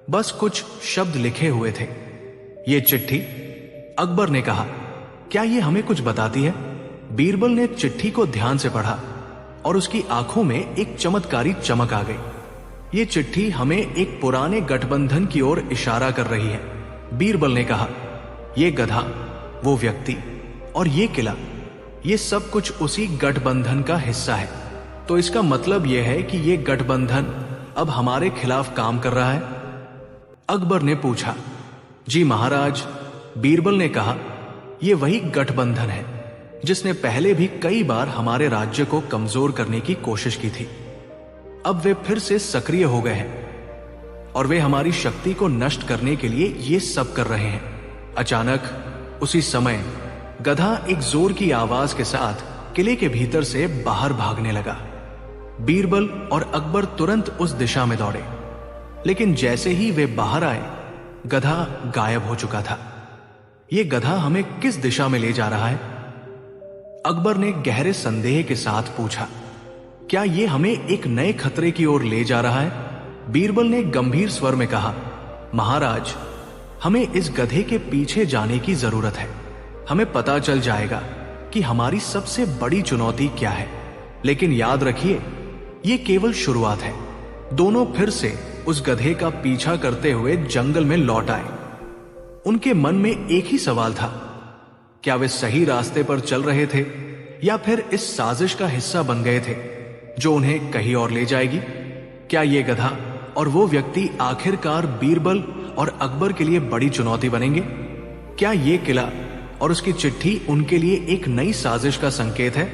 बस कुछ शब्द लिखे हुए थे। यह चिट्ठी, अकबर ने कहा, क्या यह हमें कुछ बताती है? बीरबल ने चिट्ठी को ध्यान से पढ़ा और उसकी आंखों में एक चमत्कारी चमक आ गई। यह चिट्ठी हमें एक पुराने गठबंधन की ओर इशारा कर रही है। बीरबल ने कहा, यह गधा, वो व्यक्ति और ये किला, ये सब कुछ उसी गठबंधन का हिस्सा है। तो इसका मतलब यह है कि ये गठबंधन अब हमारे खिलाफ काम कर रहा है? अकबर ने पूछा। जी महाराज, बीरबल ने कहा, यह वही गठबंधन है जिसने पहले भी कई बार हमारे राज्य को कमजोर करने की कोशिश की थी। अब वे फिर से सक्रिय हो गए हैं और वे हमारी शक्ति को नष्ट करने के लिए ये सब कर रहे हैं। अचानक उसी समय गधा एक जोर की आवाज के साथ किले के भीतर से बाहर भागने लगा। बीरबल और अकबर तुरंत उस दिशा में दौड़े, लेकिन जैसे ही वे बाहर आए, गधा गायब हो चुका था। यह गधा हमें किस दिशा में ले जा रहा है? अकबर ने गहरे संदेह के साथ पूछा, क्या यह हमें एक नए खतरे की ओर ले जा रहा है? बीरबल ने गंभीर स्वर में कहा, महाराज, हमें इस गधे के पीछे जाने की जरूरत है। हमें पता चल जाएगा कि हमारी सबसे बड़ी चुनौती क्या है। लेकिन याद रखिए, यह केवल शुरुआत है। दोनों फिर से उस गधे का पीछा करते हुए जंगल में लौट आए। उनके मन में एक ही सवाल था, क्या वे सही रास्ते पर चल रहे थे या फिर इस साजिश का हिस्सा बन गए थे जो उन्हें कहीं और ले जाएगी? क्या यह गधा और वो व्यक्ति आखिरकार बीरबल और अकबर के लिए बड़ी चुनौती बनेंगे? क्या ये किला और उसकी चिट्ठी उनके लिए एक नई साजिश का संकेत है?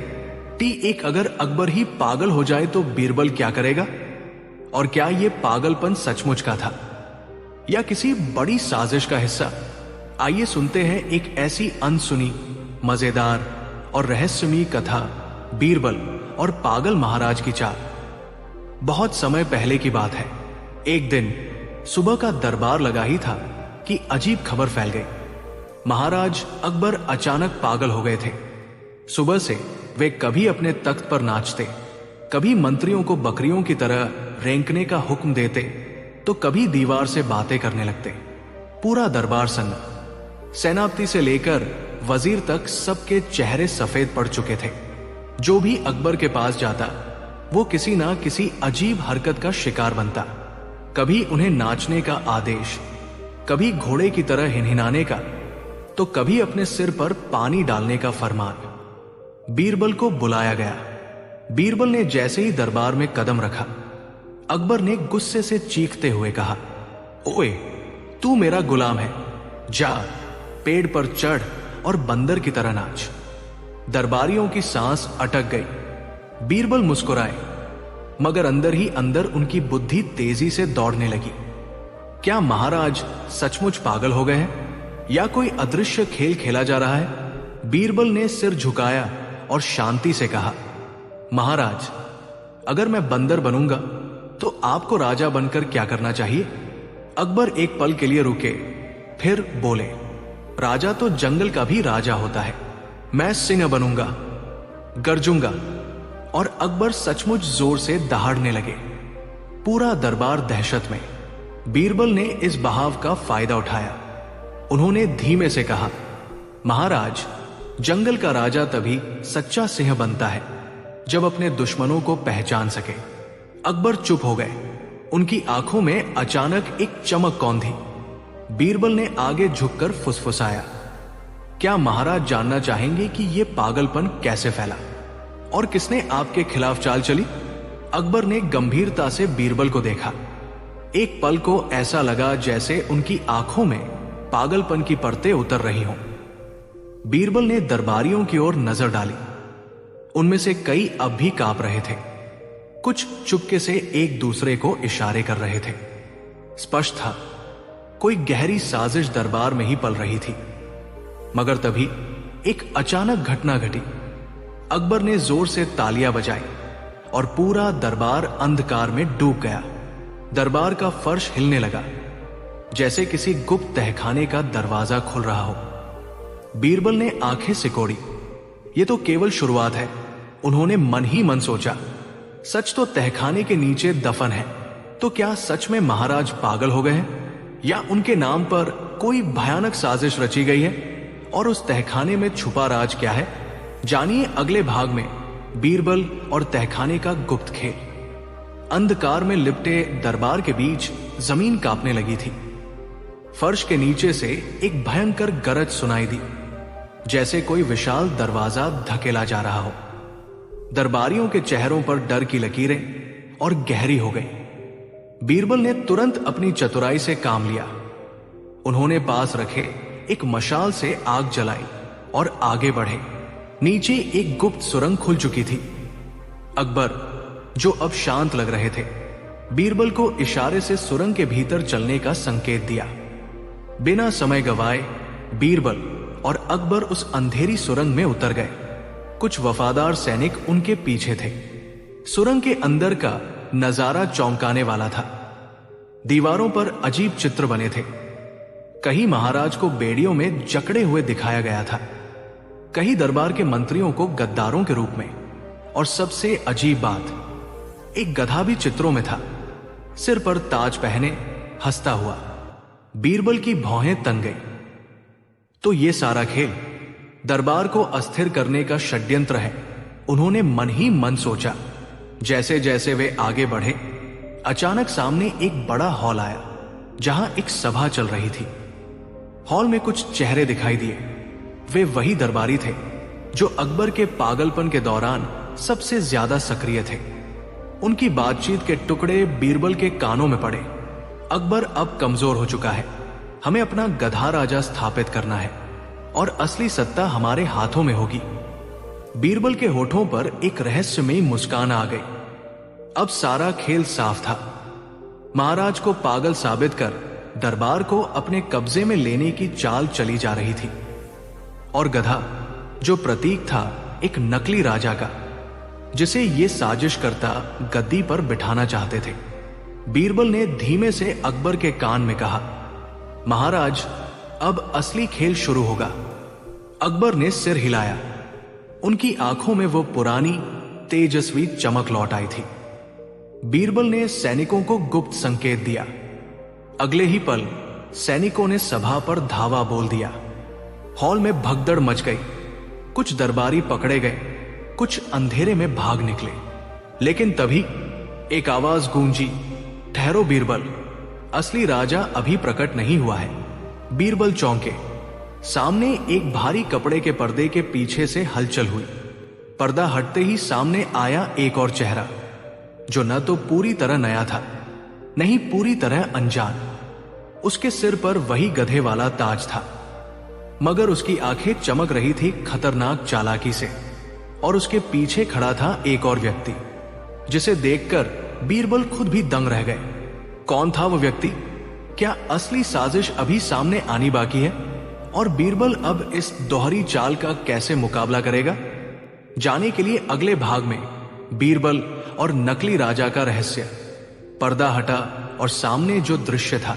एक अगर अकबर ही पागल हो जाए तो बीरबल क्या करेगा? और क्या ये पागलपन सचमुच का था या किसी बड़ी साजिश का हिस्सा? आइए सुनते हैं एक ऐसी अनसुनी, मजेदार और रहस्यमयी कथा, बीरबल और पागल महाराज की चाल। बहुत समय पहले की बात है। एक दिन सुबह का दरबार लगा ही था कि अजीब खबर फैल गई। महाराज अकबर अचानक पागल हो गए थे। सुबह से वे कभी अपने तख्त पर नाचते, कभी मंत्रियों को बकरियों की तरह रेंकने का हुक्म देते, तो कभी दीवार से बातें करने लगते। पूरा दरबार सन्ना, सेनापति से लेकर वजीर तक सबके चेहरे सफेद पड़ चुके थे। जो भी अकबर के पास जाता वो किसी ना किसी अजीब हरकत का शिकार बनता। कभी उन्हें नाचने का आदेश, कभी घोड़े की तरह हिनहिनाने का, तो कभी अपने सिर पर पानी डालने का फरमान। बीरबल को बुलाया गया। बीरबल ने जैसे ही दरबार में कदम रखा, अकबर ने गुस्से से चीखते हुए कहा, ओए, तू मेरा गुलाम है, जा पेड़ पर चढ़ और बंदर की तरह नाच। दरबारियों की सांस अटक गई। बीरबल मुस्कुराए, मगर अंदर ही अंदर उनकी बुद्धि तेजी से दौड़ने लगी। क्या महाराज सचमुच पागल हो गए हैं या कोई अदृश्य खेल खेला जा रहा है? बीरबल ने सिर झुकाया और शांति से कहा, महाराज, अगर मैं बंदर बनूंगा तो आपको राजा बनकर क्या करना चाहिए? अकबर एक पल के लिए रुके, फिर बोले, राजा तो जंगल का भी राजा होता है। मैं सिंह बनूंगा, गरजूंगा। और अकबर सचमुच जोर से दहाड़ने लगे। पूरा दरबार दहशत में। बीरबल ने इस बहाव का फायदा उठाया। उन्होंने धीमे से कहा, महाराज, जंगल का राजा तभी सच्चा सिंह बनता है जब अपने दुश्मनों को पहचान सके। अकबर चुप हो गए। उनकी आंखों में अचानक एक चमक कौंधी। बीरबल ने आगे झुककर फुसफुसाया, क्या महाराज जानना चाहेंगे कि यह पागलपन कैसे फैला और किसने आपके खिलाफ चाल चली? अकबर ने गंभीरता से बीरबल को देखा। एक पल को ऐसा लगा जैसे उनकी आंखों में पागलपन की परतें उतर रही हों। बीरबल ने दरबारियों की ओर नजर डाली। उनमें से कई अब भी कांप रहे थे। कुछ चुपके से एक दूसरे को इशारे कर रहे थे। स्पष्ट था, कोई गहरी साजिश दरबार में ही पल रही थी। मगर तभी एक अचानक घटना घटी। अकबर ने जोर से तालियां बजाई और पूरा दरबार अंधकार में डूब गया। दरबार का फर्श हिलने लगा, जैसे किसी गुप्त तहखाने का दरवाजा खुल रहा हो। बीरबल ने आंखें सिकोड़ी। यह तो केवल शुरुआत है, उन्होंने मन ही मन सोचा। सच तो तहखाने के नीचे दफन है। तो क्या सच में महाराज पागल हो गए हैं या उनके नाम पर कोई भयानक साजिश रची गई है? और उस तहखाने में छुपा राज क्या है? जानिए अगले भाग में बीरबल और तहखाने का गुप्त खेल। अंधकार में लिपटे दरबार के बीच जमीन कांपने लगी थी। फर्श के नीचे से एक भयंकर गरज सुनाई दी, जैसे कोई विशाल दरवाजा धकेला जा रहा हो। दरबारियों के चेहरों पर डर की लकीरें और गहरी हो गई। बीरबल ने तुरंत अपनी चतुराई से काम लिया। उन्होंने पास रखे एक मशाल से आग जलाई और आगे बढ़े। नीचे एक गुप्त सुरंग खुल चुकी थी। अकबर, जो अब शांत लग रहे थे, बीरबल को इशारे से सुरंग के भीतर चलने का संकेत दिया। बिना समय गवाए बीरबल और अकबर उस अंधेरी सुरंग में उतर गए। कुछ वफादार सैनिक उनके पीछे थे। सुरंग के अंदर का नजारा चौंकाने वाला था। दीवारों पर अजीब चित्र बने थे। कहीं महाराज को बेड़ियों में जकड़े हुए दिखाया गया था, कहीं दरबार के मंत्रियों को गद्दारों के रूप में, और सबसे अजीब बात, एक गधा भी चित्रों में था, सिर पर ताज पहने हंसता हुआ। बीरबल की भौहें तन गई। तो ये सारा खेल दरबार को अस्थिर करने का षड्यंत्र है, उन्होंने मन ही मन सोचा। जैसे जैसे वे आगे बढ़े, अचानक सामने एक बड़ा हॉल आया, जहां एक सभा चल रही थी। हॉल में कुछ चेहरे दिखाई दिए। वे वही दरबारी थे जो अकबर के पागलपन के दौरान सबसे ज्यादा सक्रिय थे। उनकी बातचीत के टुकड़े बीरबल के कानों में पड़े। अकबर अब कमजोर हो चुका है, हमें अपना गधा राजा स्थापित करना है और असली सत्ता हमारे हाथों में होगी। बीरबल के होठों पर एक रहस्यमयी मुस्कान आ गई। अब सारा खेल साफ था। महाराज को पागल साबित कर दरबार को अपने कब्जे में लेने की चाल चली जा रही थी, और गधा जो प्रतीक था एक नकली राजा का, जिसे ये साजिश करता गद्दी पर बिठाना चाहते थे। बीरबल ने धीमे से अकबर के कान में कहा, महाराज, अब असली खेल शुरू होगा। अकबर ने सिर हिलाया। उनकी आंखों में वो पुरानी तेजस्वी चमक लौट आई थी। बीरबल ने सैनिकों को गुप्त संकेत दिया। अगले ही पल सैनिकों ने सभा पर धावा बोल दिया। हॉल में भगदड़ मच गई। कुछ दरबारी पकड़े गए, कुछ अंधेरे में भाग निकले। लेकिन तभी एक आवाज गूंजी, ठहरो बीरबल, असली राजा अभी प्रकट नहीं हुआ है। बीरबल चौंके। सामने एक भारी कपड़े के पर्दे के पीछे से हलचल हुई। पर्दा हटते ही सामने आया एक और चेहरा, जो न तो पूरी तरह नया था, नहीं पूरी तरह अनजान। उसके सिर पर वही गधे वाला ताज था, मगर उसकी आंखें चमक रही थी खतरनाक चालाकी से। और उसके पीछे खड़ा था एक और व्यक्ति, जिसे देखकर बीरबल खुद भी दंग रह गए। कौन था वो व्यक्ति? क्या असली साजिश अभी सामने आनी बाकी है? और बीरबल अब इस दोहरी चाल का कैसे मुकाबला करेगा? जाने के लिए अगले भाग में बीरबल और नकली राजा का रहस्य। पर्दा हटा और सामने जो दृश्य था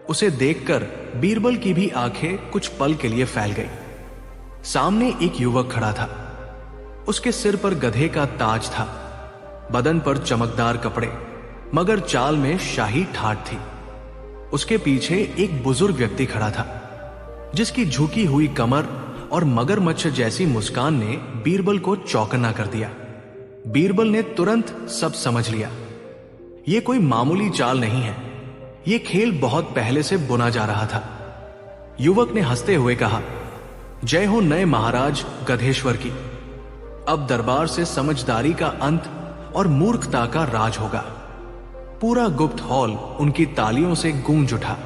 उसे देखकर बीरबल की भी आंखें कुछ पल के लिए फैल गई। सामने एक युवक खड़ा था। उसके सिर पर गधे का ताज था, बदन पर चमकदार कपड़े, मगर चाल में शाही ठाठ थी। उसके पीछे एक बुजुर्ग व्यक्ति खड़ा था, जिसकी झुकी हुई कमर और मगरमच्छ जैसी मुस्कान ने बीरबल को चौकन्ना कर दिया। बीरबल ने तुरंत सब समझ लिया। यह कोई मामूली चाल नहीं है, यह खेल बहुत पहले से बुना जा रहा था। युवक ने हंसते हुए कहा, जय हो नए महाराज गधेश्वर की। अब दरबार से समझदारी का अंत और मूर्खता का राज होगा। पूरा गुप्त हॉल उनकी तालियों से गूंज उठा।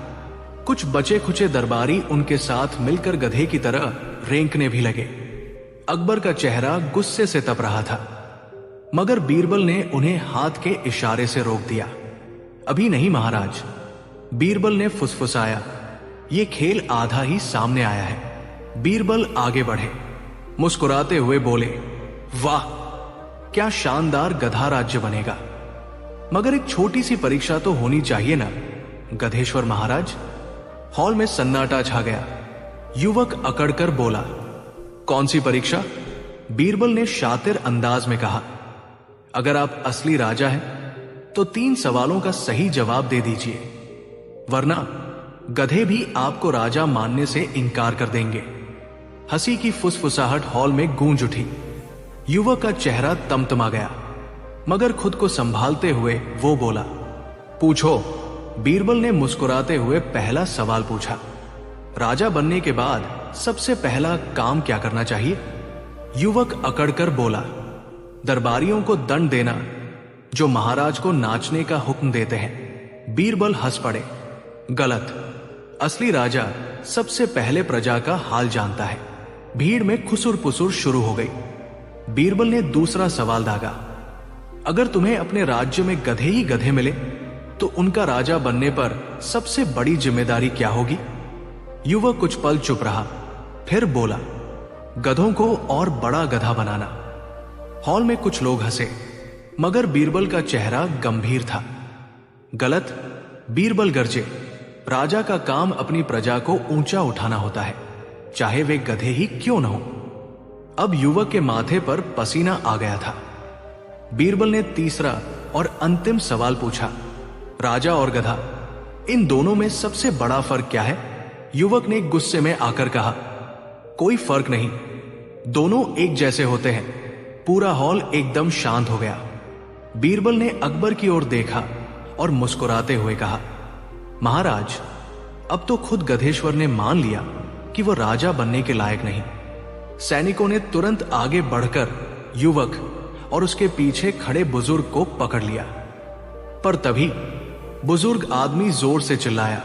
कुछ बचे खुचे दरबारी उनके साथ मिलकर गधे की तरह रेंकने भी लगे। अकबर का चेहरा गुस्से से तप रहा था, मगर बीरबल ने उन्हें हाथ के इशारे से रोक दिया। अभी नहीं महाराज, बीरबल ने फुसफुसाया, ये खेल आधा ही सामने आया है। बीरबल आगे बढ़े, मुस्कुराते हुए बोले, वाह, क्या शानदार गधा राज्य बनेगा। मगर एक छोटी सी परीक्षा तो होनी चाहिए ना गधेश्वर महाराज। हॉल में सन्नाटा छा गया। युवक अकड़कर बोला, कौन सी परीक्षा? बीरबल ने शातिर अंदाज में कहा, अगर आप असली राजा हैं तो 3 सवालों का सही जवाब दे दीजिए, वरना गधे भी आपको राजा मानने से इनकार कर देंगे। हंसी की फुसफुसाहट हॉल में गूंज उठी। युवक का चेहरा तमतमा गया, मगर खुद को संभालते हुए वो बोला, पूछो। बीरबल ने मुस्कुराते हुए पहला सवाल पूछा, राजा बनने के बाद सबसे पहला काम क्या करना चाहिए? युवक अकड़कर बोला, दरबारियों को दंड देना जो महाराज को नाचने का हुक्म देते हैं। बीरबल हंस पड़े, गलत। असली राजा सबसे पहले प्रजा का हाल जानता है। भीड़ में खुसुर पुसुर शुरू हो गई। बीरबल ने दूसरा सवाल दागा, अगर तुम्हें अपने राज्य में गधे ही गधे मिले तो उनका राजा बनने पर सबसे बड़ी जिम्मेदारी क्या होगी? युवक कुछ पल चुप रहा, फिर बोला, गधों को और बड़ा गधा बनाना। हॉल में कुछ लोग हंसे, मगर बीरबल का चेहरा गंभीर था। गलत। बीरबल गरजे, राजा का काम अपनी प्रजा को ऊंचा उठाना होता है, चाहे वे गधे ही क्यों न हो। अब युवक के माथे पर पसीना आ गया था। बीरबल ने तीसरा और अंतिम सवाल पूछा, राजा और गधा, इन दोनों में सबसे बड़ा फर्क क्या है? युवक ने गुस्से में आकर कहा, कोई फर्क नहीं, दोनों एक जैसे होते हैं। पूरा हॉल एकदम शांत हो गया। बीरबल ने अकबर की ओर देखा और मुस्कुराते हुए कहा, महाराज, अब तो खुद गधेश्वर ने मान लिया कि वह राजा बनने के लायक नहीं। सैनिकों ने तुरंत आगे बढ़कर युवक और उसके पीछे खड़े बुजुर्ग को पकड़ लिया। पर तभी बुजुर्ग आदमी जोर से चिल्लाया,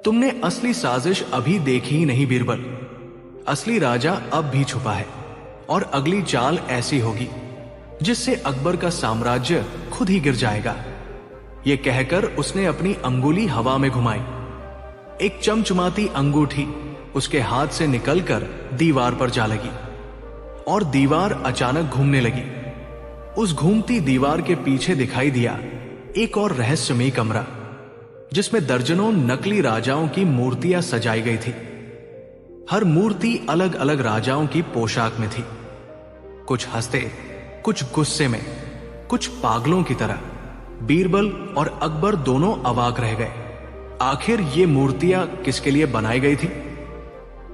तुमने असली साजिश अभी देखी ही नहीं बीरबल। असली राजा अब भी छुपा है और अगली चाल ऐसी होगी जिससे अकबर का साम्राज्य खुद ही गिर जाएगा। यह कहकर उसने अपनी अंगुली हवा में घुमाई। एक चमचमाती अंगूठी उसके हाथ से निकलकर दीवार पर जा लगी और दीवार अचानक घूमने लगी। उस घूमती दीवार के पीछे दिखाई दिया एक और रहस्यमयी कमरा, जिसमें दर्जनों नकली राजाओं की मूर्तियां सजाई गई थी। हर मूर्ति अलग अलग राजाओं की पोशाक में थी। कुछ हंसते, कुछ गुस्से में, कुछ पागलों की तरह। बीरबल और अकबर दोनों अवाक रह गए। आखिर ये मूर्तियां किसके लिए बनाई गई थी?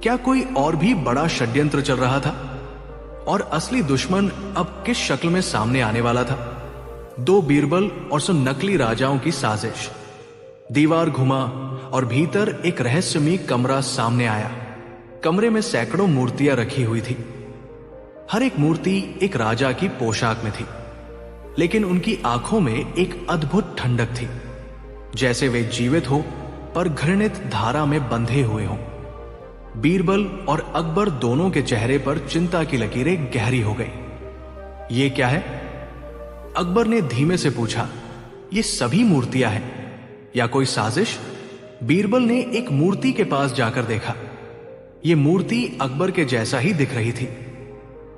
क्या कोई और भी बड़ा षड्यंत्र चल रहा था? और असली दुश्मन अब किस शक्ल में सामने आने वाला था? दो बीरबल और सो नकली राजाओं की साजिश। दीवार घुमा और भीतर एक रहस्यमयी कमरा सामने आया। कमरे में सैकड़ों मूर्तियां रखी हुई थी। हर एक मूर्ति एक राजा की पोशाक में थी, लेकिन उनकी आंखों में एक अद्भुत ठंडक थी, जैसे वे जीवित हो पर घृणित धारा में बंधे हुए हों। बीरबल और अकबर दोनों के चेहरे पर चिंता की लकीरें गहरी हो गई। ये क्या है? अकबर ने धीमे से पूछा, ये सभी मूर्तियां हैं या कोई साजिश? बीरबल ने एक मूर्ति के पास जाकर देखा। यह मूर्ति अकबर के जैसा ही दिख रही थी,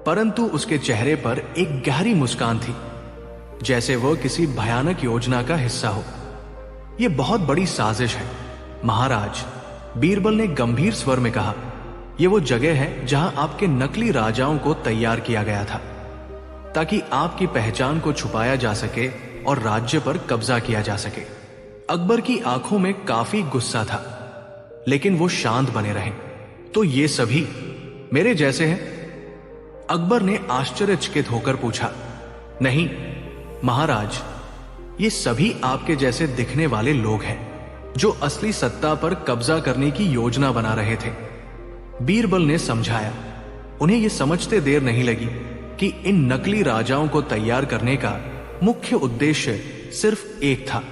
परंतु उसके चेहरे पर एक गहरी मुस्कान थी, जैसे वह किसी भयानक योजना का हिस्सा हो। यह बहुत बड़ी साजिश है महाराज, बीरबल ने गंभीर स्वर में कहा। यह वो जगह है जहां आपके नकली राजाओं को तैयार किया गया था, ताकि आपकी पहचान को छुपाया जा सके और राज्य पर कब्जा किया जा सके। अकबर की आंखों में काफी गुस्सा था, लेकिन वो शांत बने रहे। तो ये सभी मेरे जैसे हैं? अकबर ने आश्चर्यचकित होकर पूछा। नहीं महाराज, ये सभी आपके जैसे दिखने वाले लोग हैं, जो असली सत्ता पर कब्जा करने की योजना बना रहे थे, बीरबल ने समझाया। उन्हें यह समझते देर नहीं लगी कि इन नकली राजाओं को तैयार करने का मुख्य उद्देश्य सिर्फ एक था,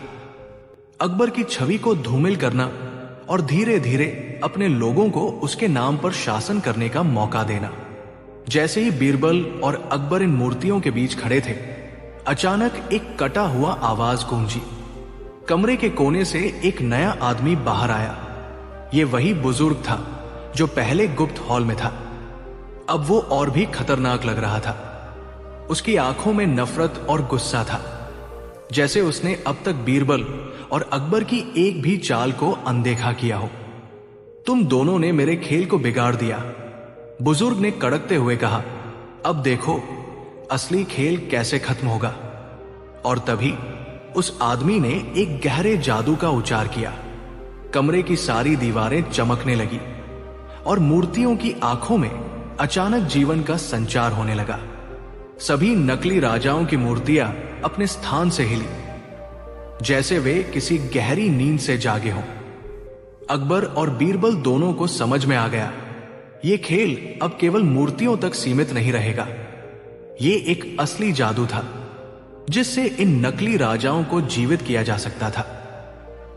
अकबर की छवि को धूमिल करना और धीरे धीरे अपने लोगों को उसके नाम पर शासन करने का मौका देना। जैसे ही बीरबल और अकबर इन मूर्तियों के बीच खड़े थे, अचानक एक कटा हुआ आवाज गूंजी। कमरे के कोने से एक नया आदमी बाहर आया। यह वही बुजुर्ग था जो पहले गुप्त हॉल में था। अब वो और भी खतरनाक लग रहा था। उसकी आंखों में नफरत और गुस्सा था, जैसे उसने अब तक बीरबल और अकबर की एक भी चाल को अनदेखा किया हो। तुम दोनों ने मेरे खेल को बिगाड़ दिया, बुजुर्ग ने कड़कते हुए कहा। अब देखो असली खेल कैसे खत्म होगा। और तभी उस आदमी ने एक गहरे जादू का उच्चार किया। कमरे की सारी दीवारें चमकने लगी और मूर्तियों की आंखों में अचानक जीवन का संचार होने लगा। सभी नकली राजाओं की मूर्तियां अपने स्थान से हिली, जैसे वे किसी गहरी नींद से जागे हों। अकबर और बीरबल दोनों को समझ में आ गया, यह खेल अब केवल मूर्तियों तक सीमित नहीं रहेगा। यह एक असली जादू था, जिससे इन नकली राजाओं को जीवित किया जा सकता था।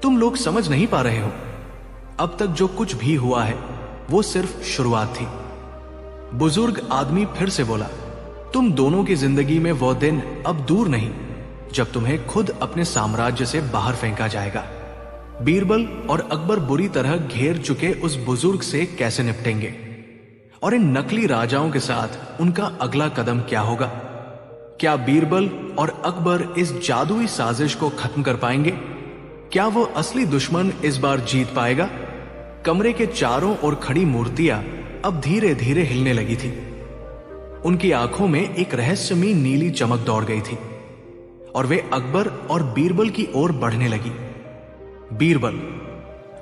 तुम लोग समझ नहीं पा रहे हो, अब तक जो कुछ भी हुआ है वो सिर्फ शुरुआत थी। बुजुर्ग आदमी फिर से बोला, तुम दोनों की जिंदगी में वो दिन अब दूर नहीं जब तुम्हें खुद अपने साम्राज्य से बाहर फेंका जाएगा। बीरबल और अकबर बुरी तरह घेर चुके उस बुजुर्ग से कैसे निपटेंगे, और इन नकली राजाओं के साथ उनका अगला कदम क्या होगा? क्या बीरबल और अकबर इस जादुई साजिश को खत्म कर पाएंगे? क्या वो असली दुश्मन इस बार जीत पाएगा? कमरे के चारों ओर खड़ी मूर्तियां अब धीरे धीरे हिलने लगी थी। उनकी आंखों में एक रहस्यमयी नीली चमक दौड़ गई थी और वे अकबर और बीरबल की ओर बढ़ने लगी। बीरबल,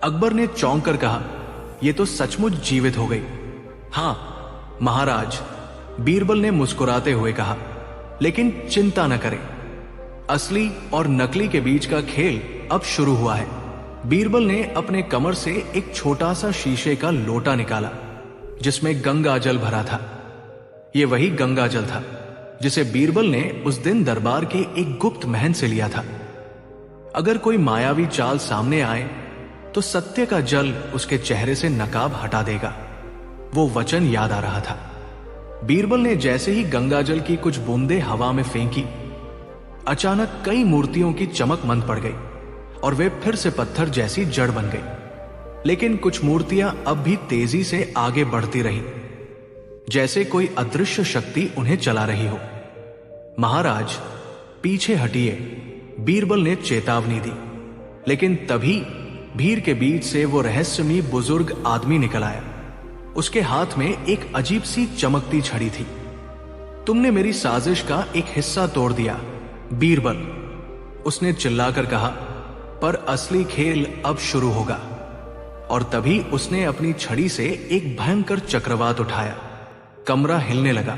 अकबर ने चौंक कर कहा, यह तो सचमुच जीवित हो गई। हां महाराज, बीरबल ने मुस्कुराते हुए कहा, लेकिन चिंता न करें, असली और नकली के बीच का खेल अब शुरू हुआ है। बीरबल ने अपने कमर से एक छोटा सा शीशे का लोटा निकाला, जिसमें गंगा जल भरा था। यह वही गंगा जल था जिसे बीरबल ने उस दिन दरबार के एक गुप्त महल से लिया था। अगर कोई मायावी चाल सामने आए तो सत्य का जल उसके चेहरे से नकाब हटा देगा। वो वचन याद आ रहा था। बीरबल ने जैसे ही गंगाजल की कुछ बूंदें हवा में फेंकी, अचानक कई मूर्तियों की चमक मंद पड़ गई और वे फिर से पत्थर जैसी जड़ बन गई। लेकिन कुछ मूर्तियां अब भी तेजी से आगे बढ़ती रही, जैसे कोई अदृश्य शक्ति उन्हें चला रही हो। महाराज, पीछे हटिए, बीरबल ने चेतावनी दी। लेकिन तभी भीड़ के बीच से वो रहस्यमयी बुजुर्ग आदमी निकल आया। उसके हाथ में एक अजीब सी चमकती छड़ी थी। तुमने मेरी साजिश का एक हिस्सा तोड़ दिया, बीरबल, उसने चिल्लाकर कहा। पर असली खेल अब शुरू होगा। और तभी उसने अपनी छड़ी से एक भयंकर चक्रवात उठाया। कमरा हिलने लगा,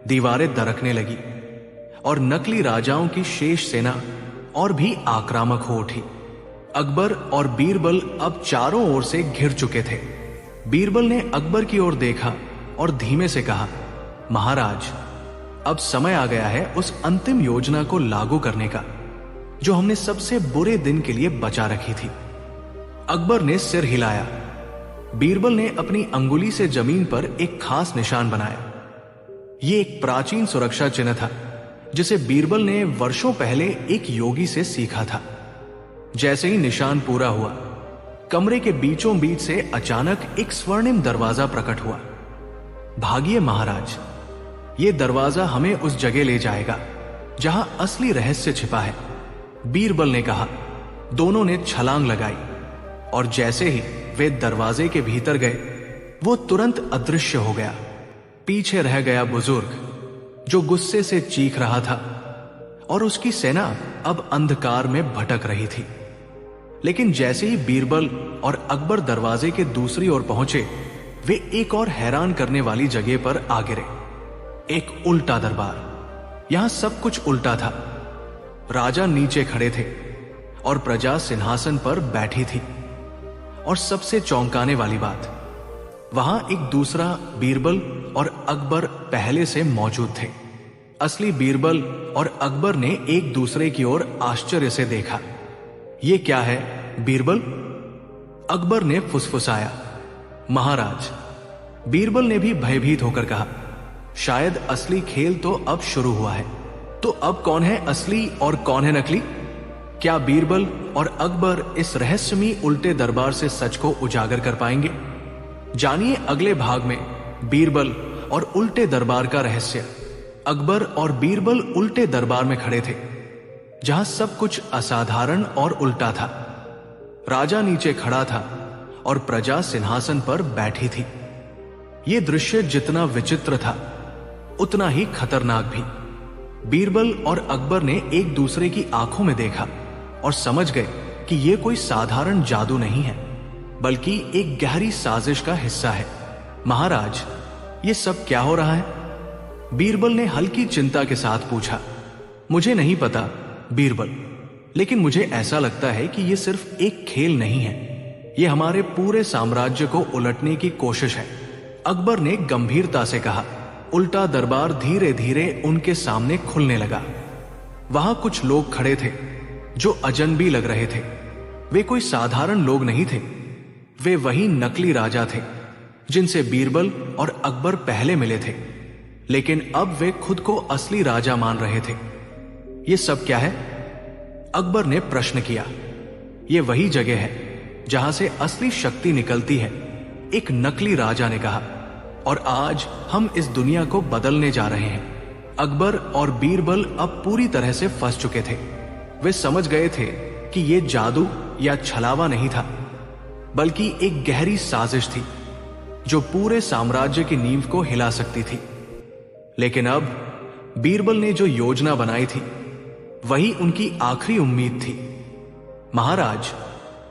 दीवारें दरकने लगी और नकली राजाओं की शेष सेना और भी आक्रामक हो उठी। अकबर और बीरबल अब चारों ओर से घिर चुके थे। बीरबल ने अकबर की ओर देखा और धीमे से कहा, महाराज, अब समय आ गया है उस अंतिम योजना को लागू करने का जो हमने सबसे बुरे दिन के लिए बचा रखी थी। अकबर ने सिर हिलाया। बीरबल ने अपनी अंगुली से जमीन पर एक खास निशान बनाया। यह एक प्राचीन सुरक्षा चिन्ह था जिसे बीरबल ने वर्षों पहले एक योगी से सीखा था। जैसे ही निशान पूरा हुआ, कमरे के बीचों बीच से अचानक एक स्वर्णिम दरवाजा प्रकट हुआ। भागिए महाराज, यह दरवाजा हमें उस जगह ले जाएगा जहां असली रहस्य छिपा है, बीरबल ने कहा। दोनों ने छलांग लगाई और जैसे ही वे दरवाजे के भीतर गए, वो तुरंत अदृश्य हो गया। पीछे रह गया बुजुर्ग जो गुस्से से चीख रहा था और उसकी सेना अब अंधकार में भटक रही थी। लेकिन जैसे ही बीरबल और अकबर दरवाजे के दूसरी ओर पहुंचे, वे एक और हैरान करने वाली जगह पर आ गिरे। एक उल्टा दरबार। यहां सब कुछ उल्टा था। राजा नीचे खड़े थे और प्रजा सिंहासन पर बैठी थी। और सबसे चौंकाने वाली बात, वहां एक दूसरा बीरबल और अकबर पहले से मौजूद थे। असली बीरबल और अकबर ने एक दूसरे की ओर आश्चर्य से देखा। ये क्या है बीरबल? अकबर ने फुसफुसाया। महाराज, बीरबल ने भी भयभीत होकर कहा, शायद असली खेल तो अब शुरू हुआ है। तो अब कौन है असली और कौन है नकली? क्या बीरबल और अकबर इस रहस्यमयी उल्टे दरबार से सच को उजागर कर पाएंगे? जानिए अगले भाग में बीरबल और उल्टे दरबार का रहस्य। अकबर और बीरबल उल्टे दरबार में खड़े थे जहां सब कुछ असाधारण और उल्टा था। राजा नीचे खड़ा था और प्रजा सिंहासन पर बैठी थी। यह दृश्य जितना विचित्र था उतना ही खतरनाक भी। बीरबल और अकबर ने एक दूसरे की आंखों में देखा और समझ गए कि यह कोई साधारण जादू नहीं है, बल्कि एक गहरी साजिश का हिस्सा है। महाराज, यह सब क्या हो रहा है? बीरबल ने हल्की चिंता के साथ पूछा। मुझे नहीं पता बीरबल, लेकिन मुझे ऐसा लगता है कि यह सिर्फ एक खेल नहीं है, यह हमारे पूरे साम्राज्य को उलटने की कोशिश है, अकबर ने गंभीरता से कहा। उल्टा दरबार धीरे धीरे उनके सामने खुलने लगा। वहां कुछ लोग खड़े थे जो अजनबी लग रहे थे। वे कोई साधारण लोग नहीं थे, वे वही नकली राजा थे जिनसे बीरबल और अकबर पहले मिले थे, लेकिन अब वे खुद को असली राजा मान रहे थे। ये सब क्या है? अकबर ने प्रश्न किया। यह वही जगह है जहां से असली शक्ति निकलती है, एक नकली राजा ने कहा, और आज हम इस दुनिया को बदलने जा रहे हैं। अकबर और बीरबल अब पूरी तरह से फंस चुके थे। वे समझ गए थे कि यह जादू या छलावा नहीं था, बल्कि एक गहरी साजिश थी जो पूरे साम्राज्य की नींव को हिला सकती थी। लेकिन अब बीरबल ने जो योजना बनाई थी वही उनकी आखिरी उम्मीद थी। महाराज,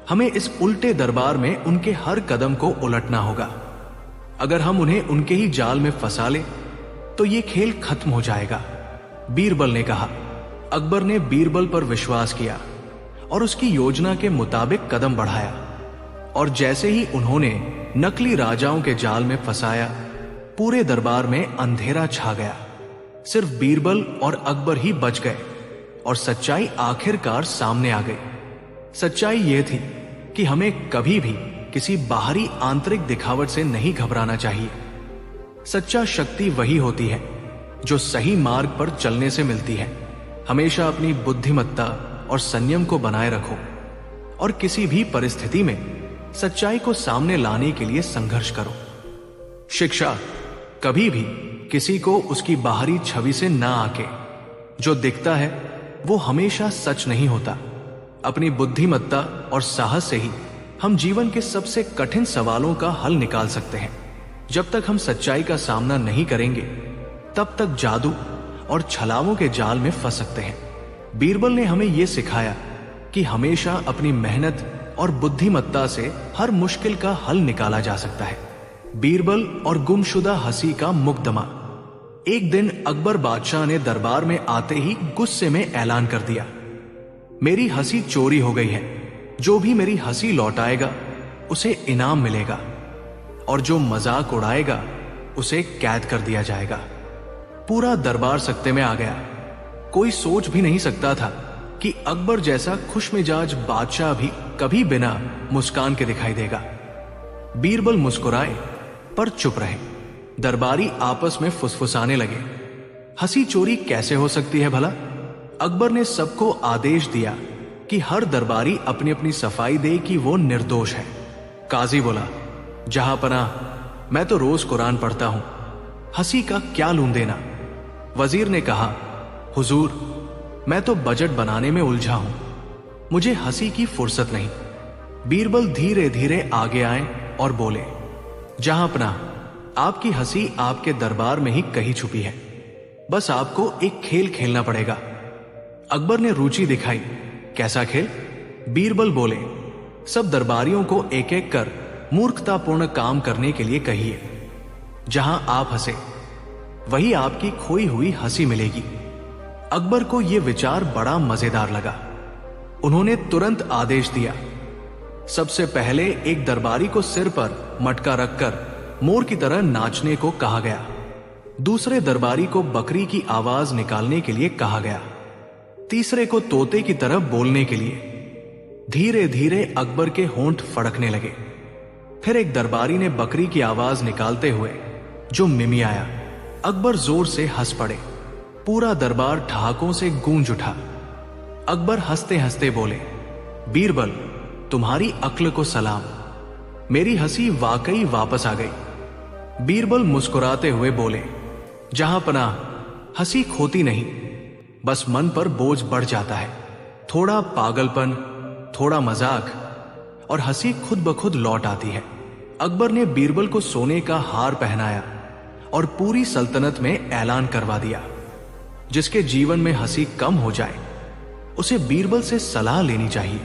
हमें इस उल्टे दरबार में उनके हर कदम को उलटना होगा। अगर हम उन्हें उनके ही जाल में फंसा ले तो ये खेल खत्म हो जाएगा, बीरबल ने कहा। अकबर ने बीरबल पर विश्वास किया और उसकी योजना के मुताबिक कदम बढ़ाया, और जैसे ही उन्होंने नकली राजाओं के जाल में फंसाया, पूरे दरबार में अंधेरा छा गया। सिर्फ बीरबल और अकबर ही बच गए और सच्चाई आखिरकार सामने आ गई। सच्चाई यह थी कि हमें कभी भी किसी बाहरी आंतरिक दिखावट से नहीं घबराना चाहिए। सच्चा शक्ति वही होती है जो सही मार्ग पर चलने से मिलती है। हमेशा अपनी बुद्धिमत्ता और संयम को बनाए रखो और किसी भी परिस्थिति में सच्चाई को सामने लाने के लिए संघर्ष करो। शिक्षा कभी भी किसी को उसकी बाहरी छवि से ना आके। जो दिखता है वो हमेशा सच नहीं होता। अपनी बुद्धिमत्ता और साहस से ही हम जीवन के सबसे कठिन सवालों का हल निकाल सकते हैं। जब तक हम सच्चाई का सामना नहीं करेंगे तब तक जादू और छलावों के जाल में फंस सकते हैं। बीरबल ने हमें यह सिखाया कि हमेशा अपनी मेहनत और बुद्धिमत्ता से हर मुश्किल का हल निकाला जा सकता है। बीरबल और गुमशुदा हंसी का मुकदमा। एक दिन अकबर बादशाह ने दरबार में आते ही गुस्से में ऐलान कर दिया, मेरी हंसी चोरी हो गई है। जो भी मेरी हंसी लौटाएगा उसे इनाम मिलेगा और जो मजाक उड़ाएगा उसे कैद कर दिया जाएगा। पूरा दरबार सकते में आ गया। कोई सोच भी नहीं सकता था कि अकबर जैसा खुशमिजाज बादशाह भी कभी बिना मुस्कान के दिखाई देगा। बीरबल मुस्कुराए पर चुप रहे। दरबारी आपस में फुसफुसाने लगे, हंसी चोरी कैसे हो सकती है भला? अकबर ने सबको आदेश दिया कि हर दरबारी अपनी अपनी सफाई दे कि वो निर्दोष है। काजी बोला, जहां पनाह, मैं तो रोज कुरान पढ़ता हूं, हंसी का क्या लूम देना। वजीर ने कहा, हुजूर, मैं तो बजट बनाने में उलझा हूं, मुझे हंसी की फुर्सत नहीं। बीरबल धीरे धीरे आगे आए और बोले, जहां पनाह, आपकी हंसी आपके दरबार में ही कहीं छुपी है, बस आपको एक खेल खेलना पड़ेगा। अकबर ने रुचि दिखाई, कैसा खेल? बीरबल बोले, सब दरबारियों को एक एक कर मूर्खतापूर्ण काम करने के लिए कहिए। जहां आप हंसे वही आपकी खोई हुई हंसी मिलेगी। अकबर को यह विचार बड़ा मजेदार लगा। उन्होंने तुरंत आदेश दिया, सबसे पहले एक दरबारी को सिर पर मटका रखकर मोर की तरह नाचने को कहा गया। दूसरे दरबारी को बकरी की आवाज निकालने के लिए कहा गया। तीसरे को तोते की तरह बोलने के लिए। धीरे धीरे अकबर के होंठ फड़कने लगे। फिर एक दरबारी ने बकरी की आवाज निकालते हुए जो मिमियाया। अकबर जोर से हंस पड़े। पूरा दरबार ठहाकों से गूंज उठा। अकबर हंसते हंसते बोले, बीरबल, तुम्हारी अक्ल को सलाम, मेरी हंसी वाकई वापस आ गई। बीरबल मुस्कुराते हुए बोले, जहां पनाह, हंसी खोती नहीं, बस मन पर बोझ बढ़ जाता है। थोड़ा पागलपन, थोड़ा मजाक और हंसी खुद ब खुद लौट आती है। अकबर ने बीरबल को सोने का हार पहनाया और पूरी सल्तनत में ऐलान करवा दिया, जिसके जीवन में हंसी कम हो जाए उसे बीरबल से सलाह लेनी चाहिए।